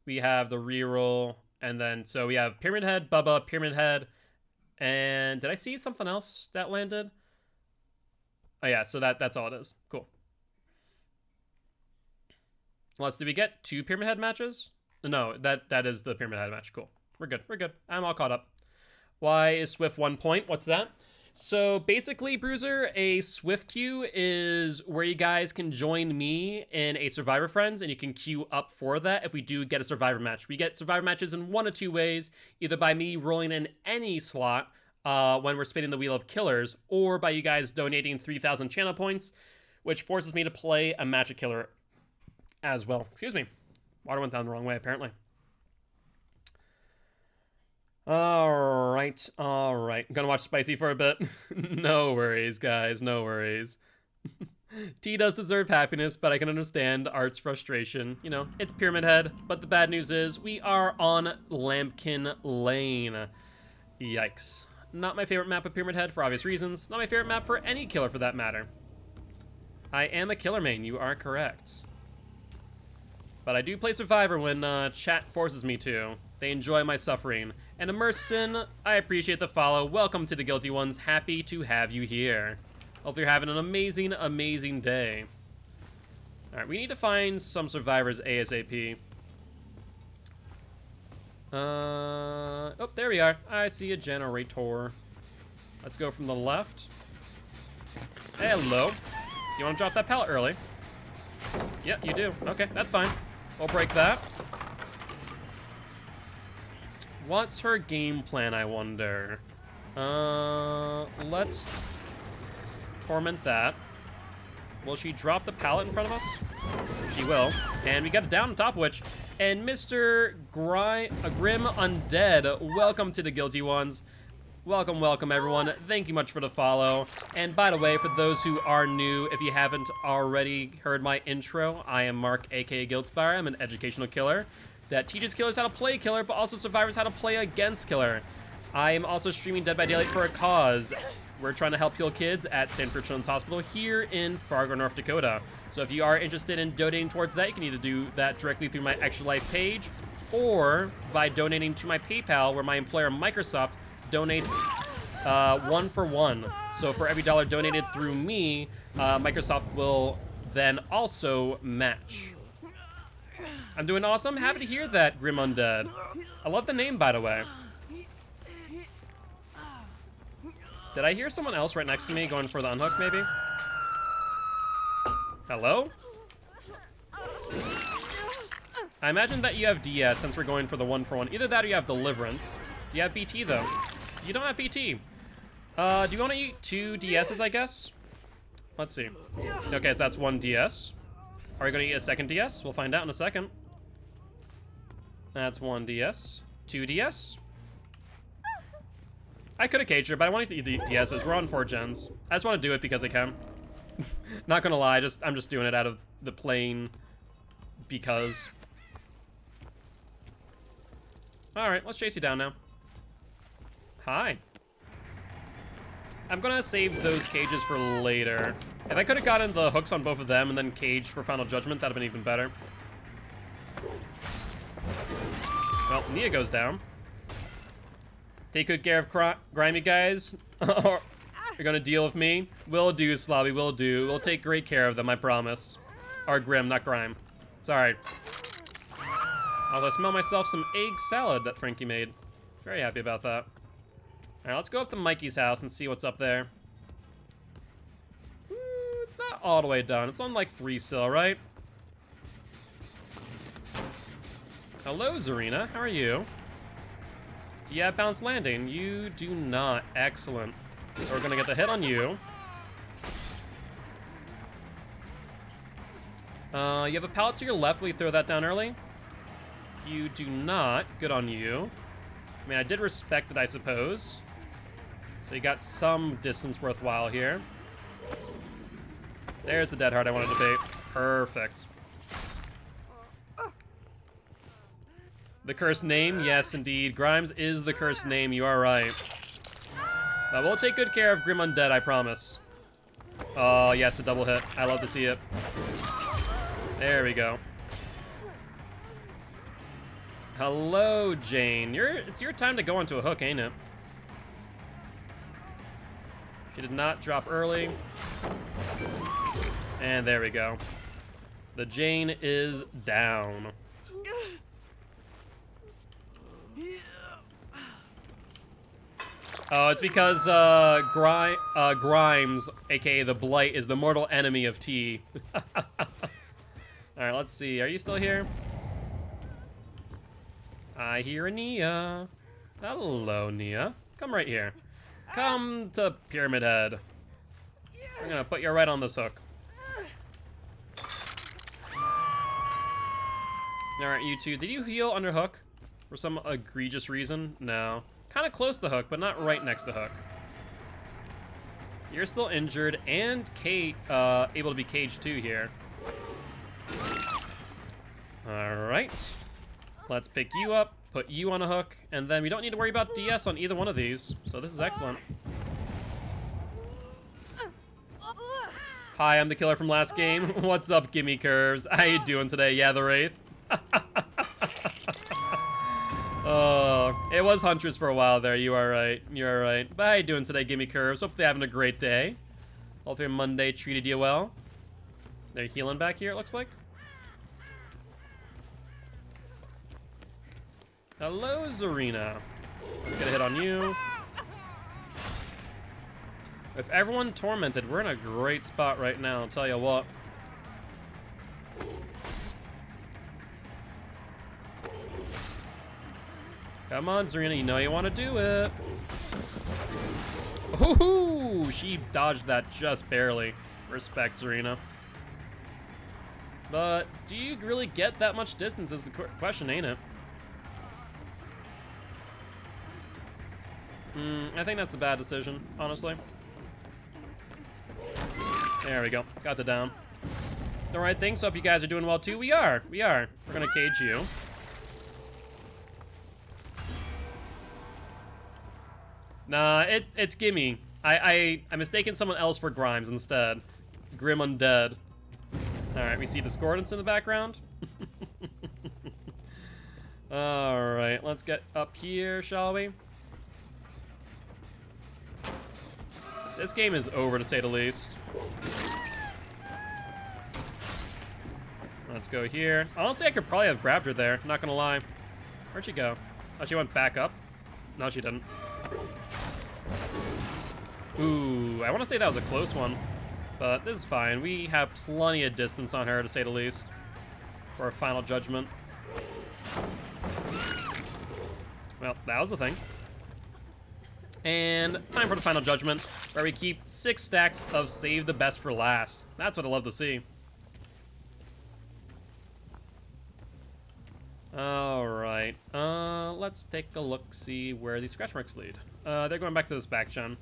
we have the reroll, and then, so we have Pyramid Head, Bubba, Pyramid Head, and did I see something else that landed? Oh yeah, so that's all it is. Cool. Unless, did we get 2 Pyramid Head matches? No, that is the Pyramid Head match. Cool. We're good. I'm all caught up. Why is Swift 1 point? What's that? So basically, Bruiser, a Swift queue is where you guys can join me in a Survivor Friends, and you can queue up for that if we do get a Survivor match. We get Survivor matches in 1 of 2 ways, either by me rolling in any slot when we're spinning the Wheel of Killers, or by you guys donating 3,000 channel points, which forces me to play a match of killer as well. Excuse me. Water went down the wrong way, apparently. Alright. I'm gonna watch Spicy for a bit. No worries, guys, no worries. T does deserve happiness, but I can understand Art's frustration. You know, it's Pyramid Head, but the bad news is we are on Lambkin Lane. Yikes. Not my favorite map of Pyramid Head for obvious reasons. Not my favorite map for any killer for that matter. I am a killer main, you are correct. But I do play Survivor when chat forces me to. They enjoy my suffering. And Emerson, I appreciate the follow. Welcome to the Guilty Ones. Happy to have you here. Hope you're having an amazing, amazing day. Alright, we need to find some survivors ASAP. Oh, there we are. I see a generator. Let's go from the left. Hello. You want to drop that pallet early? Yeah, you do. Okay, that's fine. We'll break that. What's her game plan, I wonder? Let's torment that. Will she drop the pallet in front of us? She will. And we got it down on top of which. And Mr. Grim Undead, welcome to the Guilty Ones. Welcome, welcome, everyone. Thank you much for the follow. And by the way, for those who are new, if you haven't already heard my intro, I am Mark, aka Guiltspire. I'm an educational killer that teaches killers how to play killer, but also survivors how to play against killer. I am also streaming Dead by Daylight for a cause. We're trying to help heal kids at Sanford Children's Hospital here in Fargo, North Dakota. So if you are interested in donating towards that, you can either do that directly through my Extra Life page or by donating to my PayPal, where my employer Microsoft donates 1 for 1. So for every dollar donated through me, Microsoft will then also match. I'm doing awesome. Happy to hear that, Grim Undead. I love the name, by the way. Did I hear someone else right next to me going for the unhook, maybe? Hello? I imagine that you have DS since we're going for the 1 for 1. Either that or you have Deliverance. You have BT, though. You don't have BT. Do you want to eat 2 DSs, I guess? Let's see. Okay, so that's 1 DS. Are we going to eat a second DS? We'll find out in a second. That's 1 DS. 2 DS. I could have caged her, but I wanted to eat the DSs. We're on 4 gens. I just want to do it because I can. Not gonna lie, I'm just doing it out of the plain because. Alright, let's chase you down now. Hi. I'm gonna save those cages for later. If I could have gotten the hooks on both of them and then caged for Final Judgment, that'd have been even better. Well, Nia goes down. Take good care of Grimy, guys. You're gonna deal with me? Will do, Slobby, will do. We'll take great care of them, I promise. Or Grim, not Grime. Sorry. Although I smell myself some egg salad that Frankie made. Very happy about that. Alright, let's go up to Mikey's house and see what's up there. It's not all the way done. It's on like 3 still, right? Hello, Zarina. How are you? Do you have Bounce Landing? You do not. Excellent. So we're gonna get the hit on you. You have a pallet to your left. Will you throw that down early? You do not. Good on you. I mean, I did respect it, I suppose. So you got some distance worthwhile here. There's the dead heart I wanted to bait. Perfect. The cursed name? Yes, indeed. Grimes is the cursed name. You are right. But we'll take good care of Grim Undead, I promise. Oh, yes, a double hit. I love to see it. There we go. Hello, Jane. It's your time to go onto a hook, ain't it? She did not drop early. And there we go. The Jane is down. Oh, it's because Grimes, aka the Blight, is the mortal enemy of T. Alright, let's see. Are you still here? I hear a Nia. Hello, Nia. Come right here. Come to Pyramid Head. I'm gonna put you right on this hook. Alright, you two. Did you heal under hook? For some egregious reason? No. Kind of close to Hook, but not right next to Hook. You're still injured and able to be caged too here. Alright. Let's pick you up, put you on a hook, and then we don't need to worry about DS on either one of these. So this is excellent. Hi, I'm the killer from last game. What's up, Gimme Curves? How you doing today? Yeah, the Wraith. Oh, it was Huntress for a while there. You are right. You are right. But how you doing today, Gimme Curves? Hope they're having a great day. Hope your Monday treated you well. They're healing back here, it looks like. Hello, Zarina. Let's get a hit on you. With everyone tormented, we're in a great spot right now, I'll tell you what. Come on, Zarina, you know you want to do it. Ooh, she dodged that just barely. Respect, Zarina. But do you really get that much distance is the question, ain't it? I think that's a bad decision, honestly. There we go. Got the down. The right thing, so if you guys are doing well too, we are. We're gonna cage you. Nah, it's Gimme. I mistaken someone else for Grimes instead. Grim Undead. Alright, we see Discordance in the background. Alright, let's get up here, shall we? This game is over, to say the least. Let's go here. Honestly, I could probably have grabbed her there, not gonna lie. Where'd she go? Oh, she went back up? No, she didn't. Ooh, I want to say that was a close one. But this is fine. We have plenty of distance on her, to say the least. For our final judgment. Well, that was the thing. And time for the final judgment, where we keep 6 stacks of save the best for last. That's what I love to see. Alright, let's take a look, see where these scratch marks lead. They're going back to this back gen.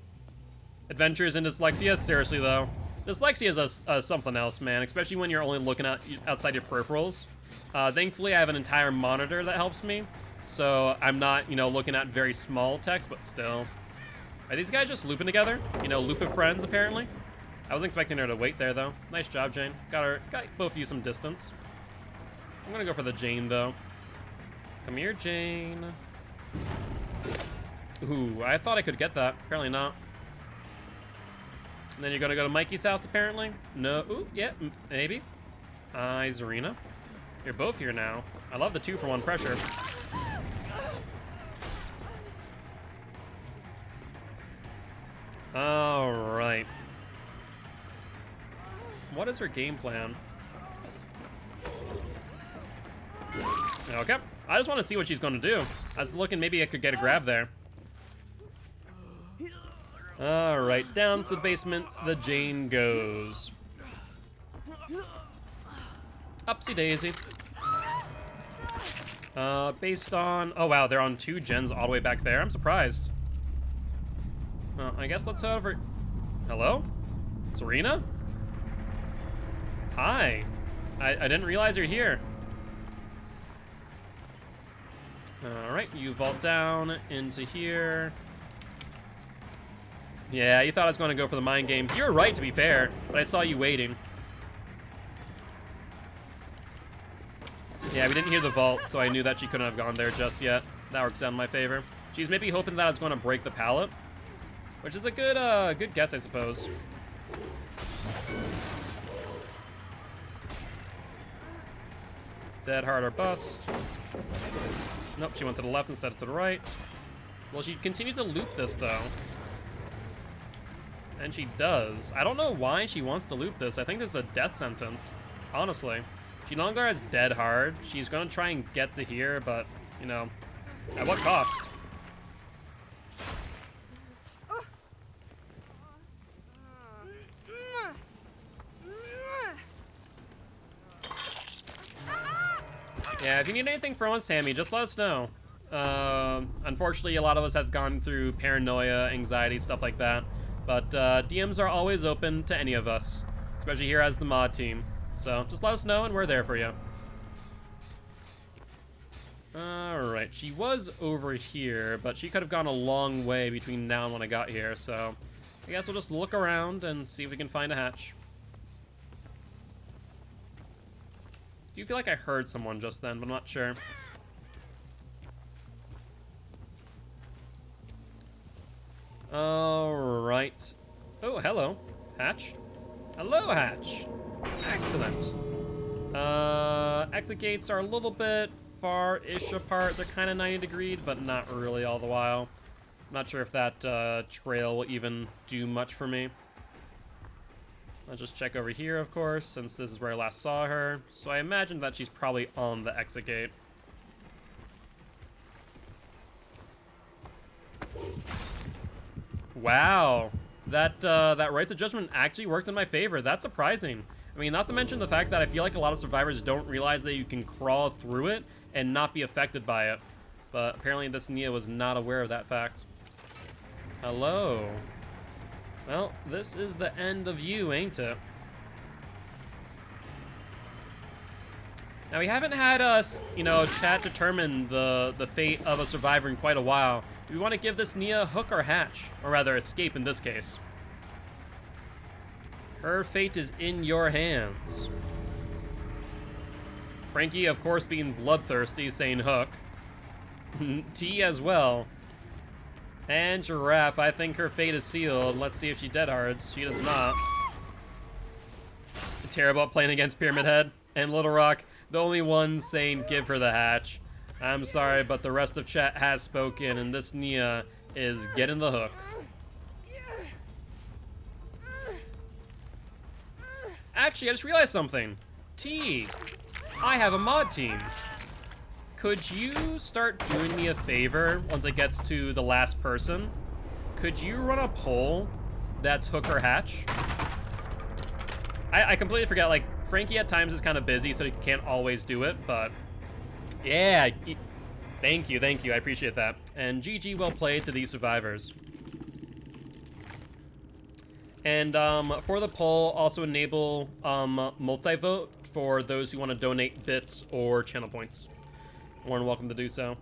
Adventures in Dyslexia? Seriously though. Dyslexia is something else, man, especially when you're only looking at outside your peripherals. Thankfully, I have an entire monitor that helps me, so I'm not, looking at very small text, but still. Are these guys just looping together? Looping friends, apparently? I wasn't expecting her to wait there, though. Nice job, Jane. Got both of you some distance. I'm gonna go for the Jane, though. Come here, Jane. Ooh, I thought I could get that. Apparently not. And then you're gonna go to Mikey's house, apparently? No. Ooh, yeah, maybe. Hi, Zarina. You're both here now. I love the 2-for-1 pressure. Alright. What is her game plan? Okay. I just want to see what she's going to do. I was looking, maybe I could get a grab there. Alright, down to the basement the Jane goes. Upsy daisy. Based on... Oh wow, they're on 2 gens all the way back there. I'm surprised. I guess let's head over... Hello? Serena? Hi. I didn't realize you're here. Alright, you vault down into here. Yeah, you thought I was going to go for the mind game. You're right, to be fair, but I saw you waiting. Yeah, we didn't hear the vault, so I knew that she couldn't have gone there just yet. That works out in my favor. She's maybe hoping that I was going to break the pallet, which is a good guess, I suppose. Dead hard or bust. Nope, she went to the left instead of to the right. Well, she continued to loop this, though. And she does. I don't know why she wants to loop this. I think this is a death sentence, honestly. She no longer has dead hard. She's going to try and get to here, but, at what cost? Yeah, if you need anything from us, Sammy, just let us know. Unfortunately, a lot of us have gone through paranoia, anxiety, stuff like that. But DMs are always open to any of us, especially here as the mod team. So just let us know and we're there for you. Alright, she was over here, but she could have gone a long way between now and when I got here, so I guess we'll just look around and see if we can find a hatch. Do you feel like I heard someone just then, but I'm not sure. Alright. Oh, hello, Hatch. Hello, Hatch. Excellent. Exit gates are a little bit far-ish apart. They're kind of 90 degrees, but not really all the while. I'm not sure if that trail will even do much for me. I'll just check over here, of course, since this is where I last saw her. So I imagine that she's probably on the exit gate. Wow. That Rights of Judgment actually worked in my favor. That's surprising. I mean, not to mention the fact that I feel like a lot of survivors don't realize that you can crawl through it and not be affected by it. But apparently this Nia was not aware of that fact. Hello. Well, this is the end of you, ain't it? Now, we haven't had us, you know, chat determine the fate of a survivor in quite a while. Do we want to give this Nia hook or hatch? Or rather, escape in this case. Her fate is in your hands. Frankie, of course, being bloodthirsty, saying hook. T as well. And Giraffe, I think her fate is sealed. Let's see if she dead hards. She does not. Terrible at playing against Pyramid Head. And Little Rock, the only one saying give her the hatch. I'm sorry, but the rest of chat has spoken, and this Nia is getting the hook. Actually, I just realized something. T, I have a mod team. Could you start doing me a favor once it gets to the last person? Could you run a poll that's hook or hatch? I completely forget, like, Frankie at times is kind of busy, so he can't always do it, but yeah, thank you, I appreciate that. And GG well played to these survivors. And for the poll, also enable multi-vote for those who want to donate bits or channel points. More than welcome to do so.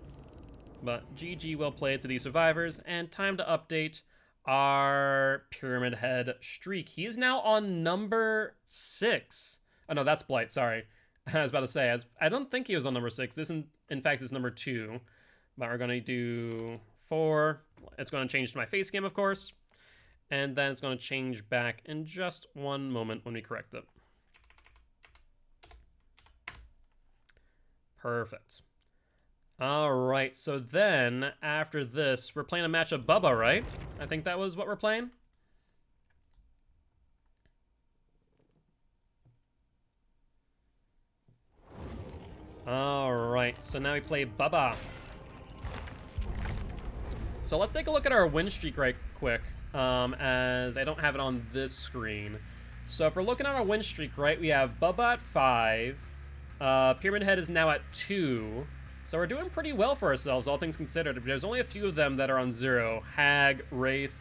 But GG well played to these survivors, and time to update our Pyramid Head streak. He is now on number 6. Oh no, that's Blight, sorry. I was about to say, I don't think he was on number 6. This, in fact, is number 2. But we're going to do 4. It's going to change to my face game, of course. And then it's going to change back in just one moment when we correct it. Perfect. All right, so then after this, we're playing a match of Bubba, right? I think that was what we're playing. All right, so now we play Bubba. So let's take a look at our win streak right quick, as I don't have it on this screen. So if we're looking at our win streak, right, we have Bubba at 5. Pyramid Head is now at 2. So we're doing pretty well for ourselves, all things considered. There's only a few of them that are on 0. Hag, Wraith.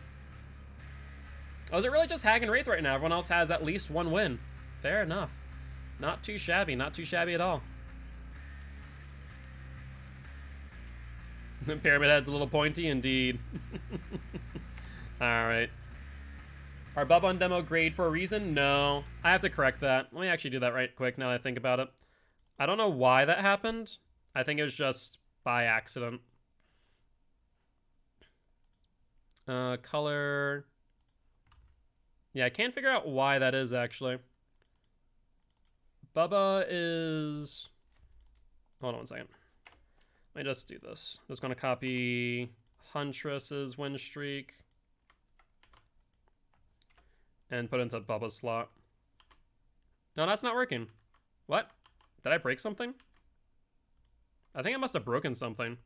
Oh, is it really just Hag and Wraith right now? Everyone else has at least 1 win. Fair enough. Not too shabby at all. Pyramid Head's a little pointy indeed. Alright. Are Bubba on demo grade for a reason? No. I have to correct that. Let me actually do that right quick now that I think about it. I don't know why that happened. I think it was just by accident. Color. Yeah, I can't figure out why that is, actually. Bubba is... Hold on one second. Let me just do this. I'm just going to copy Huntress's win streak and put it into Bubba's slot. No, that's not working. What? Did I break something? I think I must have broken something.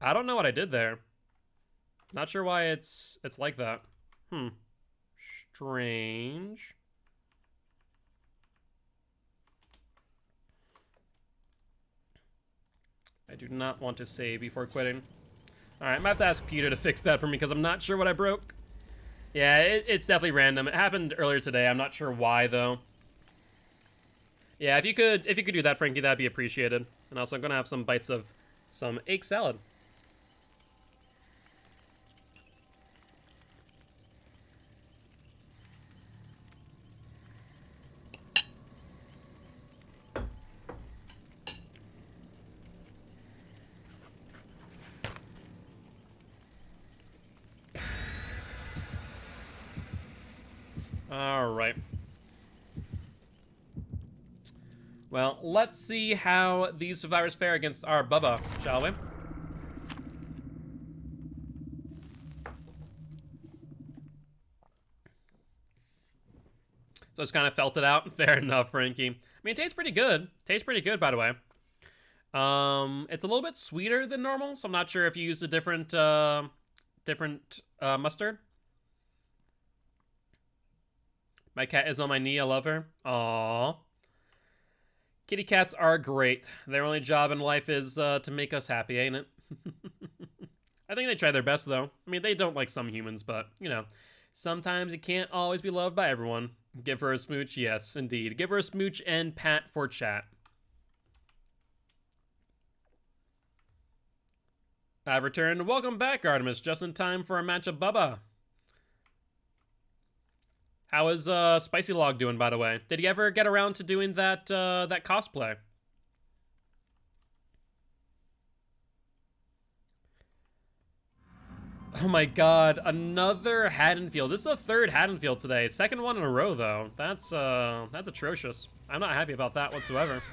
I don't know what I did there. Not sure why it's like that. Strange. I do not want to save before quitting. Alright, I'm gonna have to ask Peter to fix that for me because I'm not sure what I broke. Yeah, it's definitely random. It happened earlier today. I'm not sure why though. Yeah, if you could do that, Frankie, that'd be appreciated. And also I'm gonna have some bites of some egg salad. All right. Well, let's see how these survivors fare against our Bubba, shall we? So just kind of felt it out. Fair enough, Frankie. I mean, it tastes pretty good. Tastes pretty good, by the way. It's a little bit sweeter than normal, so I'm not sure if you used a different mustard. My cat is on my knee. I love her. Aww. Kitty cats are great. Their only job in life is to make us happy, ain't it? I think they try their best, though. I mean, they don't like some humans, but, you know, sometimes you can't always be loved by everyone. Give her a smooch? Yes, indeed. Give her a smooch and pat for chat. I've returned. Welcome back, Artemis. Just in time for a match of Bubba. How is Spicy Log doing, by the way? Did he ever get around to doing that that cosplay? Oh my god, another Haddonfield. This is the third Haddonfield today. Second one in a row, though. That's atrocious. I'm not happy about that whatsoever.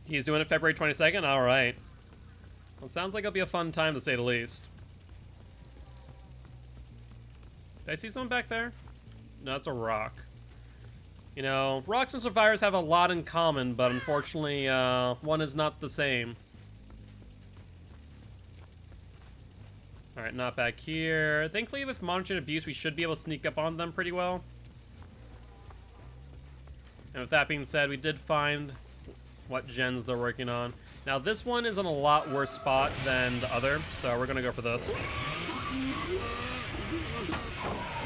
He's doing it February 22nd? All right. Well, it sounds like it'll be a fun time, to say the least. Did I see someone back there? No, it's a rock. You know, rocks and survivors have a lot in common, but unfortunately, one is not the same. Alright, not back here. Thankfully, with monitoring abuse, we should be able to sneak up on them pretty well. And with that being said, we did find what gens they're working on. Now, this one is in a lot worse spot than the other, so we're gonna go for this.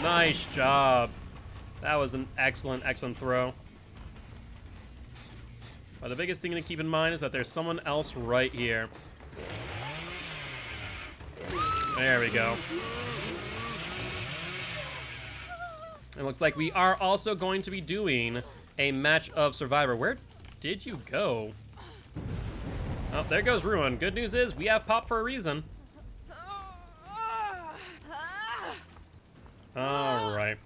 Nice job. That was an excellent, excellent throw. But the biggest thing to keep in mind is that there's someone else right here. There we go. It looks like we are also going to be doing a match of Survivor. Where did you go? Oh, there goes Ruin. Good news is we have Pop for a reason. Alright.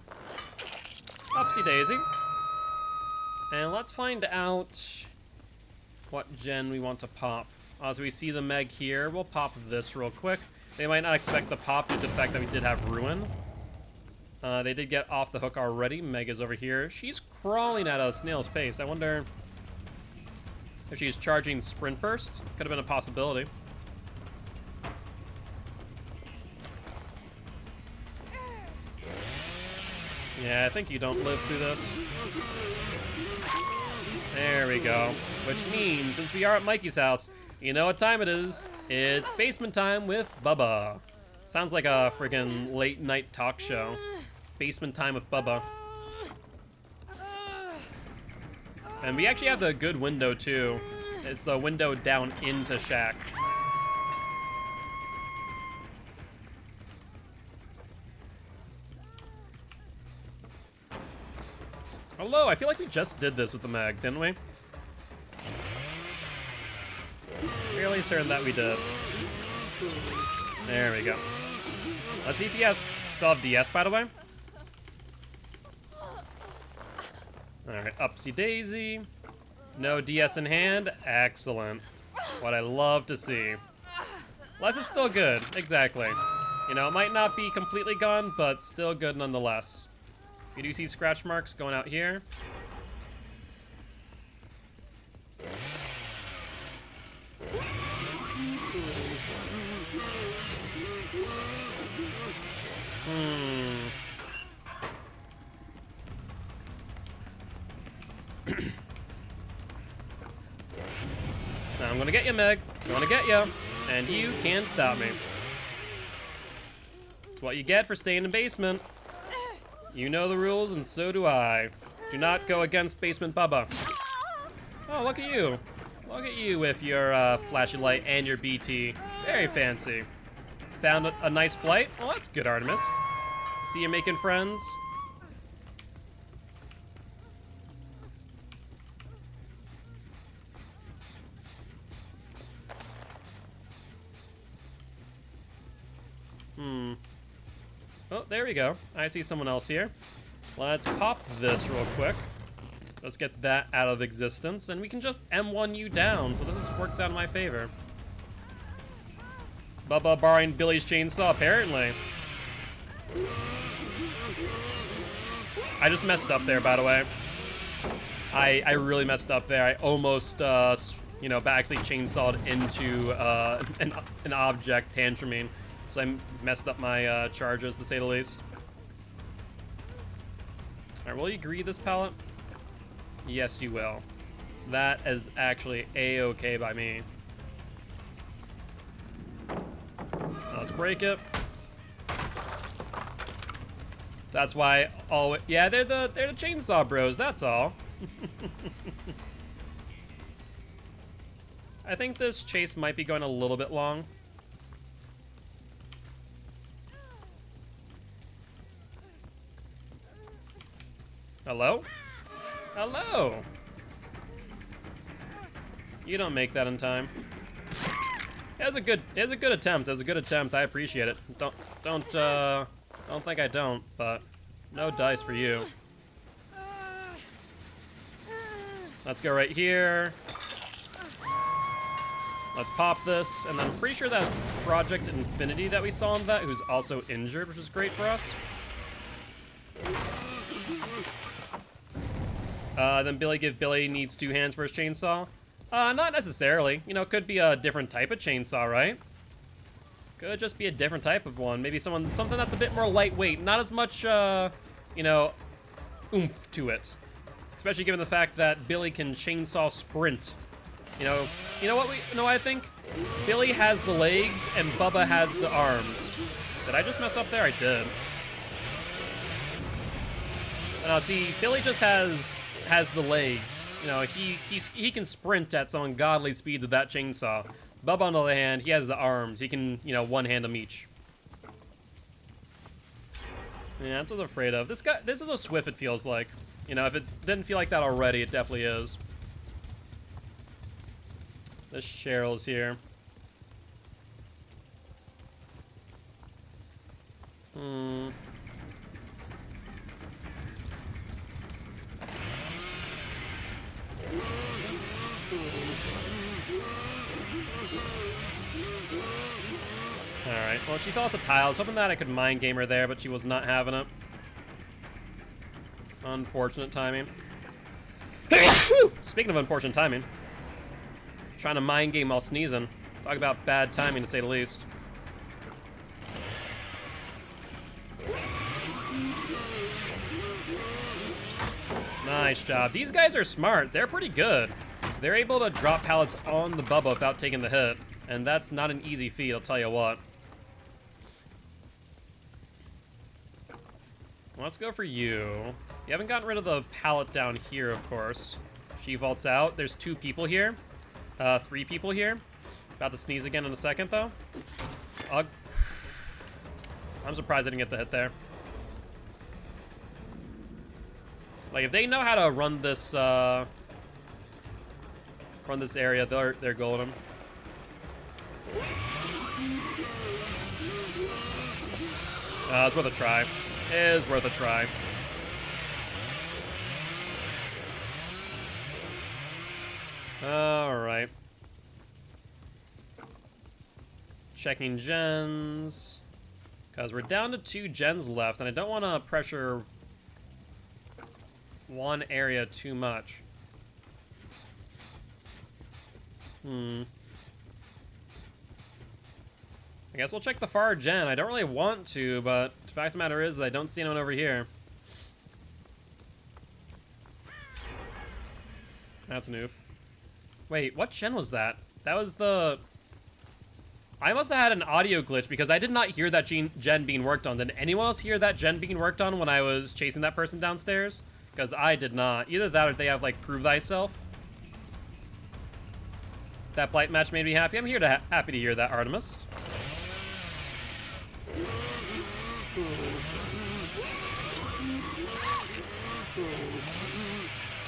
Upsy daisy. And let's find out what gen we want to pop. As we see the Meg here, we'll pop this real quick. They might not expect the pop due to the fact that we did have Ruin. They did get off the hook already. Meg is over here. She's crawling at a snail's pace. I wonder if she's charging Sprint Burst. Could have been a possibility. Yeah, I think you don't live through this. There we go. Which means, since we are at Mikey's house, you know what time it is. It's basement time with Bubba. Sounds like a friggin' late night talk show. Basement time with Bubba. And we actually have the good window too. It's the window down into Shack. Hello, I feel like we just did this with the Meg, didn't we? Fairly certain that we did. There we go. Let's see if he has still have DS, by the way. Alright, upsy daisy. No DS in hand. Excellent. What I love to see. Less is still good. Exactly. You know, it might not be completely gone, but still good nonetheless. You do see scratch marks going out here. I'm gonna get you, Meg. I'm gonna get you. And you can't stop me. It's what you get for staying in the basement. You know the rules, and so do I. Do not go against Basement Bubba. Oh, look at you. Look at you with your flashy light and your BT. Very fancy. Found a nice blight? Well, that's good, Artemis. See you making friends. Oh, there we go. I see someone else here. Let's pop this real quick. Let's get that out of existence, and we can just M1 you down, so this works out in my favor. Bubba borrowing Billy's chainsaw, apparently. I just messed up there, by the way. I really messed up there. I almost, you know, actually chainsawed into an object tantruming. So I messed up my charges, to say the least. Alright, will you greed this pallet? Yes, you will. That is actually A-okay by me. Let's break it. That's why all... Yeah, they're the chainsaw bros, that's all. I think this chase might be going a little bit long. Hello? Hello! You don't make that in time. It was a good attempt. It was a good attempt. I appreciate it. Don't think I don't, but no dice for you. Let's go right here. Let's pop this, and then I'm pretty sure that's Project Infinity that we saw in that, who's also injured, which is great for us. Then Billy needs 2 hands for his chainsaw. Not necessarily. You know, it could be a different type of chainsaw, right? Could just be a different type of one. Maybe something that's a bit more lightweight. Not as much, you know, oomph to it. Especially given the fact that Billy can chainsaw sprint. You know what I think? Billy has the legs and Bubba has the arms. Did I just mess up there? I did. See, Billy just has the legs. You know, he can sprint at some ungodly speeds with that chainsaw. Bubba, on the other hand, he has the arms. He can, you know, one-hand them each. Yeah, that's what I'm afraid of. This is a Swift, it feels like. You know, if it didn't feel like that already, it definitely is. This Cheryl's here. Alright, well, she fell off the tiles. Hoping that I could mind game her there, but she was not having it. Unfortunate timing. Speaking of unfortunate timing, trying to mind game while sneezing. Talk about bad timing, to say the least. Nice job. These guys are smart. They're pretty good. They're able to drop pallets on the Bubba without taking the hit. And that's not an easy feat, I'll tell you what. Let's go for you. You haven't gotten rid of the pallet down here, of course. She vaults out. There's 2 people here. 3 people here. About to sneeze again in a second, though. Ugh. I'm surprised I didn't get the hit there. Like, if they know how to run this area, they're golden. It's worth a try. It is worth a try. Alright. Checking gens. Because we're down to 2 gens left, and I don't want to pressure one area too much. I guess we'll check the far gen. I don't really want to, but the fact of the matter is I don't see anyone over here. That's an oof. Wait, what gen was that? That was the... I must have had an audio glitch because I did not hear that gen being worked on. Did anyone else hear that gen being worked on when I was chasing that person downstairs? Because I did not. Either that or they have, like, prove thyself. That blight match made me happy. I'm happy to hear that, Artemis.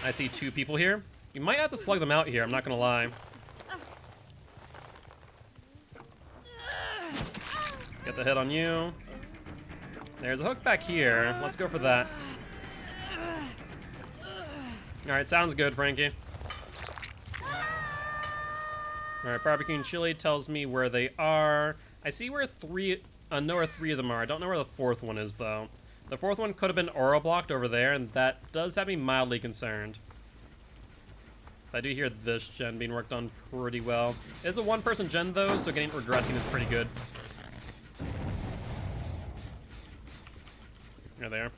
I see 2 people here. You might have to slug them out here, I'm not gonna lie. Get the hit on you. There's a hook back here. Let's go for that. Alright, sounds good, Frankie. Alright, barbecue and chili tells me where they are. I see where know where 3 of them are. I don't know where the 4th one is, though. The 4th one could have been aura blocked over there, and that does have me mildly concerned. I do hear this gen being worked on pretty well. It is a 1-person gen, though, so getting regressing is pretty good. There they are.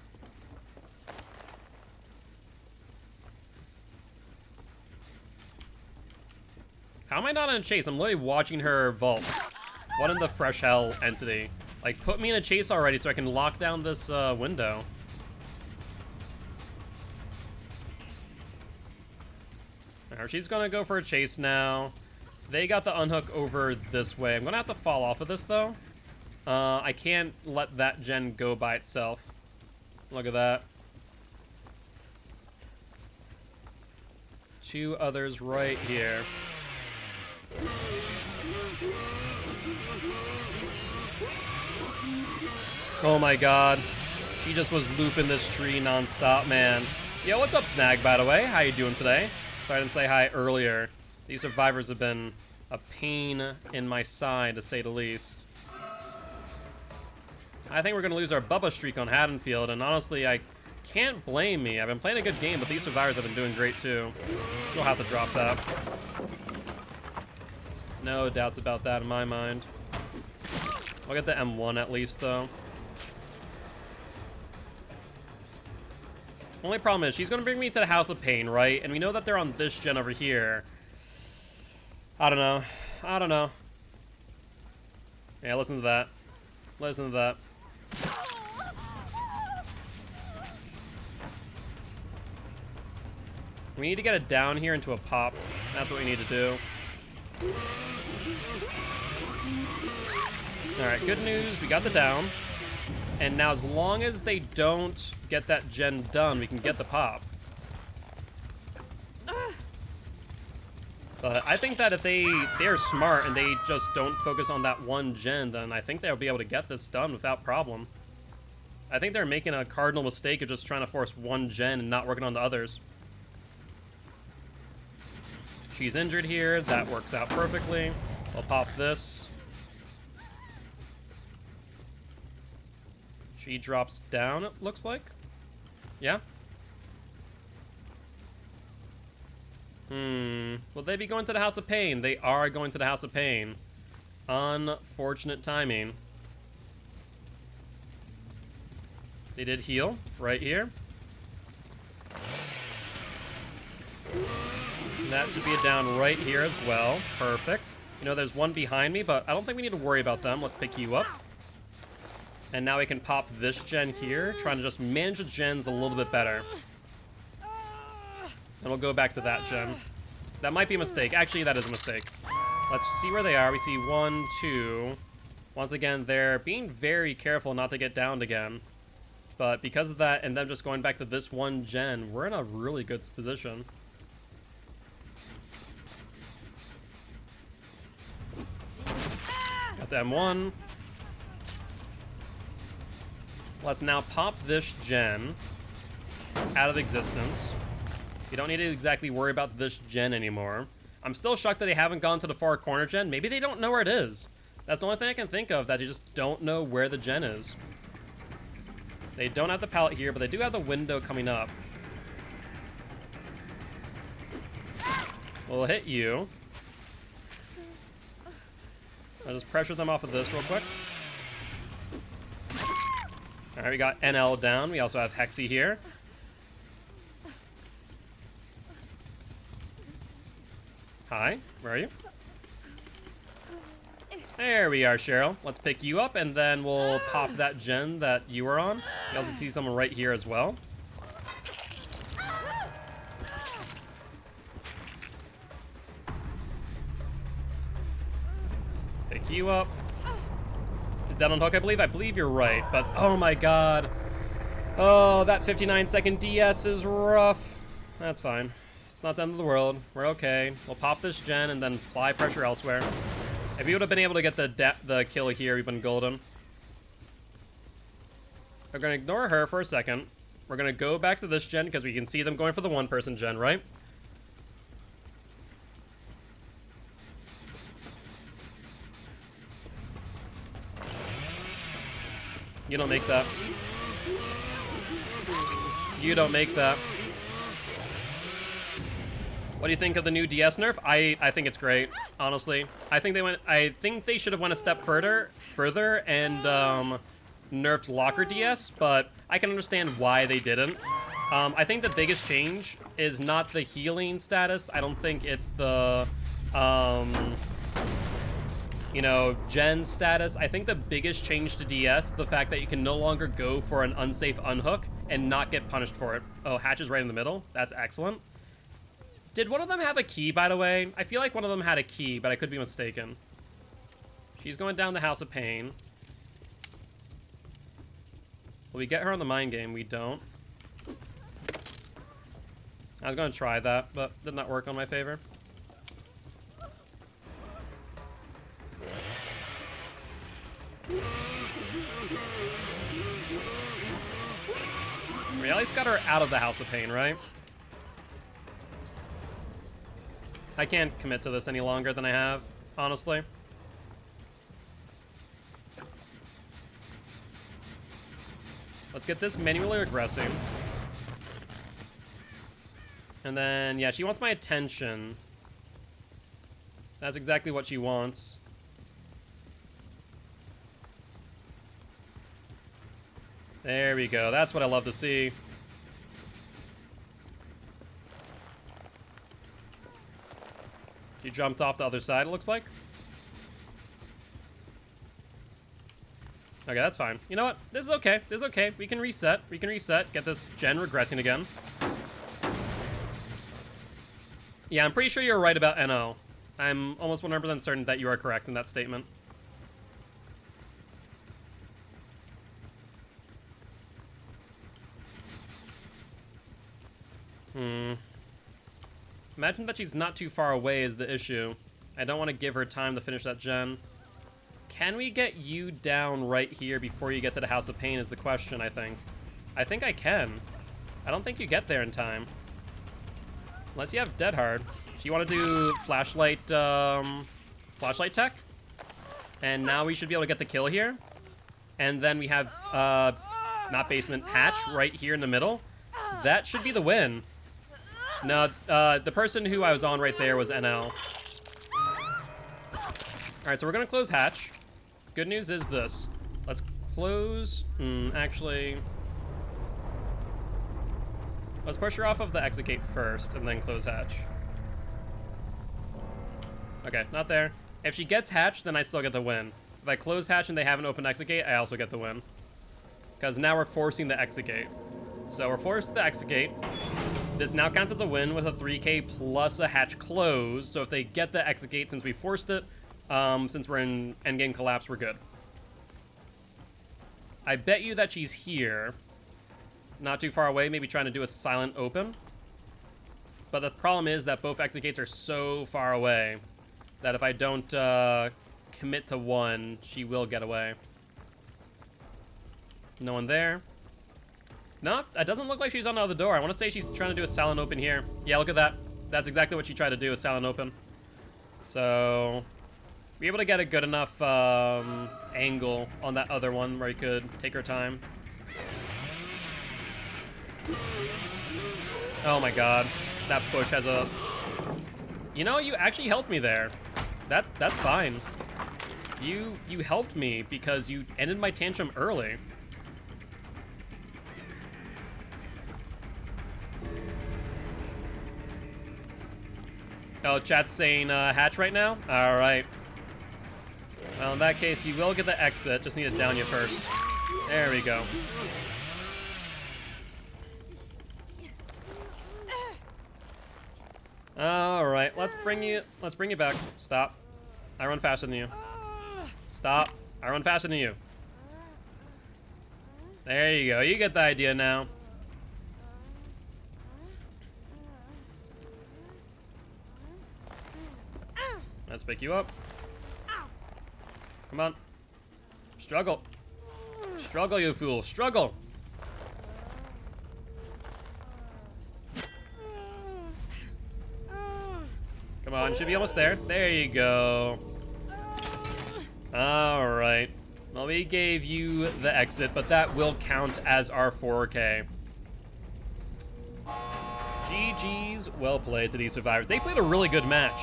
How am I not in a chase? I'm literally watching her vault. What in the fresh hell entity? Like, put me in a chase already so I can lock down this window. Alright, she's gonna go for a chase now. They got the unhook over this way. I'm gonna have to fall off of this, though. I can't let that gen go by itself. Look at that. 2 others right here. Oh my god. She just was looping this tree non-stop, man. Yo, what's up, Snag, by the way? How you doing today? Sorry I didn't say hi earlier. These survivors have been a pain in my side, to say the least. I think we're going to lose our Bubba streak on Haddonfield, and honestly, I can't blame me. I've been playing a good game, but these survivors have been doing great, too. We'll have to drop that. No doubts about that in my mind. I'll get the M1 at least, though. Only problem is, she's going to bring me to the House of Pain, right? And we know that they're on this gen over here. I don't know. I don't know. Yeah, listen to that. Listen to that. We need to get it down here into a pop. That's what we need to do. Alright, good news. We got the down. And now as long as they don't get that gen done, we can get the pop. But I think that if they're smart and they just don't focus on that one gen, then I think they'll be able to get this done without problem. I think they're making a cardinal mistake of just trying to force one gen and not working on the others. She's injured here. That works out perfectly. I'll pop this. She drops down, it looks like. Yeah? Will they be going to the House of Pain? They are going to the House of Pain. Unfortunate timing. They did heal right here. And that should be a down right here as well. Perfect. You know, there's one behind me, but I don't think we need to worry about them. Let's pick you up. And now we can pop this gen here, trying to just manage the gens a little bit better. And we'll go back to that gen. That might be a mistake. Actually, that is a mistake. Let's see where they are. We see 1, 2. Once again, they're being very careful not to get downed again. But because of that, and them just going back to this one gen, we're in a really good position. Got the M1. Let's now pop this gen out of existence. You don't need to exactly worry about this gen anymore. I'm still shocked that they haven't gone to the far corner gen. Maybe they don't know where it is. That's the only thing I can think of, that you just don't know where the gen is. They don't have the pallet here, but they do have the window coming up. We'll hit you. I'll just pressure them off of this real quick. Alright, we got NL down. We also have Hexy here. Hi, where are you? There we are, Cheryl. Let's pick you up, and then we'll pop that gen that you were on. You also see someone right here as well. Pick you up. Is that on hook, I believe? I believe you're right, but oh my god. Oh, that 59-second DS is rough. That's fine. It's not the end of the world. We're okay. We'll pop this gen and then apply pressure elsewhere. If we would have been able to get the kill here, we've been golden. We're going to ignore her for a second. We're going to go back to this gen because we can see them going for the one-person gen, right? You don't make that. You don't make that. What do you think of the new DS nerf? I think it's great, honestly. I think they should have went a step further and nerfed locker DS, but I can understand why they didn't. I think the biggest change is not the healing status. I don't think it's the you know, gen status. I think the biggest change to DS, the fact that you can no longer go for an unsafe unhook and not get punished for it. Oh, Hatch is right in the middle. That's excellent. Did one of them have a key, by the way? I feel like one of them had a key, but I could be mistaken. She's going down the House of Pain. Will we get her on the mind game? We don't. I was going to try that, but did not work on my favor. We at least got her out of the House of Pain, right? I can't commit to this any longer than I have, honestly. Let's get this manually aggressing. And then, yeah, she wants my attention. That's exactly what she wants. There we go. That's what I love to see. She jumped off the other side, it looks like. Okay, that's fine. You know what? This is okay. This is okay. We can reset. We can reset. Get this gen regressing again. Yeah, I'm pretty sure you're right about NO. I'm almost 100% certain that you are correct in that statement. Imagine that she's not too far away is the issue. I don't want to give her time to finish that gen. Can we get you down right here before you get to the House of Pain is the question, I think. I think I can. I don't think you get there in time. Unless you have Dead Hard. So you want to do flashlight, flashlight tech? And now we should be able to get the kill here. And then we have, not basement, Hatch right here in the middle. That should be the win. No, the person who I was on right there was NL. Alright, so we're gonna close Hatch. Good news is this. Let's close... actually... Let's push her off of the exit gate first, and then close Hatch. Okay, not there. If she gets Hatch, then I still get the win. If I close Hatch and they have an open exit gate, I also get the win. Because now we're forcing the exit gate. So we're forced the exit gate. This now counts as a win with a 3k plus a Hatch close. So if they get the exit gate, since we forced it, since we're in endgame collapse, we're good. I bet you that she's here. Not too far away, maybe trying to do a silent open. But the problem is that both exit gates are so far away that if I don't commit to one, she will get away. No one there. No, it doesn't look like she's on the other door. I want to say she's trying to do a silent open here. Yeah, look at that. That's exactly what she tried to do, a silent open. So, be able to get a good enough angle on that other one where you could take her time. Oh my god. That push has a... You know, you actually helped me there. That's fine. You helped me because you ended my tantrum early. Oh, chat's saying Hatch right now? Alright. Well, in that case, you will get the exit. Just need to down you first. There we go. All right, let's bring you back. Stop. I run faster than you. Stop. I run faster than you. There you go. You get the idea now. Let's pick you up. Come on. Struggle. Struggle, you fool. Struggle. Come on, should be almost there. There you go. All right. Well, we gave you the exit, but that will count as our 4K. GG's, well played to these survivors. They played a really good match.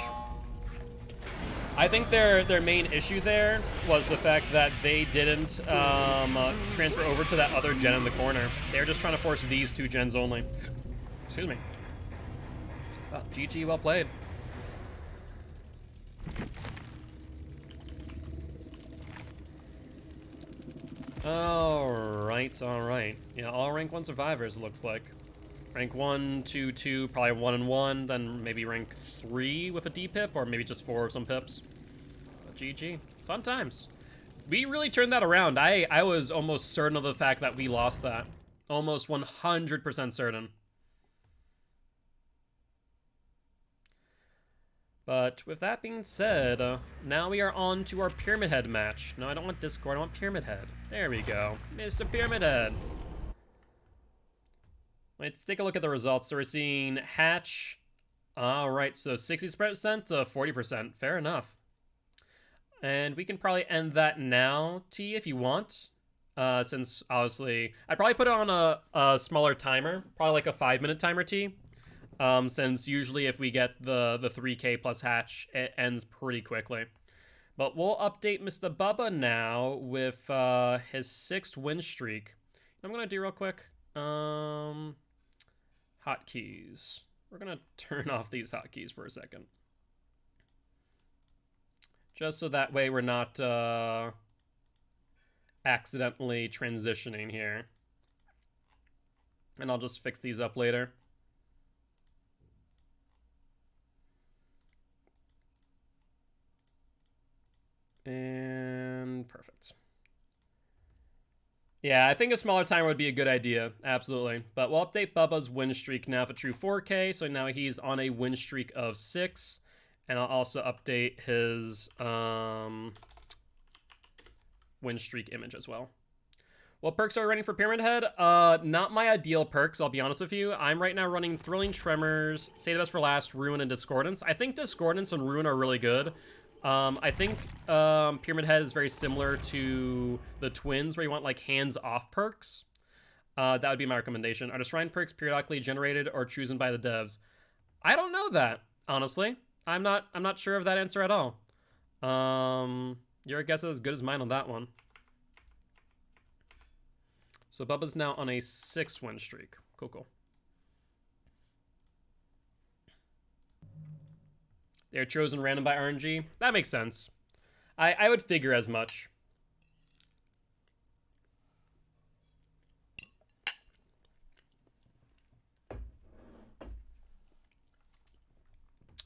I think their main issue there was the fact that they didn't transfer over to that other gen in the corner. They were just trying to force these 2 gens only. Excuse me. Well, GG, well played. All right. Yeah, all rank 1 survivors, it looks like. Rank 1, 2, 2, probably 1 and 1, then maybe rank 3 with a D pip, or maybe just 4 with some pips. But GG. Fun times. We really turned that around. I was almost certain of the fact that we lost that. Almost 100% certain. But with that being said, now we are on to our Pyramid Head match. No, I don't want Discord, I want Pyramid Head. There we go. Mr. Pyramid Head. Let's take a look at the results. So we're seeing Hatch. Alright, so 60% to 40%. Fair enough. And we can probably end that now, T, if you want. Since, obviously, I'd probably put it on a smaller timer. Probably like a 5-minute timer, T. Since usually if we get the 3K plus Hatch, it ends pretty quickly. But we'll update Mr. Bubba now with his 6th win streak. I'm going to do real quick. Hotkeys. We're going to turn off these hotkeys for a second. Just so that way we're not accidentally transitioning here. And I'll just fix these up later. And perfect. Yeah, I think a smaller timer would be a good idea. Absolutely. But we'll update Bubba's win streak now for true 4K. So now he's on a win streak of 6. And I'll also update his win streak image as well. What perks are we running for Pyramid Head? Not my ideal perks, I'll be honest with you. I'm right now running Thrilling Tremors, Save the Best for Last, Ruin, and Discordance. I think Discordance and Ruin are really good. I think Pyramid Head is very similar to the Twins, where you want like hands-off perks. That would be my recommendation. Are the Shrine perks periodically generated or chosen by the devs? I don't know that, honestly. I'm not sure of that answer at all. Your guess is as good as mine on that one. So Bubba's now on a 6 win streak. Cool. They're chosen random by RNG. That makes sense. I would figure as much.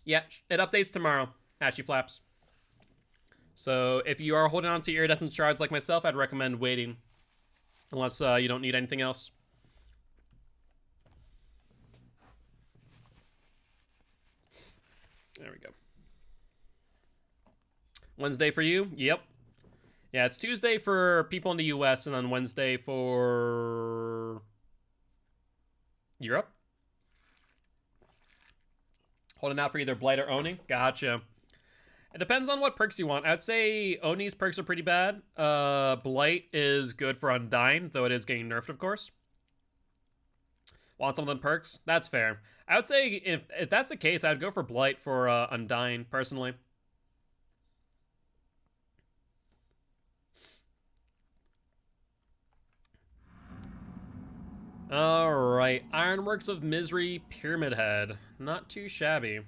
Yeah, it updates tomorrow. Ashy Flaps. So if you are holding on to iridescent shards like myself, I'd recommend waiting. Unless you don't need anything else. There we go. Wednesday for you? Yep. Yeah, it's Tuesday for people in the US and then Wednesday for Europe. Holding out for either Blight or Oni. Gotcha. It depends on what perks you want. I'd say Oni's perks are pretty bad. Blight is good for Undying, though it is getting nerfed, of course. Want some of them perks? That's fair. I would say if that's the case, I'd go for Blight for Undying, personally. Alright, Ironworks of Misery, Pyramid Head. Not too shabby.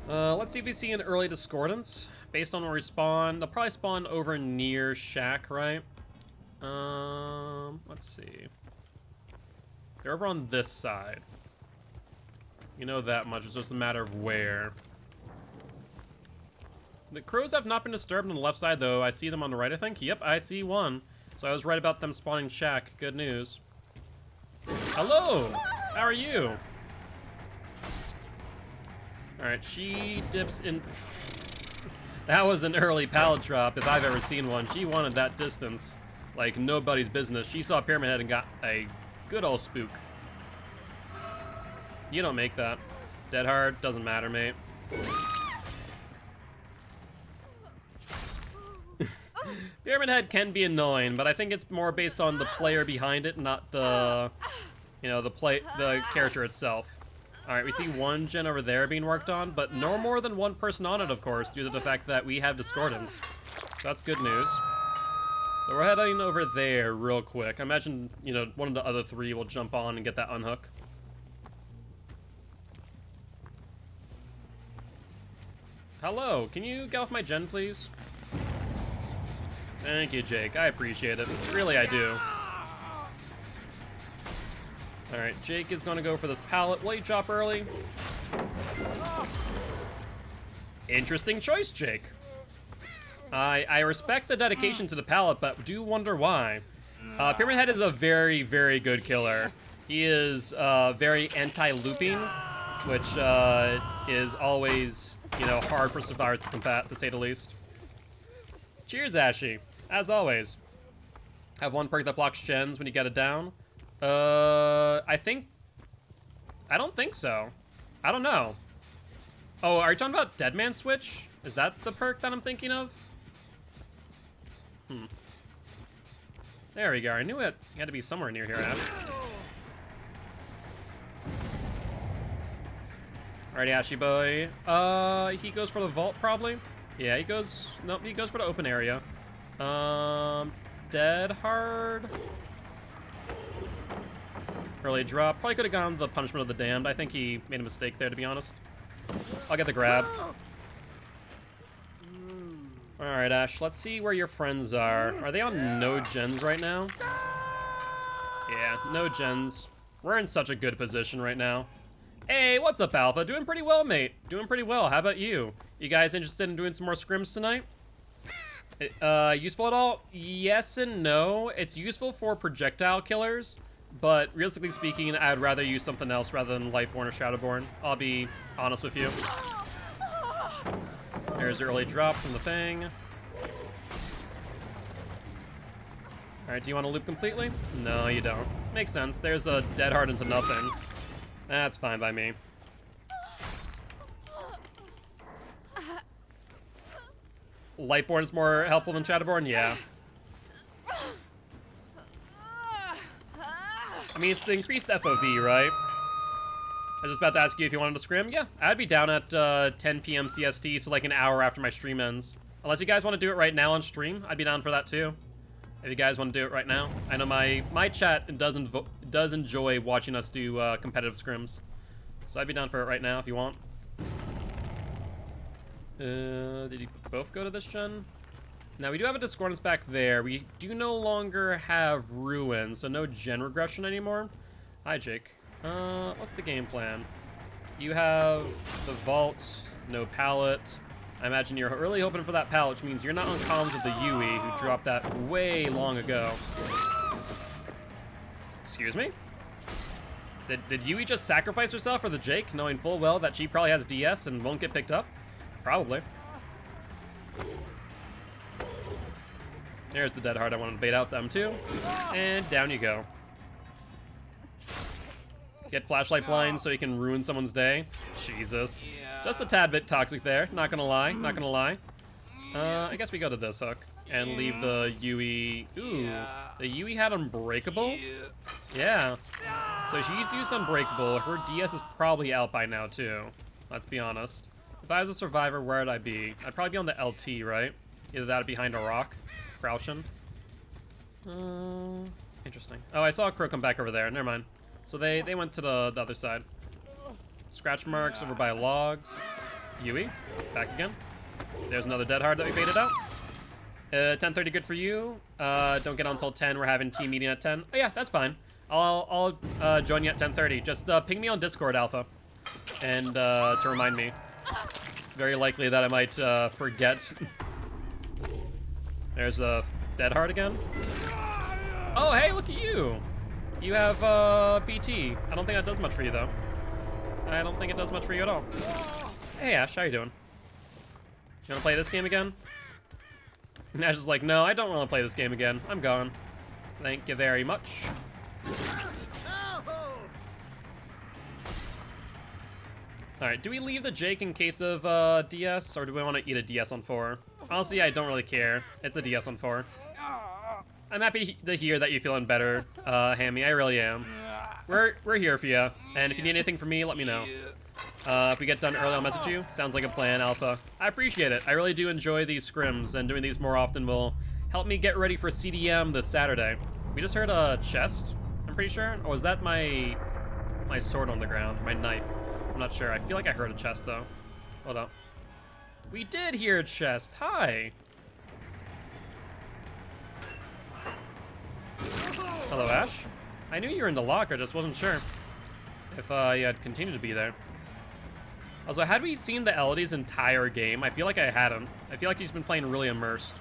Let's see if we see an early discordance. Based on where we spawn, they'll probably spawn over near Shack, right? Let's see. They're over on this side. You know that much, it's just a matter of where. The crows have not been disturbed on the left side, though. I see them on the right, I think. Yep, I see one. So I was right about them spawning Shack. Good news. Hello! How are you? Alright, she dips in... That was an early pallet drop, if I've ever seen one. She wanted that distance like nobody's business. She saw Pyramid Head and got a good old spook. You don't make that. Dead hard, doesn't matter, mate. Pyramid Head can be annoying, but I think it's more based on the player behind it, not the, you know, the character itself. All right, we see one gen over there being worked on, but no more than one person on it, of course, due to the fact that we have discordance. So that's good news. So we're heading over there real quick. I imagine, you know, one of the other three will jump on and get that unhook. Hello, can you get off my gen, please? Thank you, Jake. I appreciate it. Really, I do. Alright, Jake is going to go for this pallet. Will you drop early? Interesting choice, Jake. I respect the dedication to the pallet, but do wonder why. Pyramid Head is a very, very good killer. He is very anti-looping, which is always, you know, hard for survivors to combat, to say the least. Cheers, Ashy. As always. Have one perk that blocks gens when you get it down. I don't think so. I don't know. Oh, are you talking about Dead Man Switch? Is that the perk that I'm thinking of? There we go. I knew it had to be somewhere near here, Ash. Alright, Ashy boy. He goes for the vault, probably? Yeah, he goes... Nope, he goes for the open area. Dead hard. Early drop. Probably could have gone the punishment of the damned. I think he made a mistake there, to be honest. I'll get the grab. Alright, Ash. Let's see where your friends are. Are they on no gens right now? Yeah, no gens. We're in such a good position right now. Hey, what's up, Alpha? Doing pretty well, mate. Doing pretty well. How about you? You guys interested in doing some more scrims tonight? Useful at all? Yes and no. It's useful for projectile killers, but realistically speaking, I'd rather use something else rather than Lightborn or Shadowborn. I'll be honest with you. There's the early drop from the thing. Alright, do you want to loop completely? No, you don't. Makes sense. There's a dead hard into nothing. That's fine by me. Lightborn is more helpful than Shadowborn? Yeah. I mean, it's the increased FOV, right? I was just about to ask you if you wanted to scrim. Yeah, I'd be down at 10 p.m. CST, so like an hour after my stream ends. Unless you guys want to do it right now on stream, I'd be down for that too. If you guys want to do it right now. I know my chat does enjoy watching us do competitive scrims. So I'd be down for it right now if you want. Did you both go to this gen? Now, we do have a discordance back there. We do no longer have ruin, so no gen regression anymore. Hi, Jake. What's the game plan? You have the vault, no pallet. I imagine you're really hoping for that pallet, which means you're not on comms with the Yui, who dropped that way long ago. Excuse me? Did Yui just sacrifice herself for the Jake, knowing full well that she probably has DS and won't get picked up? Probably. There's the dead heart. I wanted to bait out them too. And down you go. Get flashlight blinds so you can ruin someone's day. Jesus. Just a tad bit toxic there. Not gonna lie. Not gonna lie. I guess we go to this hook and leave the Yui. Ooh. The Yui had Unbreakable? Yeah. So she's used Unbreakable. Her DS is probably out by now too. Let's be honest. If I was a survivor, where would I be? I'd probably be on the LT, right? Either that or behind a rock. Crouching. Interesting. Oh, I saw a crow come back over there. Never mind. So they went to the other side. Scratch marks over by logs. Yui, back again. There's another dead hard that we baited out. 10:30 good for you. Don't get on until 10. We're having team meeting at 10. Oh yeah, that's fine. I'll join you at 10:30. Just ping me on Discord, Alpha, and to remind me. Very likely that I might forget. There's a dead hard again. Oh hey, look at you. You have BT. I don't think that does much for you though. I don't think it does much for you at all. Hey Ash, how you doing? You wanna play this game again? And Ash is like, no, I don't want to play this game again. I'm gone. Thank you very much. Alright, do we leave the Jake in case of DS, or do we want to eat a DS on 4? Honestly, I don't really care. It's a DS on 4. I'm happy to hear that you're feeling better, Hammy. I really am. We're here for you, and if you need anything from me, let me know. If we get done early, I'll message you. Sounds like a plan, Alpha. I appreciate it. I really do enjoy these scrims, and doing these more often will help me get ready for CDM this Saturday. We just heard a chest, I'm pretty sure. Or was that my sword on the ground? My knife? I'm not sure. I feel like I heard a chest, though. Hold up. We did hear a chest. Hi. Hello, Ash. I knew you were in the locker, just wasn't sure if you had continued to be there. Also, had we seen the Elodie's entire game? I feel like I hadn't. I feel like he's been playing really immersed.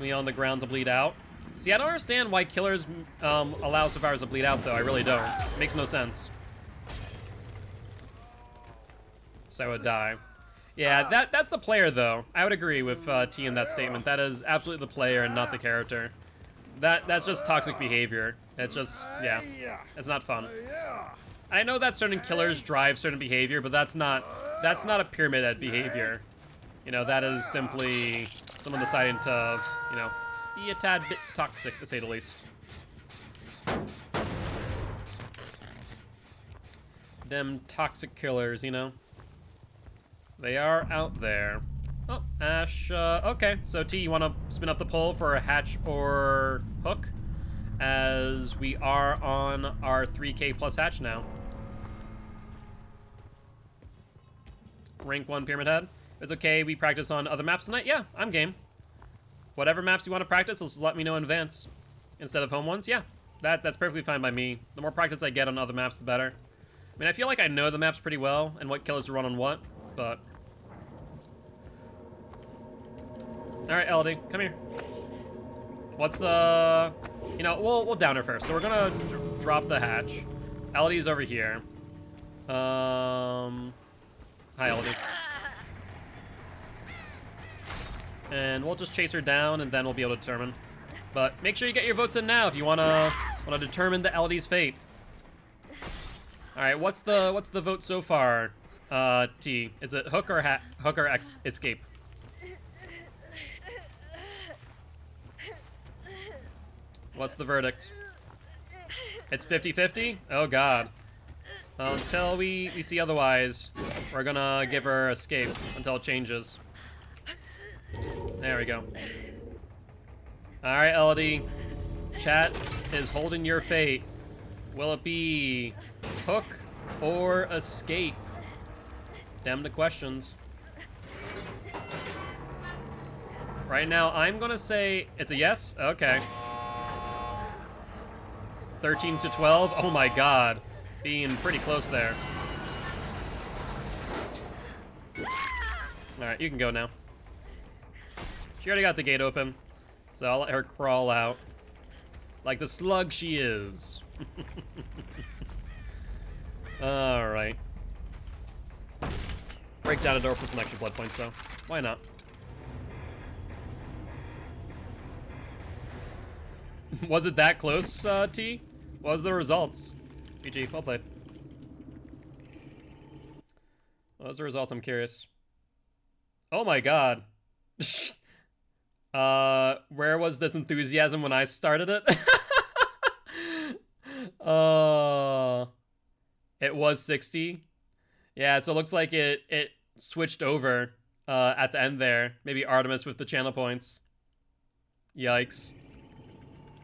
Me on the ground to bleed out. See, I don't understand why killers allow survivors to bleed out, though. I really don't. It makes no sense. So I would die. Yeah, that's the player, though. I would agree with T in that statement. That is absolutely the player and not the character. That's just toxic behavior. It's just, yeah, it's not fun. I know that certain killers drive certain behavior, but that's not a pyramid at behavior. You know, that is simply someone deciding to, you know, be a tad bit toxic, to say the least. Them toxic killers, you know. They are out there. Oh, Ash, okay. So T, you want to spin up the poll for a hatch or hook? As we are on our 3K plus hatch now. Rank 1 Pyramid Head. It's okay, we practice on other maps tonight? Yeah, I'm game. Whatever maps you want to practice, just let me know in advance. Instead of home ones, yeah. That's perfectly fine by me. The more practice I get on other maps, the better. I mean, I feel like I know the maps pretty well and what killers to run on what, but... Alright, Elodie, come here. What's the... You know, we'll down her first. So we're gonna drop the hatch. Elodie's over here. Hi, Elodie. And we'll just chase her down, and then we'll be able to determine. But make sure you get your votes in now if you wanna determine the Elodie's fate. All right, what's the vote so far? T, is it hook or escape? What's the verdict? It's 50-50? Oh god. Until we see otherwise, we're gonna give her escape until it changes. There we go. Alright, Elodie. Chat is holding your fate. Will it be hook or escape? Damn the questions. Right now, I'm gonna say it's a yes. Okay. 13 to 12. Oh my god. Being pretty close there. Alright, you can go now. She already got the gate open, so I'll let her crawl out. Like the slug she is. Alright. Break down a door for some extra blood points, though. Why not? Was it that close, T? What was the results? GG, well played. What was the results? I'm curious. Oh my god. Where was this enthusiasm when I started it? It was 60. Yeah, so it looks like it switched over at the end there. Maybe Artemis with the channel points. Yikes.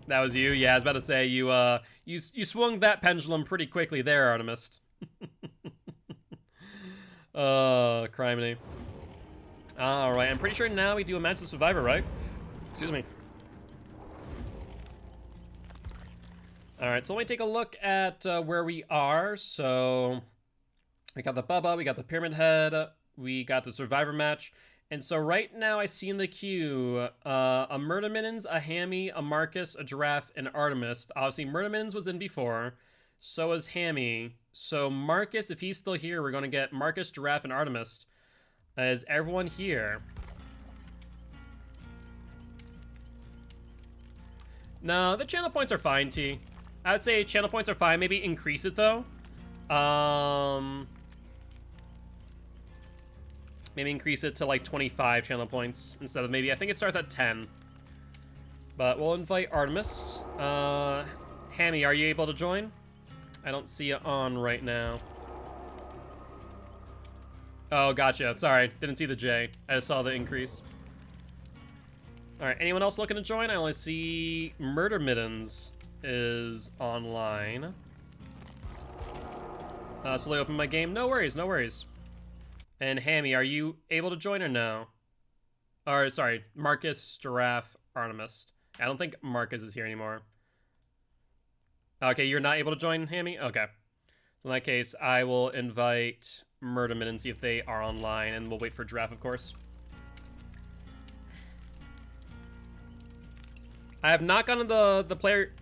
That was you? Yeah, I was about to say, you swung that pendulum pretty quickly there, Artemis. Criminy. Alright, I'm pretty sure now we do a match of Survivor, right? Excuse me. Alright, so let me take a look at where we are. So, we got the Bubba, we got the Pyramid Head, we got the Survivor match. And so right now I see in the queue a Murder Mittens, a Hammy, a Marcus, a Giraffe, and Artemis. Obviously, Murder Mittens was in before. So is Hammy. So Marcus, if he's still here, we're going to get Marcus, Giraffe, and Artemis. Is everyone here? No, the channel points are fine, T. I would say channel points are fine. Maybe increase it, though. Maybe increase it to like 25 channel points instead of maybe, I think it starts at 10. But we'll invite Artemis. Hammy, are you able to join? I don't see it on right now. Oh, gotcha. Sorry, didn't see the J. I just saw the increase. All right, anyone else looking to join? I only see Murder Mittens is online. So they open my game. No worries, no worries. And Hammy, are you able to join or no? Or, sorry, Marcus, Giraffe, Artemis. I don't think Marcus is here anymore. Okay, you're not able to join, Hammy? Okay. So in that case, I will invite Murderman and see if they are online, and we'll wait for Giraffe, of course. I have not gotten the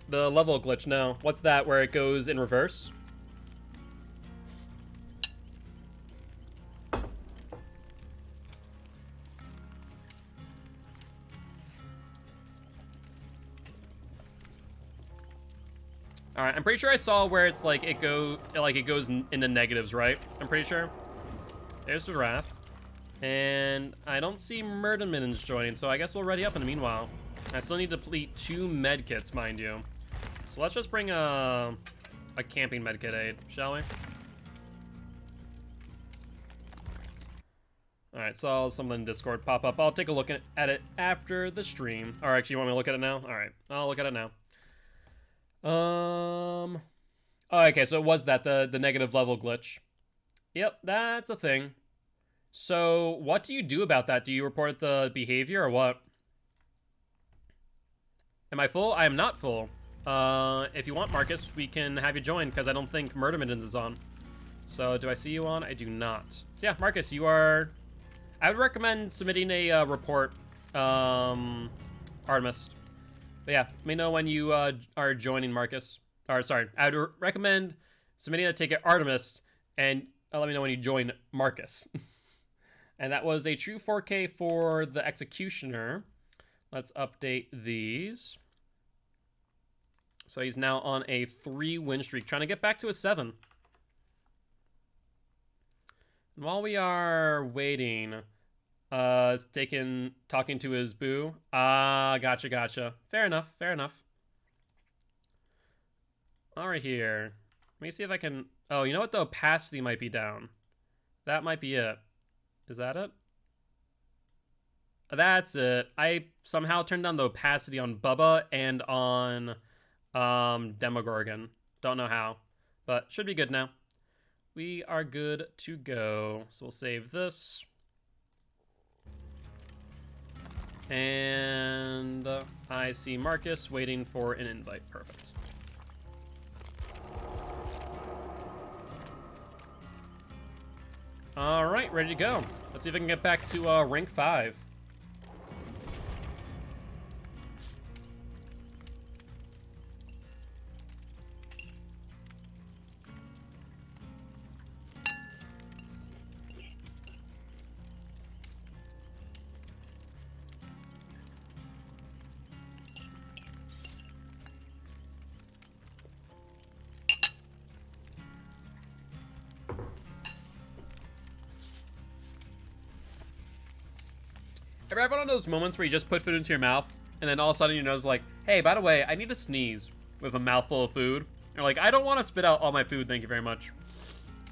level glitch, no. What's that, where it goes in reverse? All right, I'm pretty sure I saw where it's like it goes into negatives, right? I'm pretty sure. There's Giraffe, and I don't see Murder Mittens joining, so I guess we'll ready up in the meanwhile. I still need to complete 2 medkits, mind you. So let's just bring a camping medkit aid, shall we? All right, saw something in Discord pop up. I'll take a look at it after the stream. Or actually, you want me to look at it now? All right, I'll look at it now. Oh, okay, so it was that, the negative level glitch. Yep, that's a thing. So, what do you do about that? Do you report the behavior or what? Am I full? I am not full. If you want, Marcus, we can have you join, because I don't think Murder Mittens is on. So, do I see you on? I do not. So, yeah, Marcus, you are... I would recommend submitting a report, Artemis. But yeah, let me know when you are joining Marcus. Or, sorry, I would recommend submitting a ticket, Artemis, and let me know when you join Marcus. And that was a true 4K for the Executioner. Let's update these. So he's now on a 3-win streak, trying to get back to a 7. And while we are waiting, talking to his boo. Gotcha. Fair enough. All right, here. Let me see if I can... Oh, you know what? The opacity might be down. That might be it. Is that it? That's it. I somehow turned down the opacity on Bubba and on Demogorgon. Don't know how, but should be good now. We are good to go. So we'll save this. And I see Marcus waiting for an invite. Perfect. All right, ready to go. Let's see if I can get back to rank 5. Ever have one of those moments where you just put food into your mouth, and then all of a sudden your nose is like, hey, by the way, I need to sneeze with a mouthful of food. You're like, I don't want to spit out all my food, thank you very much.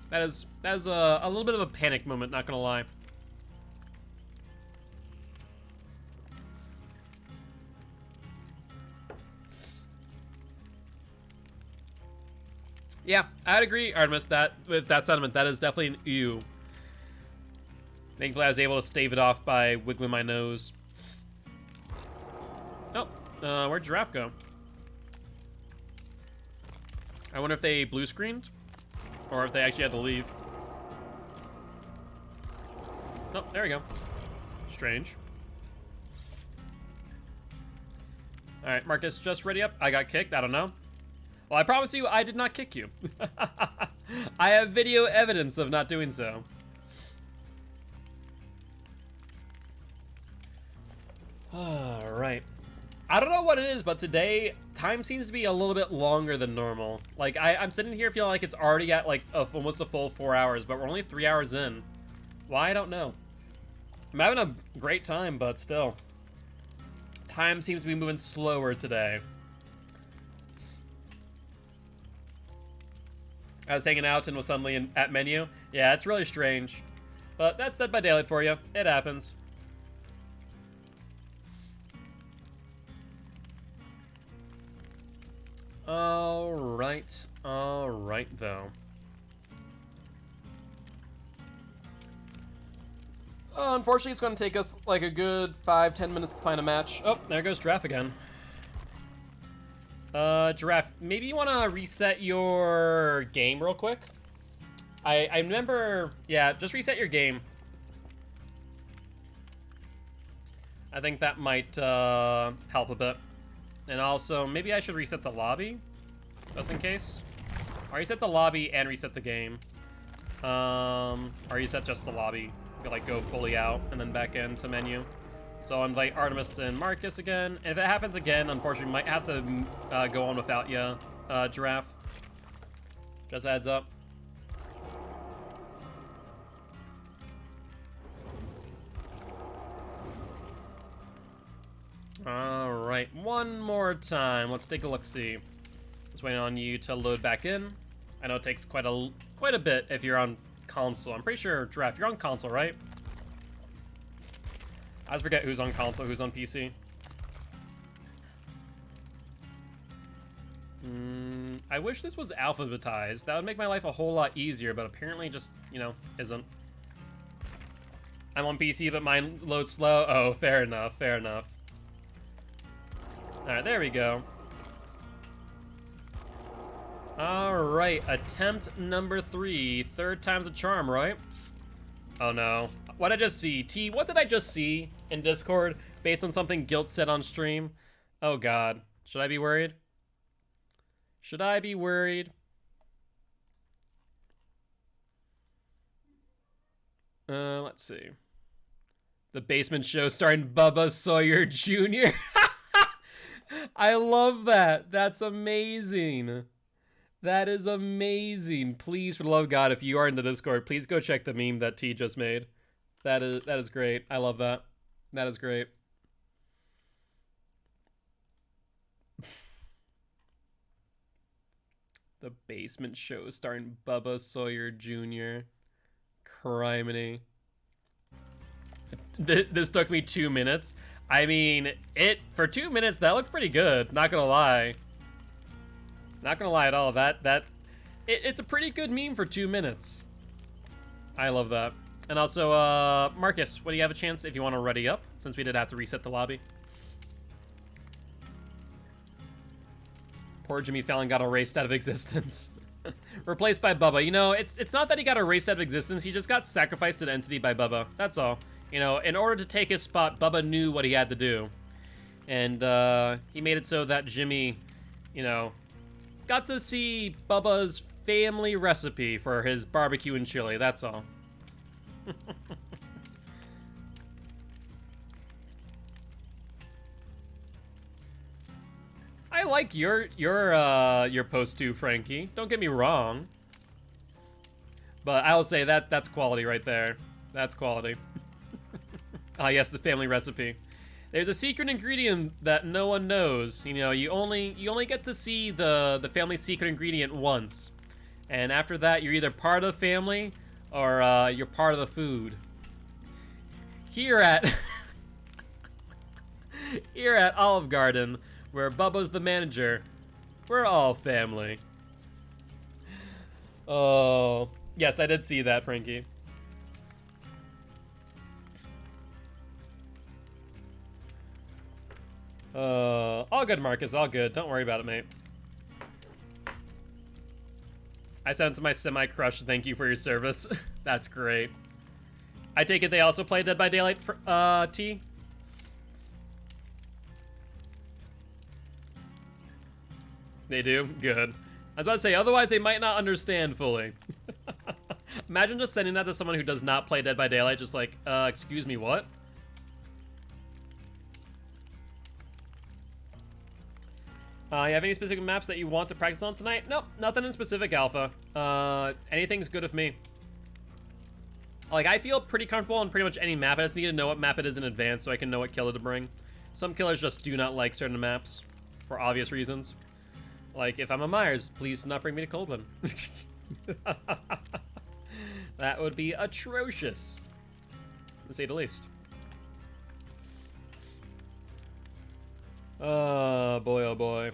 That is a little bit of a panic moment, not gonna lie. Yeah, I'd agree, Artemis, that with that sentiment, that is definitely an ew. Thankfully, I was able to stave it off by wiggling my nose. Oh, where'd Giraffe go? I wonder if they blue screened, or if they actually had to leave. Oh, there we go. Strange. All right, Marcus, just ready up. I got kicked. I don't know. Well, I promise you, I did not kick you. I have video evidence of not doing so. All right. I don't know what it is, but today, time seems to be a little bit longer than normal. Like, I'm sitting here feeling like it's already at, like, almost a full 4 hours, but we're only 3 hours in. Why? I don't know. I'm having a great time, but still. Time seems to be moving slower today. I was hanging out and was suddenly at menu. Yeah, it's really strange. But that's Dead by Daylight for you. It happens. Alright though. Unfortunately, it's going to take us like a good 5-10 minutes to find a match. Oh, there goes Giraffe again. Giraffe, maybe you want to reset your game real quick? I remember, yeah, just reset your game. I think that might help a bit. And also, maybe I should reset the lobby, just in case. Or reset the lobby and reset the game. Or reset just the lobby. Like go fully out and then back into menu. So I'll invite Artemis and Marcus again. And if it happens again, unfortunately, we might have to go on without you, Giraffe. Just adds up. All right, one more time. Let's take a look-see. Just waiting on you to load back in. I know it takes quite a bit if you're on console. I'm pretty sure, Giraffe, you're on console, right? I just forget who's on console, who's on PC. I wish this was alphabetized. That would make my life a whole lot easier, but apparently just, you know, isn't. I'm on PC, but mine loads slow. Oh, fair enough, fair enough. All right, there we go. All right, attempt number 3. Third time's a charm, right? Oh no. What did I just see? T, what did I just see in Discord based on something Guilt said on stream? Oh god. Should I be worried? Should I be worried? Let's see. The Basement Show starring Bubba Sawyer Jr. I love that. That's amazing. That is amazing. Please, for the love of God, if you are in the Discord, please go check the meme that T just made. That is great. I love that. That is great. The Basement Show starring Bubba Sawyer Jr. Criminy. This took me 2 minutes. I mean, for 2 minutes, that looked pretty good. Not gonna lie. Not gonna lie at all. It's a pretty good meme for 2 minutes. I love that. And also, Marcus, what do you have a chance if you want to ready up? Since we did have to reset the lobby. Poor Jimmy Fallon got erased out of existence. Replaced by Bubba. You know, it's not that he got erased out of existence. He just got sacrificed to the entity by Bubba. That's all. You know, in order to take his spot, Bubba knew what he had to do. And he made it so that Jimmy, you know, got to see Bubba's family recipe for his barbecue and chili. That's all. I like your post too, Frankie. Don't get me wrong. But I'll say that's quality right there. That's quality. Ah, yes, the family recipe. There's a secret ingredient that no one knows. You know, you only get to see the family secret ingredient once. And after that, you're either part of the family or you're part of the food. Here at Olive Garden, where Bubba's the manager, we're all family. Oh, yes, I did see that, Frankie. All good, Marcus, all good. Don't worry about it, mate. I sent it to my semi-crush, thank you for your service. That's great. I take it they also play Dead by Daylight for, T? They do? Good. I was about to say, otherwise they might not understand fully. Imagine just sending that to someone who does not play Dead by Daylight, just like, excuse me, what? You have any specific maps that you want to practice on tonight? Nope, nothing in specific, Alpha. Anything's good with me. Like, I feel pretty comfortable on pretty much any map. I just need to know what map it is in advance so I can know what killer to bring. Some killers just do not like certain maps for obvious reasons. Like, if I'm a Myers, please do not bring me to Coldman. That would be atrocious, to say the least. Oh, boy, oh, boy.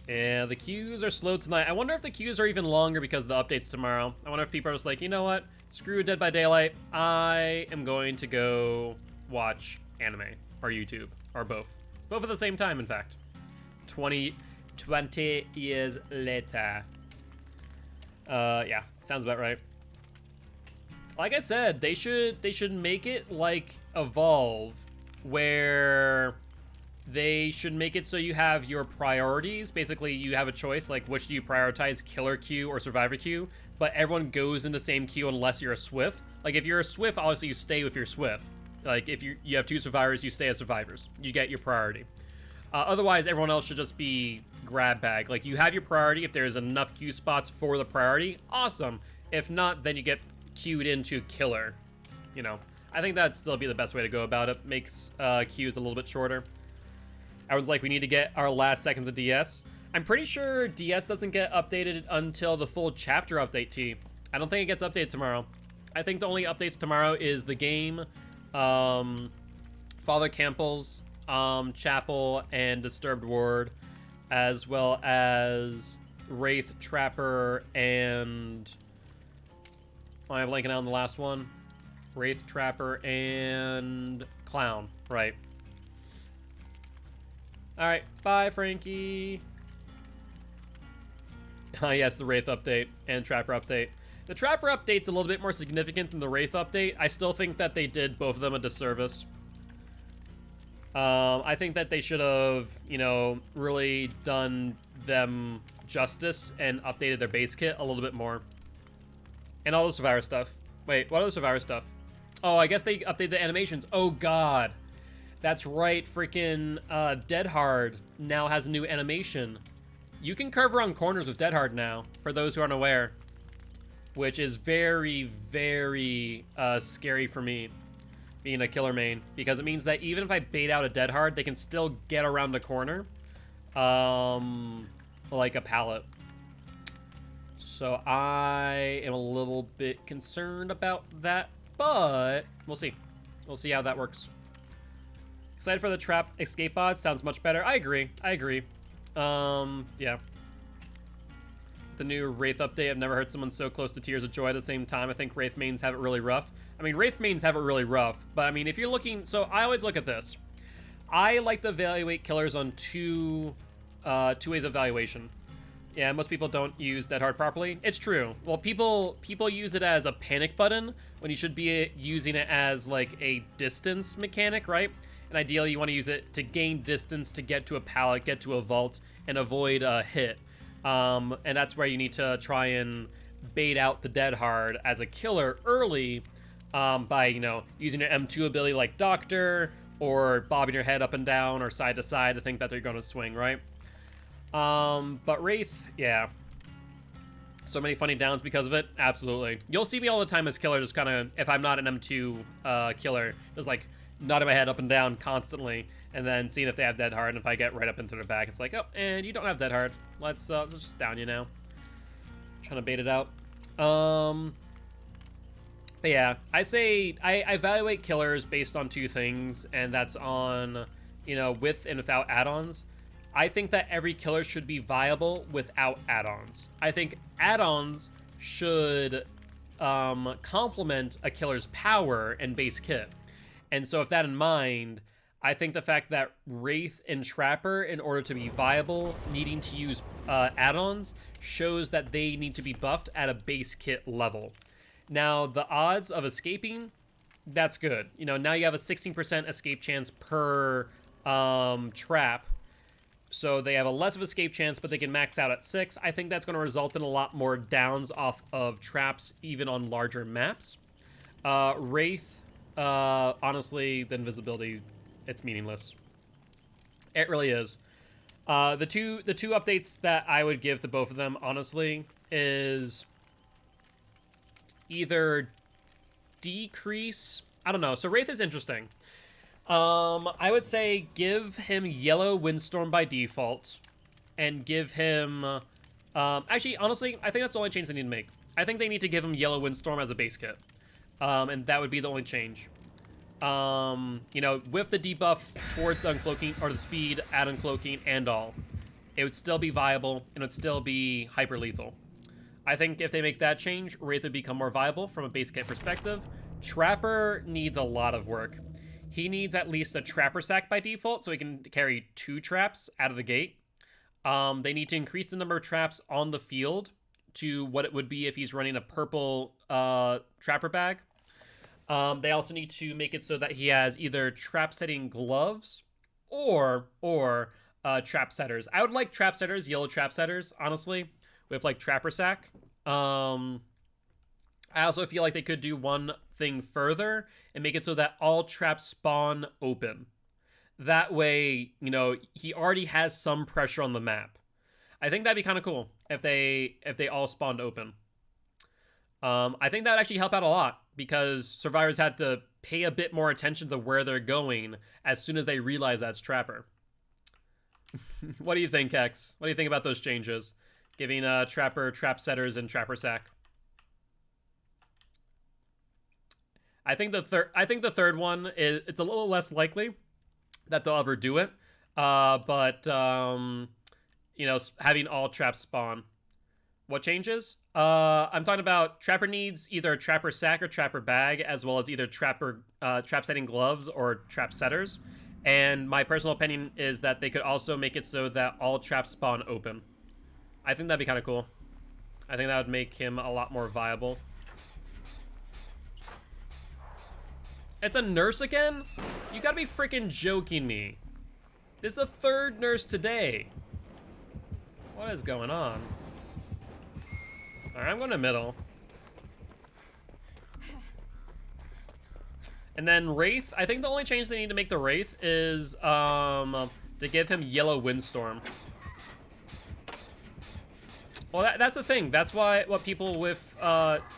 Yeah, the queues are slow tonight. I wonder if the queues are even longer because of the updates tomorrow. I wonder if people are just like, you know what? Screw Dead by Daylight. I am going to go watch anime or YouTube or both. Both at the same time, in fact. 20 years later. Yeah, sounds about right. Like I said, they should make it like Evolve, where they should make it so you have your priorities. Basically, you have a choice, like which do you prioritize, killer queue or survivor queue, but everyone goes in the same queue unless you're a Swift. Like if you're a Swift, obviously you stay with your Swift. Like if you have two survivors, you stay as survivors. You get your priority. Otherwise, everyone else should just be grab bag. Like you have your priority. If there's enough queue spots for the priority, awesome. If not, then you get queued into killer. You know, I think that'd still be the best way to go about it. Makes queues a little bit shorter. Everyone's like, we need to get our last seconds of DS. I'm pretty sure DS doesn't get updated until the full chapter update, T. I don't think it gets updated tomorrow. I think the only updates tomorrow is the game, Father Campbell's Chapel and Disturbed Ward, as well as Wraith, Trapper, and... Oh, I'm blanking out on the last one. Wraith, Trapper, and Clown. Right. Alright, bye, Frankie. Yes, the Wraith update and Trapper update. The Trapper update's a little bit more significant than the Wraith update. I still think that they did both of them a disservice. I think that they should have, you know, really done them justice and updated their base kit a little bit more. And all the Survivor stuff. Wait, what other Survivor stuff? Oh, I guess they updated the animations. Oh, God. That's right, freaking Dead Hard now has a new animation. You can curve around corners with Dead Hard now, for those who aren't aware. Which is very, very scary for me, being a killer main. Because it means that even if I bait out a Dead Hard, they can still get around the corner. Like a pallet. So I am a little bit concerned about that, but we'll see. We'll see how that works. Excited for the trap escape pods. Sounds much better. I agree. Yeah. The new Wraith update. I've never heard someone so close to tears of joy at the same time. I think Wraith mains have it really rough. I mean, Wraith mains have it really rough, but I mean, if you're looking... So I always look at this. I like to evaluate killers on two ways of evaluation. Yeah, most people don't use Dead Hard properly. It's true. Well, people use it as a panic button when you should be using it as like a distance mechanic, right? And ideally, you want to use it to gain distance to get to a pallet, get to a vault, and avoid a hit. And that's where you need to try and bait out the Dead Hard as a killer early by, you know, using your M2 ability like Doctor, or bobbing your head up and down or side to side to think that they're going to swing, right? But Wraith, yeah. So many funny downs because of it? Absolutely. You'll see me all the time as killer, just kind of, if I'm not an M2 killer, just like nodding my head up and down constantly, and then seeing if they have Dead Hard, and if I get right up into their back, it's like, oh, and you don't have Dead Hard. Let's just down you now. Trying to bait it out. But yeah, I say, I evaluate killers based on two things, and that's on, you know, with and without add-ons. I think that every killer should be viable without add-ons. I think add-ons should complement a killer's power and base kit. And so with that in mind, I think the fact that Wraith and Trapper, in order to be viable, needing to use add-ons, shows that they need to be buffed at a base kit level. Now, the odds of escaping, that's good. You know, now you have a 16% escape chance per trap. So they have a less of escape chance, but they can max out at 6. I think that's going to result in a lot more downs off of traps, even on larger maps. Wraith, honestly, the invisibility, it's meaningless. It really is. The two updates that I would give to both of them, honestly, is either decrease. I don't know. So Wraith is interesting. I would say give him Yellow Windstorm by default, and give him, actually, honestly, I think that's the only change they need to make. I think they need to give him Yellow Windstorm as a base kit, and that would be the only change. You know, with the debuff towards the uncloaking, or the speed at uncloaking and all, it would still be viable, and it would still be hyper lethal. I think if they make that change, Wraith would become more viable from a base kit perspective. Trapper needs a lot of work. He needs at least a Trapper Sack by default, so he can carry 2 traps out of the gate. They need to increase the number of traps on the field to what it would be if he's running a purple Trapper Bag. They also need to make it so that he has either trap setting gloves or trap setters. I would like trap setters, yellow trap setters, honestly, with like Trapper Sack. I also feel like they could do one thing further and make it so that all traps spawn open. That way, you know, he already has some pressure on the map. I think that'd be kind of cool if they all spawned open. I think that would actually help out a lot, because survivors had to pay a bit more attention to where they're going as soon as they realize that's Trapper. What do you think, Hex? What do you think about those changes? Giving Trapper trap setters and Trapper Sack. I think the third one is, it's a little less likely that they'll ever do it. But you know, having all traps spawn. What changes? I'm talking about Trapper needs either a Trapper Sack or Trapper Bag, as well as either trap setting gloves or trap setters. And my personal opinion is that they could also make it so that all traps spawn open. I think that'd be kind of cool. I think that would make him a lot more viable. It's a nurse again? You gotta be freaking joking me. This is the 3rd nurse today. What is going on? Alright, I'm going to middle. And then Wraith, I think the only change they need to make the Wraith is to give him Yellow Windstorm. Well, that's the thing. That's what people with,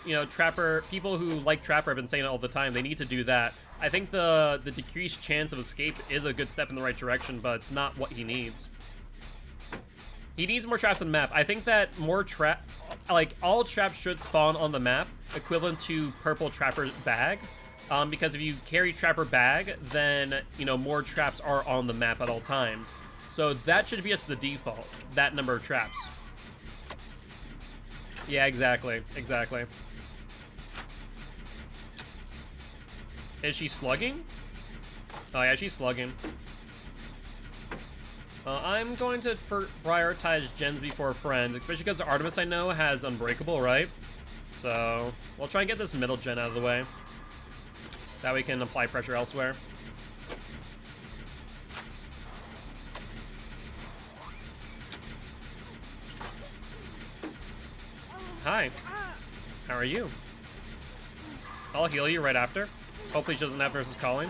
you know, Trapper, people who like Trapper have been saying it all the time. They need to do that. I think the decreased chance of escape is a good step in the right direction, but it's not what he needs. He needs more traps on the map. I think that more like, all traps should spawn on the map, equivalent to purple Trapper Bag. Because if you carry Trapper Bag, then, you know, more traps are on the map at all times. So that should be just the default, that number of traps. Yeah, exactly. Exactly. Is she slugging? Oh, yeah, she's slugging. I'm going to prioritize gens before friends, especially because the Artemis I know has Unbreakable, right? So, we'll try and get this middle gen out of the way. That way we can apply pressure elsewhere. Hi. How are you? I'll heal you right after. Hopefully she doesn't have Nurse's Calling.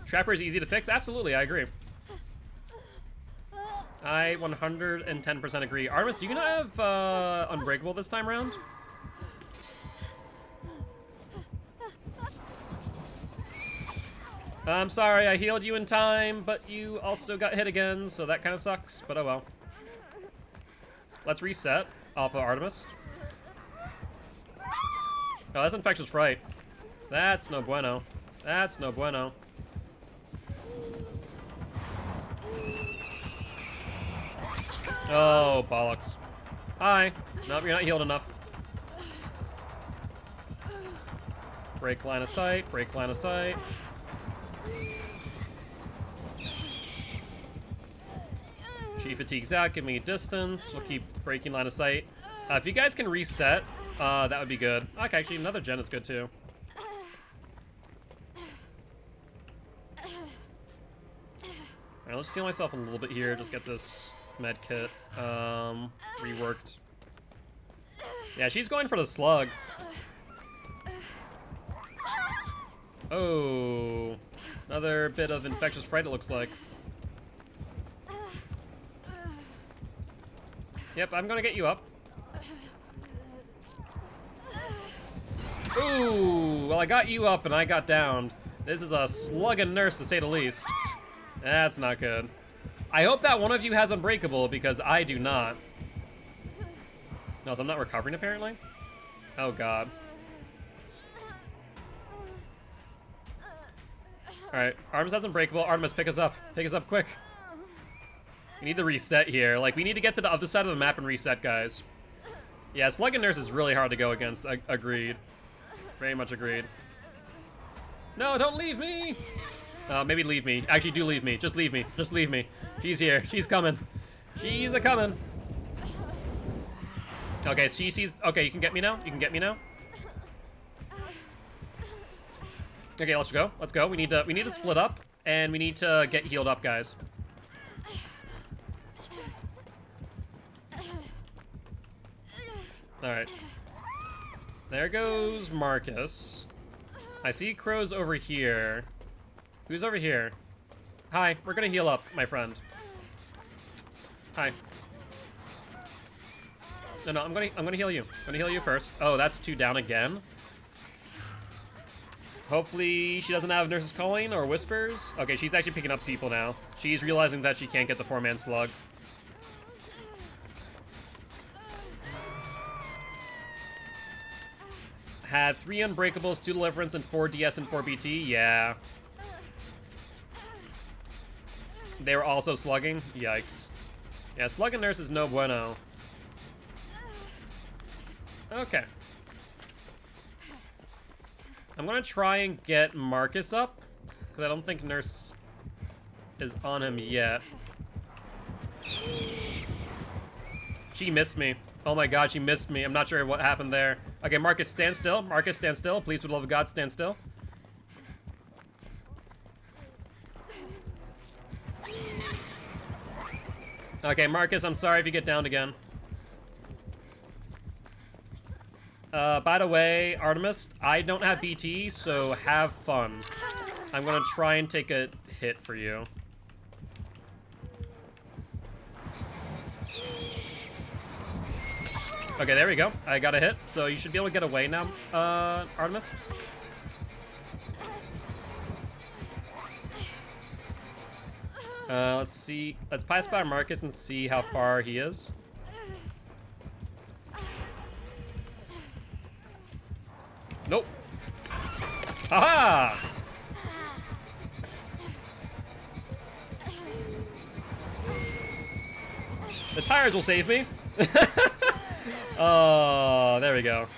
Trapper is easy to fix? Absolutely, I agree. I 110% agree. Artemis, do you not have Unbreakable this time around? I'm sorry, I healed you in time, but you also got hit again, so that kind of sucks, but oh well. Let's reset off of Artemis. Oh, that's Infectious Fright. That's no bueno. That's no bueno. Oh, bollocks. Hi. Nope, you're not healed enough. Break line of sight. Break line of sight. She fatigues out. Give me distance. We'll keep breaking line of sight. If you guys can reset, that would be good. Okay, actually, another gen is good too. Alright, let's heal myself a little bit here. Just get this med kit reworked. Yeah, she's going for the slug. Oh, another bit of infectious fright, it looks like. Yep, I'm gonna get you up. Ooh, well, I got you up and I got downed. This is a slugging nurse, to say the least. That's not good. I hope that one of you has Unbreakable, because I do not. No, so I'm not recovering, apparently? Oh, God. Alright, Artemis has Unbreakable. Artemis, pick us up. Pick us up quick. We need to reset here. Like, we need to get to the other side of the map and reset, guys. Yeah, Slug and Nurse is really hard to go against. Agreed. Very much agreed. No, don't leave me! Maybe leave me. Actually, do leave me. Just leave me. Just leave me. She's here. She's coming. She's a-coming. Okay, she sees... Okay, you can get me now? You can get me now? Okay, let's go. Let's go. We need to split up, and we need to get healed up, guys. Alright. There goes Marcus. I see Crow's over here. Who's over here? Hi, we're gonna heal up, my friend. Hi. No, I'm gonna heal you. I'm gonna heal you first. Oh, that's 2 down again. Hopefully she doesn't have Nurse's Calling or Whispers. Okay, she's actually picking up people now. She's realizing that she can't get the 4-man slug. Had 3 Unbreakables, 2 Deliverance, and 4 DS and 4 BT. Yeah. They were also slugging? Yikes. Yeah, Slug and Nurse is no bueno. Okay. I'm gonna try and get Marcus up, because I don't think Nurse is on him yet. She missed me. Oh my god, she missed me. I'm not sure what happened there. Okay, Marcus, stand still. Marcus, stand still. Please, for the love of God, stand still. Okay, Marcus, I'm sorry if you get downed again. By the way, Artemis, I don't have BT, so have fun. I'm gonna try and take a hit for you. Okay, there we go. I got a hit, so you should be able to get away now, Artemis. Let's see. Let's pass by Marcus and see how far he is. Nope. Haha! The tires will save me. Oh, there we go.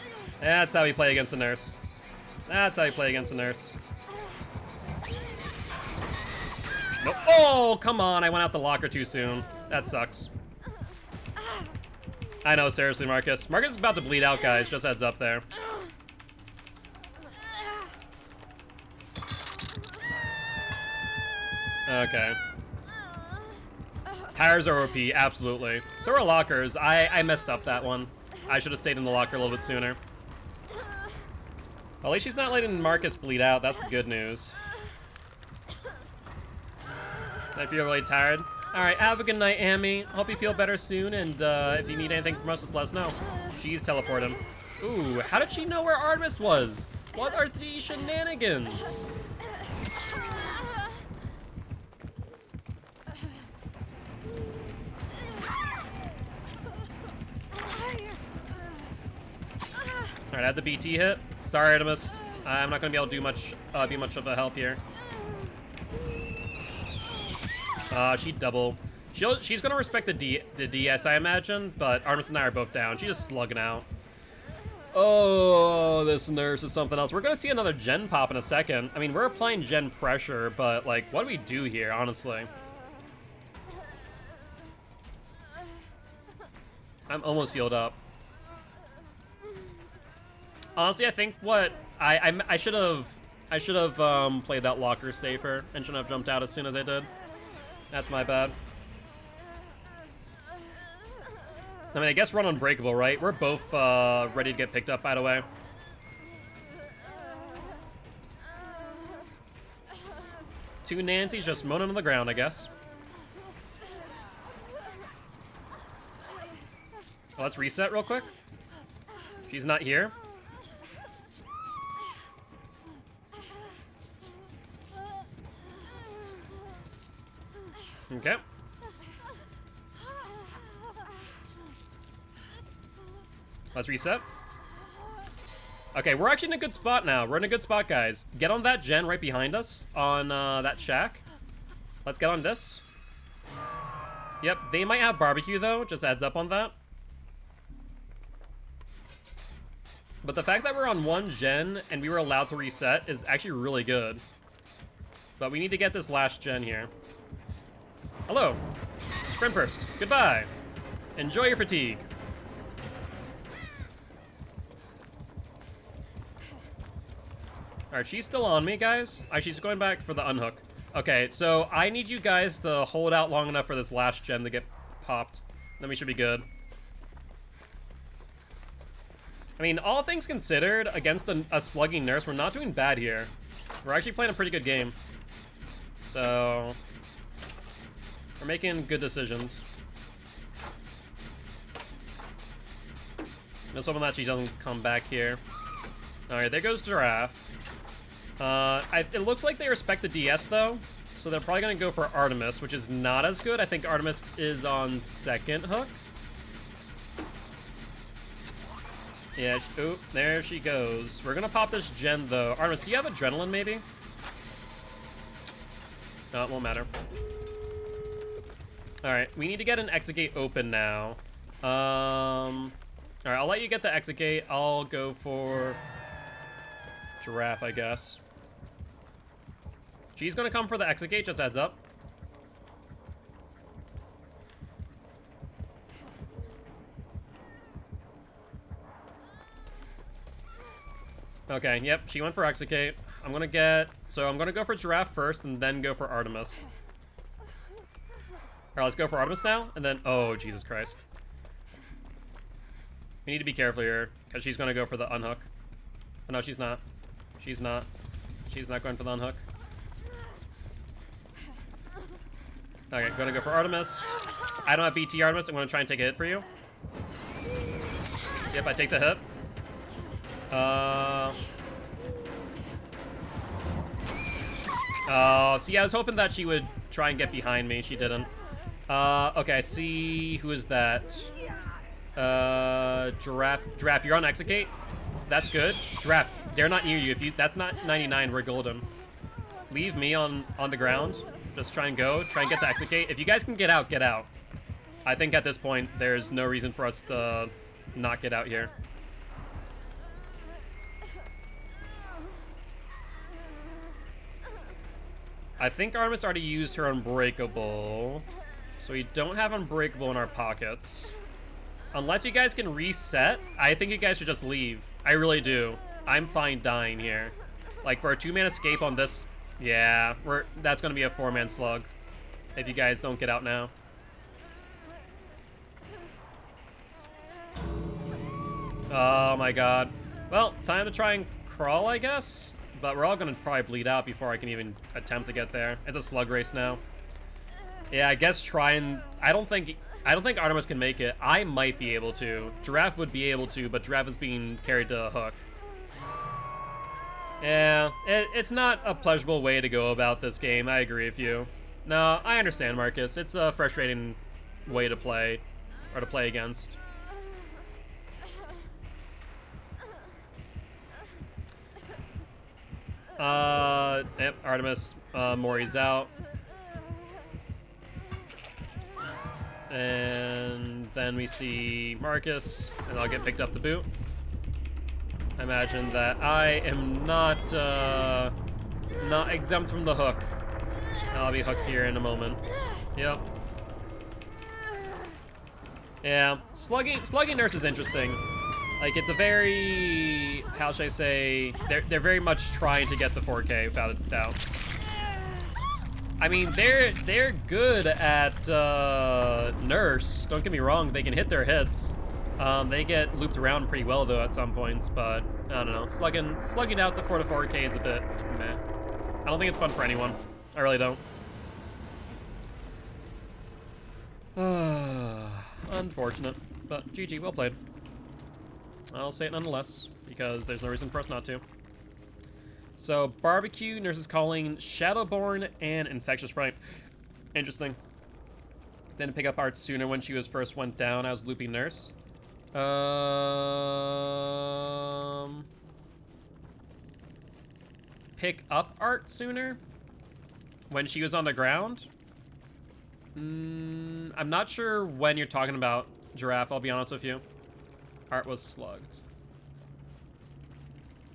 That's how we play against the nurse. That's how you play against the nurse. Nope. Oh, come on. I went out the locker too soon. That sucks. I know, seriously, Marcus. Marcus is about to bleed out, guys. Just heads up there. Okay. Tires are OP, absolutely. So are lockers. I messed up that one. I should have stayed in the locker a little bit sooner. At least she's not letting Marcus bleed out. That's the good news. I feel really tired. Alright, have a good night, Amy. Hope you feel better soon, and if you need anything from us, just let us know. She's teleporting. Ooh, how did she know where Artemis was? What are these shenanigans? Alright, I had the BT hit. Sorry, Artemis. I'm not gonna be able to do much, be much of a help here. She double. She's gonna respect the DS, I imagine, but Artemis and I are both down. She's just slugging out. Oh, this nurse is something else. We're gonna see another gen pop in a second. I mean, we're applying gen pressure, but like, what do we do here, honestly? I'm almost healed up. Honestly, I think what I should have played that locker safer and shouldn't have jumped out as soon as I did. That's my bad. I mean, I guess run unbreakable, right? We're both ready to get picked up, by the way. Two Nancy's just moaning on the ground, I guess. Well, let's reset real quick. She's not here. Okay. Let's reset. Okay, we're actually in a good spot now. We're in a good spot, guys. Get on that gen right behind us on that shack. Let's get on this. Yep, they might have barbecue, though. Just adds up on that. But the fact that we're on one gen and we were allowed to reset is actually really good. But we need to get this last gen here. Hello. Sprint burst. Goodbye. Enjoy your fatigue. Alright, she's still on me, guys. She's going back for the unhook. Okay, so I need you guys to hold out long enough for this last gen to get popped. Then we should be good. I mean, all things considered, against a slugging nurse, we're not doing bad here. We're actually playing a pretty good game. So we're making good decisions. Let's hope that she doesn't come back here. Alright, there goes Giraffe. It looks like they respect the DS, though. So they're probably going to go for Artemis, which is not as good. I think Artemis is on second hook. Yeah, oh, there she goes. We're going to pop this gen, though. Artemis, do you have adrenaline, maybe? No, it won't matter. Alright, we need to get an exit gate open now. Alright, I'll let you get the exit gate. I'll go for Giraffe, I guess. She's gonna come for the exit gate, just heads up. Okay, yep, she went for exit gate. I'm gonna go for Giraffe first and then go for Artemis. Alright, let's go for Artemis now, and then, oh, Jesus Christ. We need to be careful here, because she's gonna go for the unhook. Oh, no, she's not. She's not. She's not going for the unhook. Okay, gonna go for Artemis. I don't have BT Artemis. I'm gonna try and take a hit for you. Yep, I take the hit. Oh, see, I was hoping that she would try and get behind me. She didn't. Okay, I see. Who is that? Giraffe. Giraffe, you're on exit gate? That's good. Giraffe, they're not near you. That's not 99, we're golden. Leave me on the ground. Just try and go. Try and get the exit gate. If you guys can get out, get out. I think at this point, there's no reason for us to not get out here. I think Artemis already used her Unbreakable. So we don't have Unbreakable in our pockets. Unless you guys can reset, I think you guys should just leave. I really do. I'm fine dying here. Like, for a 2-man escape on this, yeah, that's going to be a 4-man slug if you guys don't get out now. Oh my god. Well, time to try and crawl, I guess. But we're all going to probably bleed out before I can even attempt to get there. It's a slug race now. Yeah, I guess try and... I don't think Artemis can make it. I might be able to. Giraffe would be able to, but Giraffe is being carried to a hook. Yeah, it's not a pleasurable way to go about this game. I agree with you. No, I understand, Marcus. It's a frustrating way to play, or to play against. Yep, Artemis, Mori's out. And then we see Marcus, and I'll get picked up the boot. I imagine that I am not exempt from the hook. I'll be hooked here in a moment. Yep. Yeah, slugging nurse is interesting. Like, it's a very, how should I say, they're very much trying to get the 4K without a doubt. I mean, they're good at nurse. Don't get me wrong, they can hit their hits. They get looped around pretty well though at some points, but I don't know. Slugging out the 4 to 4K is a bit meh. I don't think it's fun for anyone. I really don't. Unfortunate, but GG, well played. I'll say it nonetheless, because there's no reason for us not to. So, barbecue, nurse is calling, Shadowborn, and infectious fright. Interesting. Didn't pick up art sooner when she was first went down. I was looping nurse. Pick up art sooner? When she was on the ground? I'm not sure when you're talking about, Giraffe, I'll be honest with you. Art was slugged.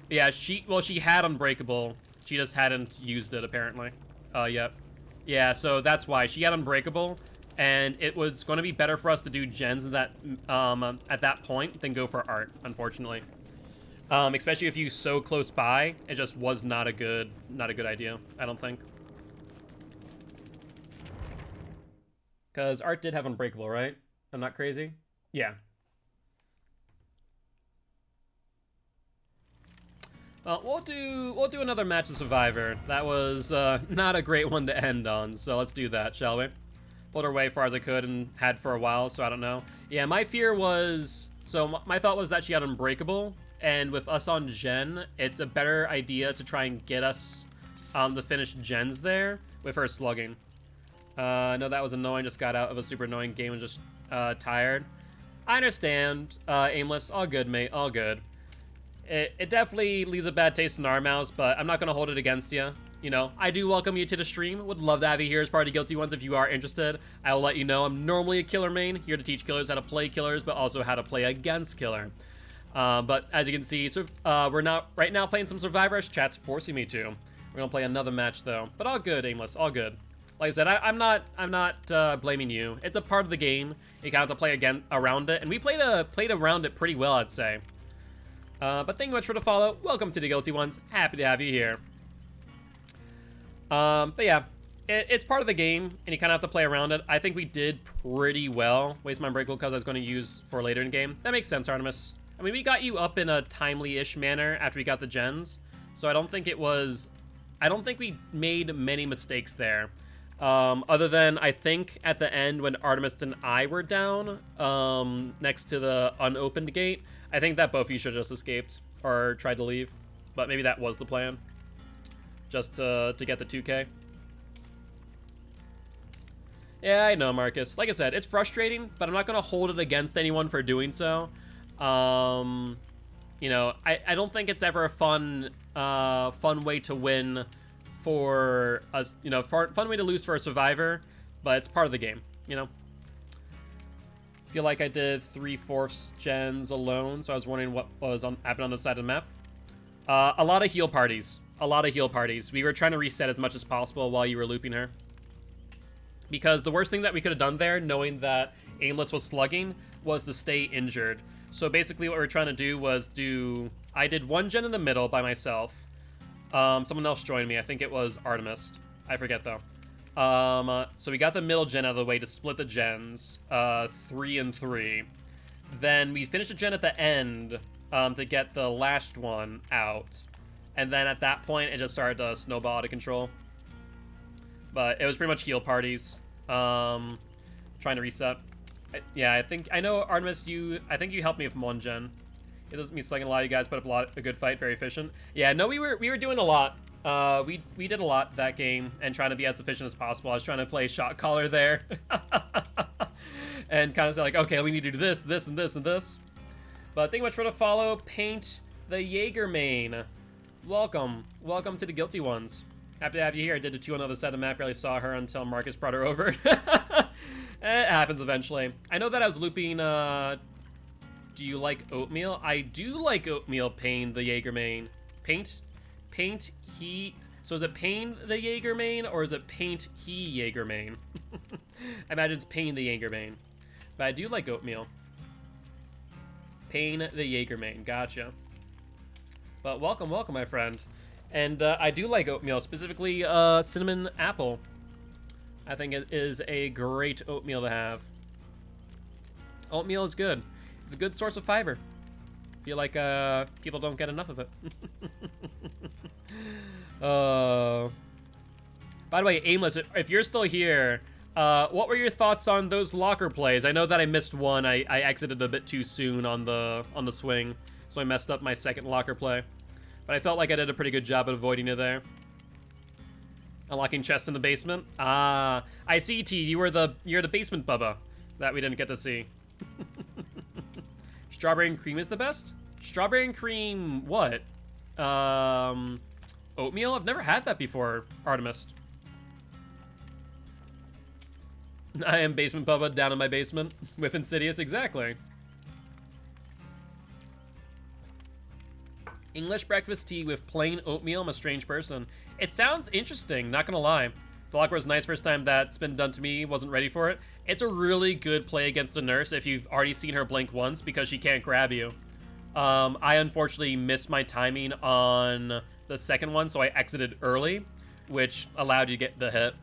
Yeah, she had Unbreakable. She just hadn't used it, apparently. Yep. Yeah, so that's why. She had Unbreakable, and it was going to be better for us to do gens at that point than go for art, unfortunately. Especially if you so close by, it just was not a good idea, I don't think. Because art did have Unbreakable, right? I'm not crazy? Yeah. We'll do another match of Survivor. That was not a great one to end on, so let's do that, shall we? Pulled her away far as I could and had for a while, so I don't know. Yeah, my fear was... So my thought was that she had Unbreakable, and with us on Gen, it's a better idea to try and get us the finished gens there with her slugging. No, that was annoying. Just got out of a super annoying game and just tired. I understand, Aimless. All good, mate. All good. It definitely leaves a bad taste in our mouths, but I'm not going to hold it against you. You know, I do welcome you to the stream. Would love to have you here as part of Guilty Ones if you are interested. I will let you know I'm normally a killer main, here to teach killers how to play killers, but also how to play against killer. But as you can see, so, we're not right now playing some Survivor. Chat's forcing me to. We're going to play another match, though. But all good, Aimless. All good. Like I said, I'm not blaming you. It's a part of the game. You kind of have to play again around it, and we played around it pretty well, I'd say. But thank you much for the follow. Welcome to the Guilty Ones. Happy to have you here. But yeah, it's part of the game, and you kind of have to play around it. I think we did pretty well. Waste my Unbreakable because I was going to use for later in game. That makes sense, Artemis. I mean, we got you up in a timely-ish manner after we got the gens, so I don't think we made many mistakes there. Other than, I think, at the end when Artemis and I were down, next to the unopened gate, I think that both of you should have just escaped, or tried to leave. But maybe that was the plan. Just to get the 2K. Yeah, I know, Marcus. Like I said, it's frustrating, but I'm not going to hold it against anyone for doing so. You know, I don't think it's ever a fun way to win for us, you know, fun way to lose for a Survivor, but it's part of the game, you know. I feel like I did 3/4 gens alone, so I was wondering what was happening on the side of the map. A lot of heal parties. A lot of heal parties. We were trying to reset as much as possible while you were looping her. Because the worst thing that we could have done there, knowing that Aimless was slugging, was to stay injured. So basically what we were trying to do was I did one gen in the middle by myself. Someone else joined me. I think it was Artemis. I forget, though. So we got the middle gen out of the way to split the gens, 3 and 3. Then we finished a gen at the end to get the last one out. And then at that point, it just started to snowball out of control. But it was pretty much heal parties. Trying to reset. Yeah, I know, Artemis, I think you helped me with one gen. It doesn't mean slugging a lot. You guys put up a good fight, very efficient. Yeah, no, we were doing a lot. We did a lot that game and trying to be as efficient as possible. I was trying to play shot caller there. And kind of say like, okay, we need to do this, and this, and this. But thank you much for the follow. Paint the Jaeger main. welcome. Welcome to the Guilty Ones. Happy to have you here. I did the 2 on the other side of the map. Barely saw her until Marcus brought her over. It happens eventually. I know that I was looping, do you like oatmeal? I do like oatmeal, Pain the Jaeger main. Paint, he... So is it Pain the Jaeger main, or is it Paint he Jaeger main? I imagine it's Pain the Jaeger main. But I do like oatmeal. Pain the Jaeger main, gotcha. But welcome, welcome, my friend. And I do like oatmeal, specifically cinnamon apple. I think it is a great oatmeal to have. Oatmeal is good. It's a good source of fiber. I feel like people don't get enough of it. By the way, Aimless, if you're still here, what were your thoughts on those locker plays? I know that I missed one. I exited a bit too soon on the swing, so I messed up my second locker play. But I felt like I did a pretty good job at avoiding it there. Unlocking chests in the basement. Ah, I see, T. You're the basement Bubba that we didn't get to see. Strawberry and cream is the best? Strawberry and cream what? Oatmeal? I've never had that before, Artemis. I am basement Bubba down in my basement with Insidious, exactly. English breakfast tea with plain oatmeal. I'm a strange person. It sounds interesting, not gonna lie. The locker was nice first time that's been done to me, wasn't ready for it. It's a really good play against a nurse if you've already seen her blink once because she can't grab you. I unfortunately missed my timing on the second one, so I exited early, which allowed you to get the hit.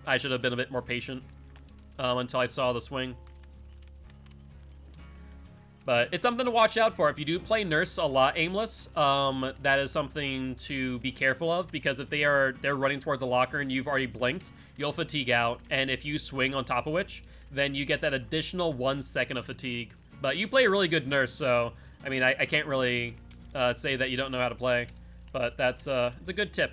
I should have been a bit more patient until I saw the swing. But it's something to watch out for. If you do play nurse a lot aimless, that is something to be careful of, because if they're running towards a locker and you've already blinked, you'll fatigue out, and if you swing on top of which, then you get that additional 1 second of fatigue. But you play a really good nurse, so I mean, I can't really say that you don't know how to play, but that's it's a good tip.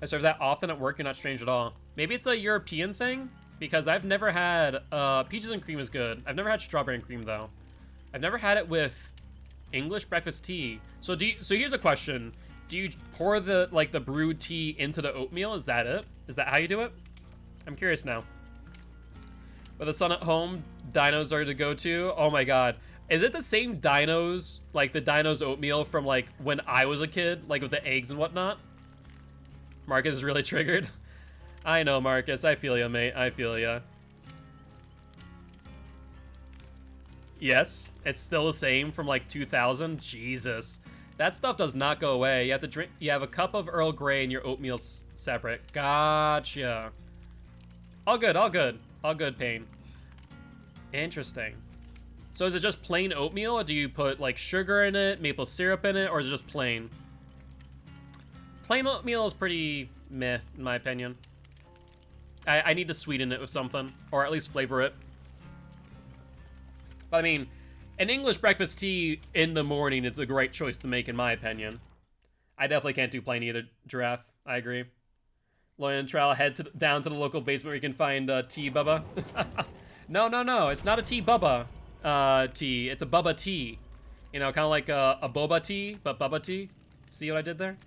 I serve that often at work. You're not strange at all. Maybe it's a European thing, because I've never had peaches and cream is good. I've never had strawberry and cream though. I've never had it with English breakfast tea. So so here's a question: do you pour the brewed tea into the oatmeal? Is that it? Is that how you do it? I'm curious now. With the sun at home, dinos are to go to. Oh my god. Is it the same dinos, like the dinos oatmeal from like when I was a kid, like with the eggs and whatnot? Marcus is really triggered. I know, Marcus. I feel ya, mate. I feel ya. Yes, it's still the same from like 2000. Jesus. That stuff does not go away. You have to drink. You have a cup of Earl Grey and your oatmeal's separate. Gotcha. All good, all good. All good, Pain. Interesting. So is it just plain oatmeal, or do you put like sugar in it, maple syrup in it, or is it just plain? Plain oatmeal is pretty meh, in my opinion. I need to sweeten it with something, or at least flavor it. But I mean, an English breakfast tea in the morning is a great choice to make, in my opinion. I definitely can't do plain either, Giraffe. I agree. Loyal and Trial, head down to the local basement where you can find tea, Bubba. No, it's not a tea, Bubba tea. It's a Bubba tea. You know, kind of like a boba tea, but Bubba tea. See what I did there?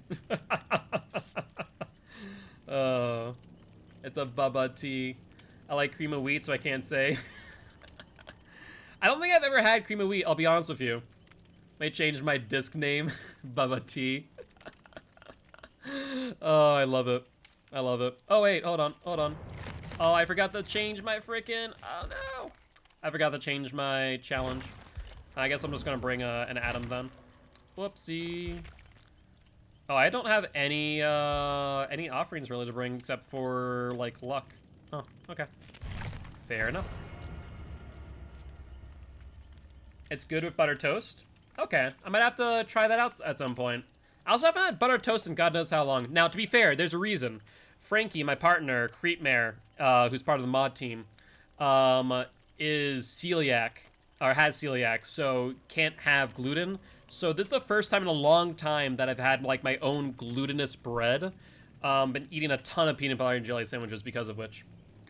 It's a Bubba tea. I like cream of wheat, so I can't say. I don't think I've ever had cream of wheat, I'll be honest with you. May change my disc name. Bubba tea. Oh, I love it. I love it. Oh, wait, hold on. Oh, I forgot to change my freaking... Oh, no. I forgot to change my challenge. I guess I'm just gonna bring an Atom then. Whoopsie. Oh, I don't have any offerings really to bring except for like luck. Oh, okay. Fair enough. It's good with butter toast. Okay, I might have to try that out at some point. I also haven't had butter toast in God knows how long. Now, to be fair, there's a reason. Frankie, my partner, Creepmare, who's part of the mod team, is celiac, or has celiac, so can't have gluten. So this is the first time in a long time that I've had like my own glutinous bread. Been eating a ton of peanut butter and jelly sandwiches because of which.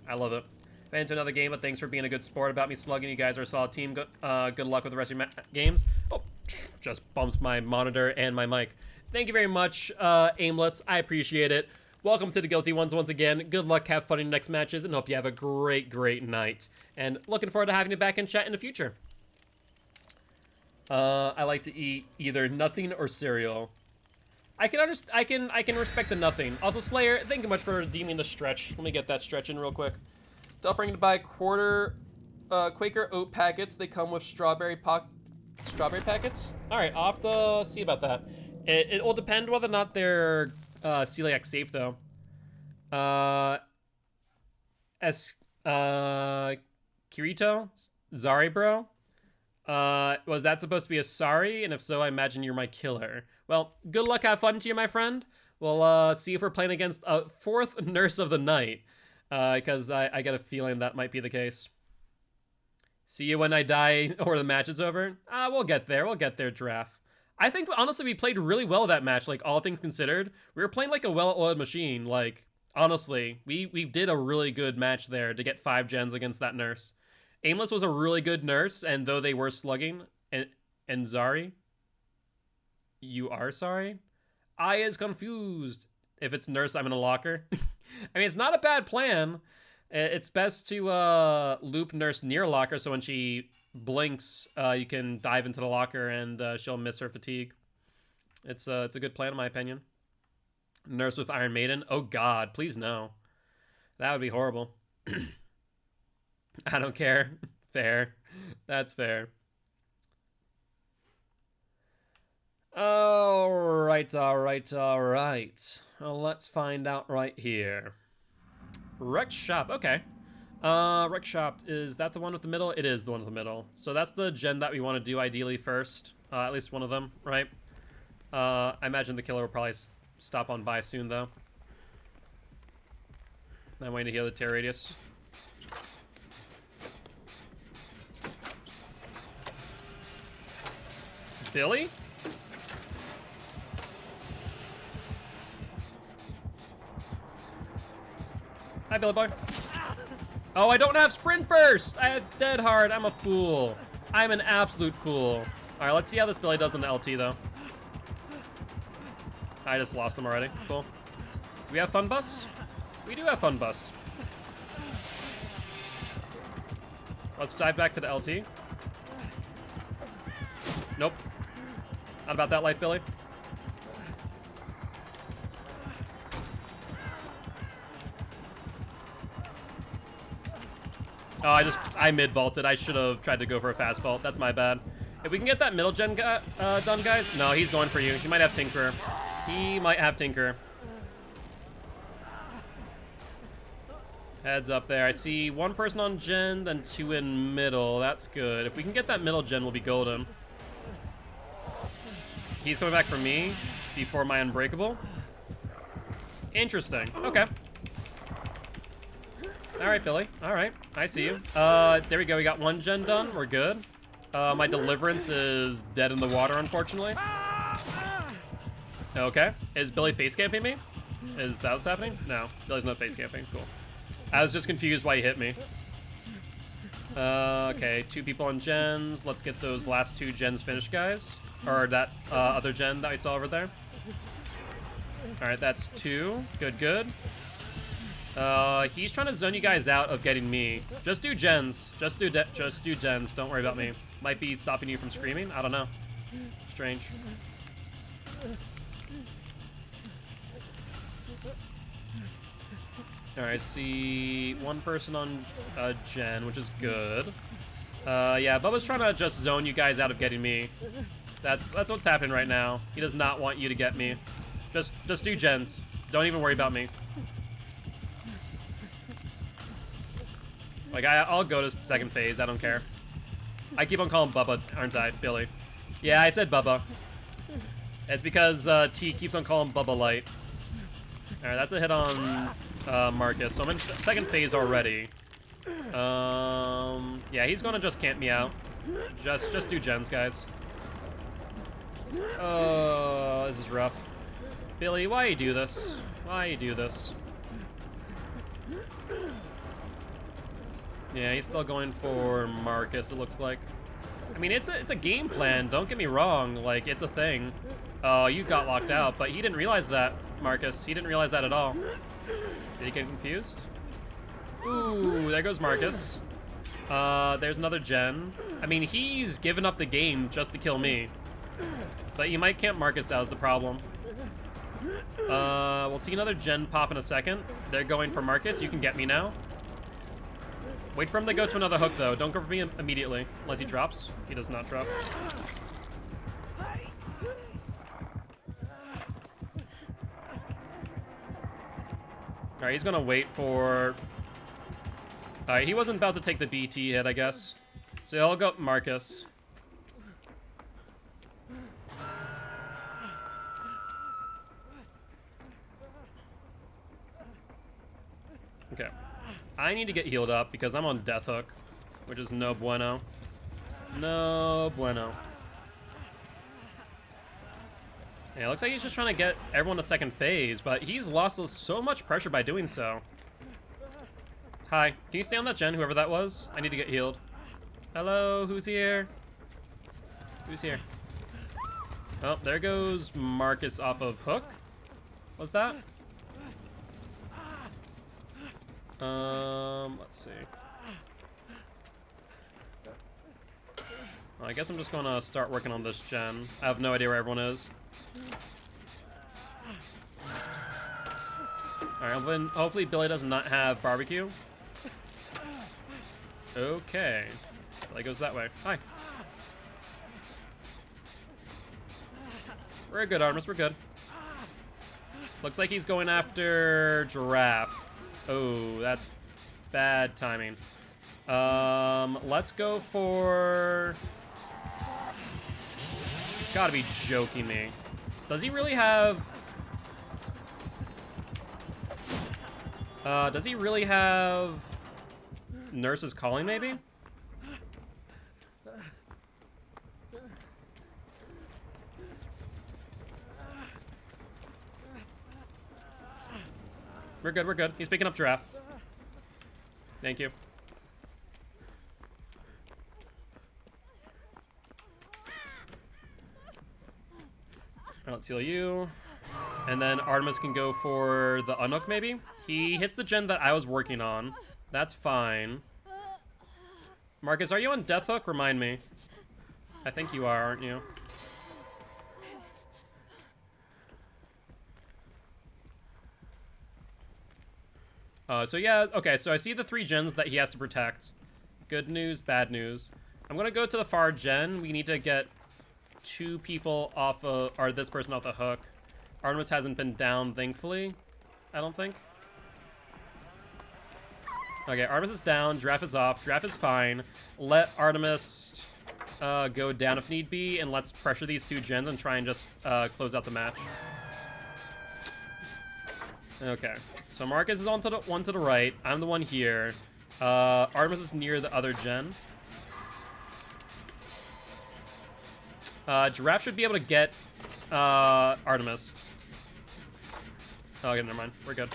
I love it. Into another game, but thanks for being a good sport about me slugging. You guys are a solid team. Good luck with the rest of your games. Oh, just bumps my monitor and my mic. Thank you very much, Aimless. I appreciate it. Welcome to the Guilty Ones once again. Good luck, have fun in your next matches, and hope you have a great, great night. And looking forward to having you back in chat in the future. I like to eat either nothing or cereal. I can respect the nothing. Also, Slayer, thank you much for redeeming the stretch. Let me get that stretch in real quick. Offering to buy quarter Quaker oat packets. They come with strawberry packets. All right, I'll have to see about that. It will depend whether or not they're celiac safe though. Kirito, Zari bro. Was that supposed to be a sorry? And if so, I imagine you're my killer. Well, good luck, have fun to you, my friend. We'll see if we're playing against a fourth nurse of the night. Because I get a feeling that might be the case. See you when I die or the match is over? We'll get there. We'll get there, Giraffe. I think, honestly, we played really well that match, like, all things considered. We were playing like a well-oiled machine. Like, honestly, we did a really good match there to get 5 gens against that nurse. Aimless was a really good nurse, and though they were slugging, and Zari? You are sorry? I is confused. If it's nurse, I'm in a locker. I mean, it's not a bad plan. It's best to loop nurse near locker, so when she blinks, you can dive into the locker and she'll miss her fatigue. It's a good plan, in my opinion. Nurse with Iron Maiden. Oh God, please no. That would be horrible. I don't care. Fair. That's fair. Alright. Well, let's find out right here. Rec Shop, okay. Rec Shop, is that the one with the middle? It is the one with the middle. So that's the gen that we want to do ideally first. At least one of them, right? I imagine the killer will probably stop on by soon, though. I'm waiting to heal the tear radius. Billy? Hi, Billy boy. Oh, I don't have sprint burst. I have dead hard. I'm a fool. I'm an absolute fool. All right, let's see how this Billy does on the LT, though. I just lost him already. Cool. Do we have Fun Bus? We do have Fun Bus. Let's dive back to the LT. Nope. Not about that life, Billy. Oh, I mid-vaulted. I should have tried to go for a fast vault. That's my bad. If we can get that middle gen done, guys. No, he's going for you. He might have Tinkerer. He might have Tinkerer. Heads up there. I see 1 person on gen, then 2 in middle. That's good. If we can get that middle gen, we'll be golden. He's coming back for me before my Unbreakable. Interesting. Okay. All right, Billy. All right. I see you. There we go. We got 1 gen done. We're good. My Deliverance is dead in the water, unfortunately. Okay. Is Billy face camping me? Is that what's happening? No. Billy's not face camping. Cool. I was just confused why he hit me. Okay. 2 people on gens. Let's get those last 2 gens finished, guys. Or that other gen that I saw over there. All right. That's 2. Good, good. He's trying to zone you guys out of getting me. Just do gens. Just do gens. Don't worry about me. Might be stopping you from screaming. I don't know. Strange. Alright, I see 1 person on gen, which is good. Yeah, Bubba's trying to just zone you guys out of getting me. That's what's happening right now. He does not want you to get me. Just do gens. Don't even worry about me. Like, I'll go to second phase. I don't care. I keep on calling Bubba, aren't I, Billy? Yeah, I said Bubba. It's because T keeps on calling Bubba Light. All right, that's a hit on Marcus. So I'm in second phase already. Yeah, he's gonna just camp me out. Just do gens, guys. Oh, this is rough. Billy, why you do this? Why you do this? Yeah, he's still going for Marcus, it looks like. I mean, it's a game plan, don't get me wrong, like, it's a thing. Oh, you got locked out, but he didn't realize that, Marcus. He didn't realize that at all. Did he get confused? Ooh, there goes Marcus. There's another gen. I mean, he's given up the game just to kill me. But you might camp Marcus out is the problem. We'll see another gen pop in a second. They're going for Marcus. You can get me now. Wait for him to go to another hook, though. Don't go for me immediately. Unless he drops. He does not drop. Alright, he's gonna wait for... Alright, he wasn't about to take the BT hit, I guess. So he'll go Marcus. Okay. I need to get healed up because I'm on death hook, which is no bueno. No bueno. Yeah, it looks like he's just trying to get everyone to second phase, but he's lost so much pressure by doing so. Hi, can you stay on that gen, whoever that was? I need to get healed. Hello, who's here? Who's here? Oh, there goes Marcus off of hook. What's that? Let's see. Well, I guess I'm just gonna start working on this gen. I have no idea where everyone is. Alright, hopefully Billy does not have barbecue. Okay. Billy goes that way. Hi. We're good, Artemis, we're good. Looks like he's going after Giraffe. Oh, that's bad timing. Let's go for... Gotta be joking me. Does he really have... does he really have... Nurses calling, maybe? We're good, we're good. He's picking up Giraffe. Thank you. I'll seal you. And then Artemis can go for the unhook, maybe? He hits the gen that I was working on. That's fine. Marcus, are you on death hook? Remind me. I think you are, aren't you? So yeah, okay, so I see the 3 gens that he has to protect. Good news, bad news. I'm gonna go to the far gen. We need to get 2 people off of, or this person off the hook. Artemis hasn't been down, thankfully. I don't think. Okay, Artemis is down, Giraffe is off, Giraffe is fine. Let Artemis go down if need be, and let's pressure these 2 gens and try and just close out the match. Okay, so Marcus is on to the one to the right. I'm the one here. Artemis is near the other gen. Giraffe should be able to get Artemis. Oh, okay, never mind. We're good.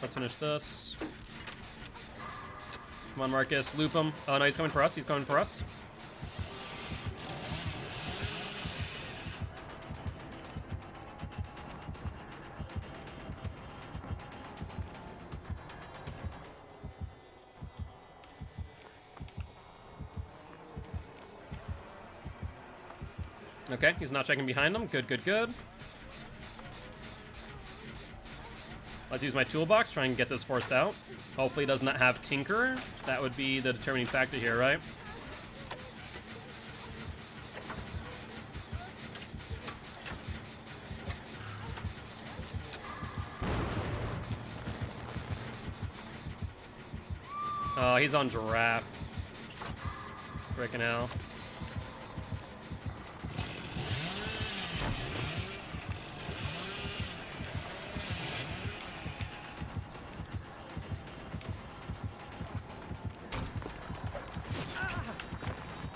Let's finish this. Come on, Marcus. Loop him. Oh, no, he's coming for us. He's coming for us. Okay, he's not checking behind him. Good, good, good. Let's use my toolbox, try and get this forced out. Hopefully he does not have Tinker. That would be the determining factor here, right? Oh, he's on Giraffe. Frickin' hell.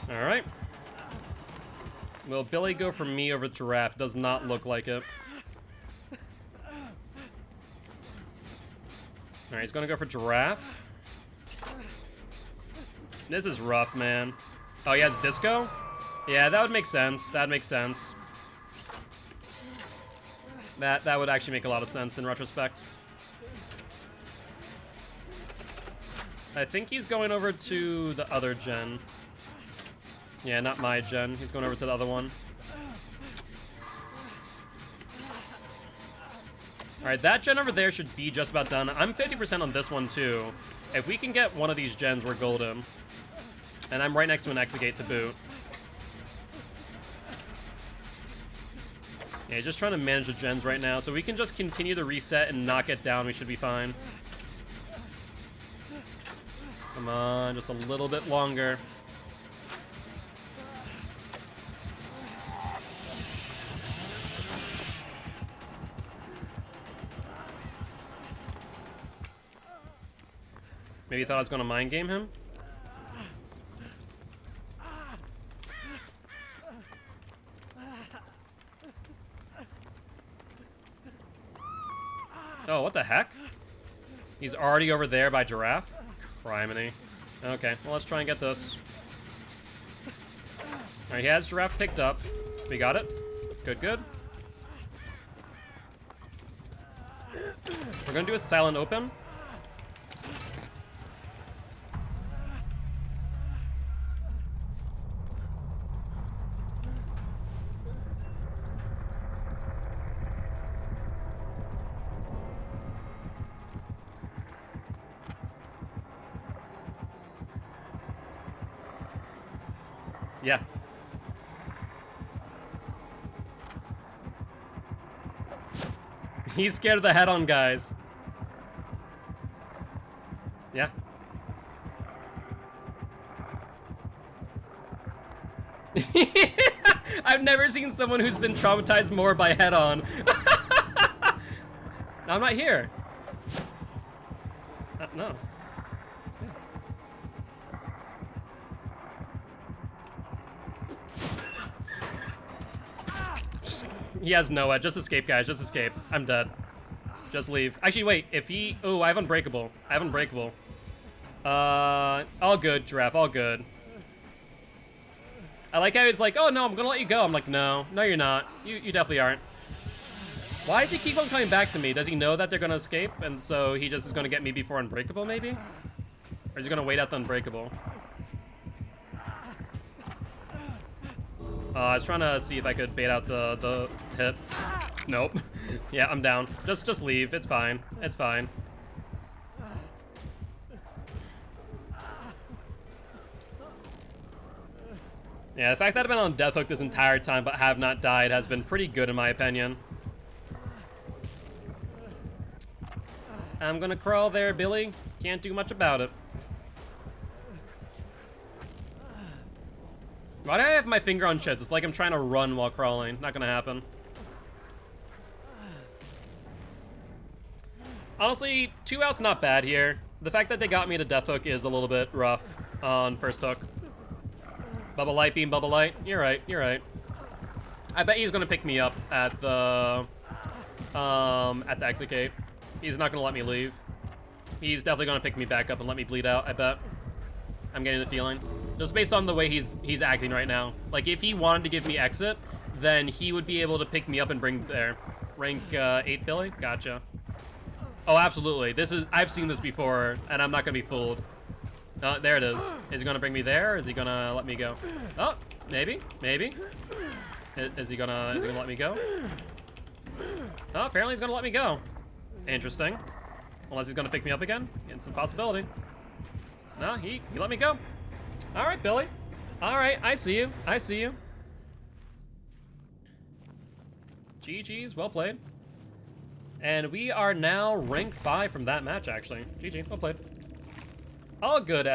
Alright. Will Billy go for me over Giraffe? Does not look like it. Alright, he's gonna go for Giraffe. This is rough, man. Oh, he has disco? Yeah, that would make sense. That makes sense. That would actually make a lot of sense in retrospect. I think he's going over to the other gen. Yeah, not my gen. He's going over to the other one. Alright, that gen over there should be just about done. I'm 50% on this one, too. If we can get one of these gens, we're golden. And I'm right next to an Exegate to boot. Yeah, just trying to manage the gens right now. So we can just continue to reset and knock it down. We should be fine. Come on, just a little bit longer. Maybe he thought I was going to mind game him? Oh, what the heck? He's already over there by Giraffe? Criminy. Okay, well, let's try and get this. Alright, he has Giraffe picked up. We got it. Good, good. We're gonna do a silent open. Yeah. He's scared of the head-on guys. Yeah. I've never seen someone who's been traumatized more by head-on. I'm not here. No. He has Noah. Just escape, guys. Just escape. I'm dead. Just leave. Actually, wait. If he... Oh, I have Unbreakable. I have Unbreakable. All good, Giraffe. All good. I like how he's like, oh, no, I'm gonna let you go. I'm like, no. No, you're not. You definitely aren't. Why does he keep on coming back to me? Does he know that they're gonna escape? And so he just is gonna get me before Unbreakable, maybe? Or is he gonna wait out the Unbreakable? I was trying to see if I could bait out the hit. Nope. Yeah, I'm down. Just leave. It's fine. It's fine. Yeah, the fact that I've been on Death Hook this entire time but have not died has been pretty good in my opinion. I'm gonna crawl there, Billy. Can't do much about it. Why do I have my finger on shits? It's like I'm trying to run while crawling. Not gonna happen. Honestly, 2 outs not bad here. The fact that they got me to Death Hook is a little bit rough on first hook. Bubble Light, Beam, Bubble Light. You're right, you're right. I bet he's gonna pick me up at the Execate. He's not gonna let me leave. He's definitely gonna pick me back up and let me bleed out, I bet. I'm getting the feeling. Just based on the way he's acting right now. Like, if he wanted to give me exit, then he would be able to pick me up and bring there. Rank 8 Billy? Gotcha. Oh, absolutely. I've seen this before, and I'm not gonna be fooled. There it is. Is he gonna bring me there, or is he gonna let me go? Oh, maybe, maybe. Is he gonna let me go? Oh, apparently he's gonna let me go. Interesting. Unless he's gonna pick me up again. It's a possibility. No, he let me go. All right, Billy. All right, I see you. I see you. GG's, well played. And we are now rank 5 from that match, actually. GG, well played. All good,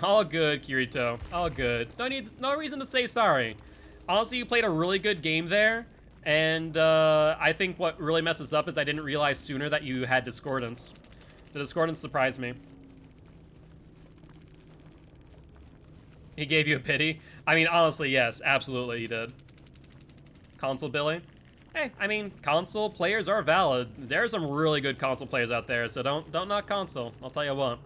all good, Kirito. All good. No reason to say sorry. Honestly, you played a really good game there, and I think what really messes up is I didn't realize sooner that you had Discordance. The Discordance surprised me. He gave you a pity? I mean, honestly, yes, absolutely he did. Console Billy? Hey, I mean, console players are valid. There are some really good console players out there, so don't knock console. I'll tell you what.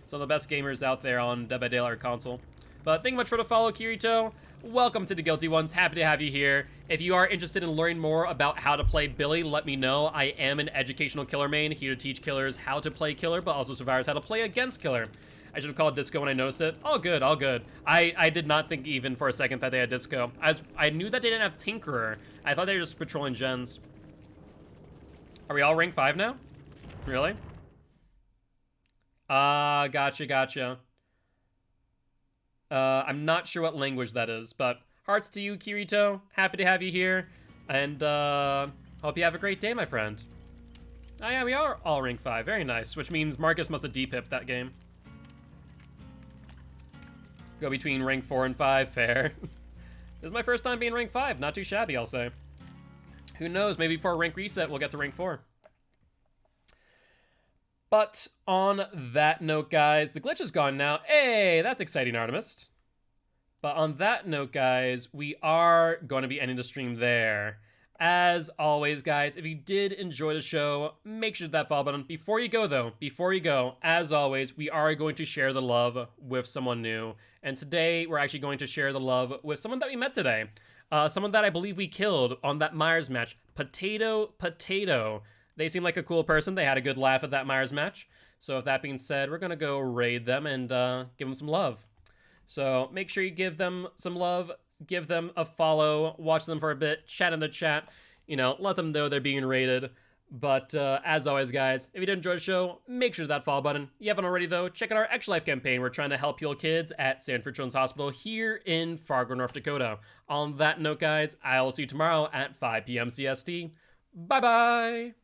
Some of the best gamers out there on Dead by Daylight console. But thank you much for the follow, Kirito. Welcome to the Guilty Ones. Happy to have you here. If you are interested in learning more about how to play Billy, let me know. I am an educational killer main, here to teach killers how to play killer, but also survivors how to play against killer. I should have called disco when I noticed it. All good, all good. I did not think even for a second that they had disco. I knew that they didn't have Tinkerer. I thought they were just patrolling gens. Are we all rank 5 now? Really? Gotcha. I'm not sure what language that is, but hearts to you, Kirito. Happy to have you here, and hope you have a great day, my friend. Oh yeah, we are all rank 5. Very nice, which means Marcus must have D-pipped that game. Go between rank 4 and 5, fair. This is my first time being rank 5, not too shabby, I'll say. Who knows, maybe for a rank reset, we'll get to rank 4. But on that note, guys, the glitch is gone now. Hey, that's exciting, Artemis. But on that note, guys, we are going to be ending the stream there. As always, guys, if you did enjoy the show, make sure to hit that follow button. Before you go, though, as always, we are going to share the love with someone new. And today, we're actually going to share the love with someone that we met today. Someone that I believe we killed on that Myers match. Potato. They seem like a cool person. They had a good laugh at that Myers match. So with that being said, we're going to go raid them and give them some love. So make sure you give them some love. Give them a follow, watch them for a bit, chat in the chat, you know, let them know they're being rated. But as always, guys, if you did enjoy the show, make sure to hit that follow button. If you haven't already, though, check out our Extra Life campaign. We're trying to help heal kids at Sanford Children's Hospital here in Fargo, North Dakota. On that note, guys, I will see you tomorrow at 5 p.m. CST. Bye-bye!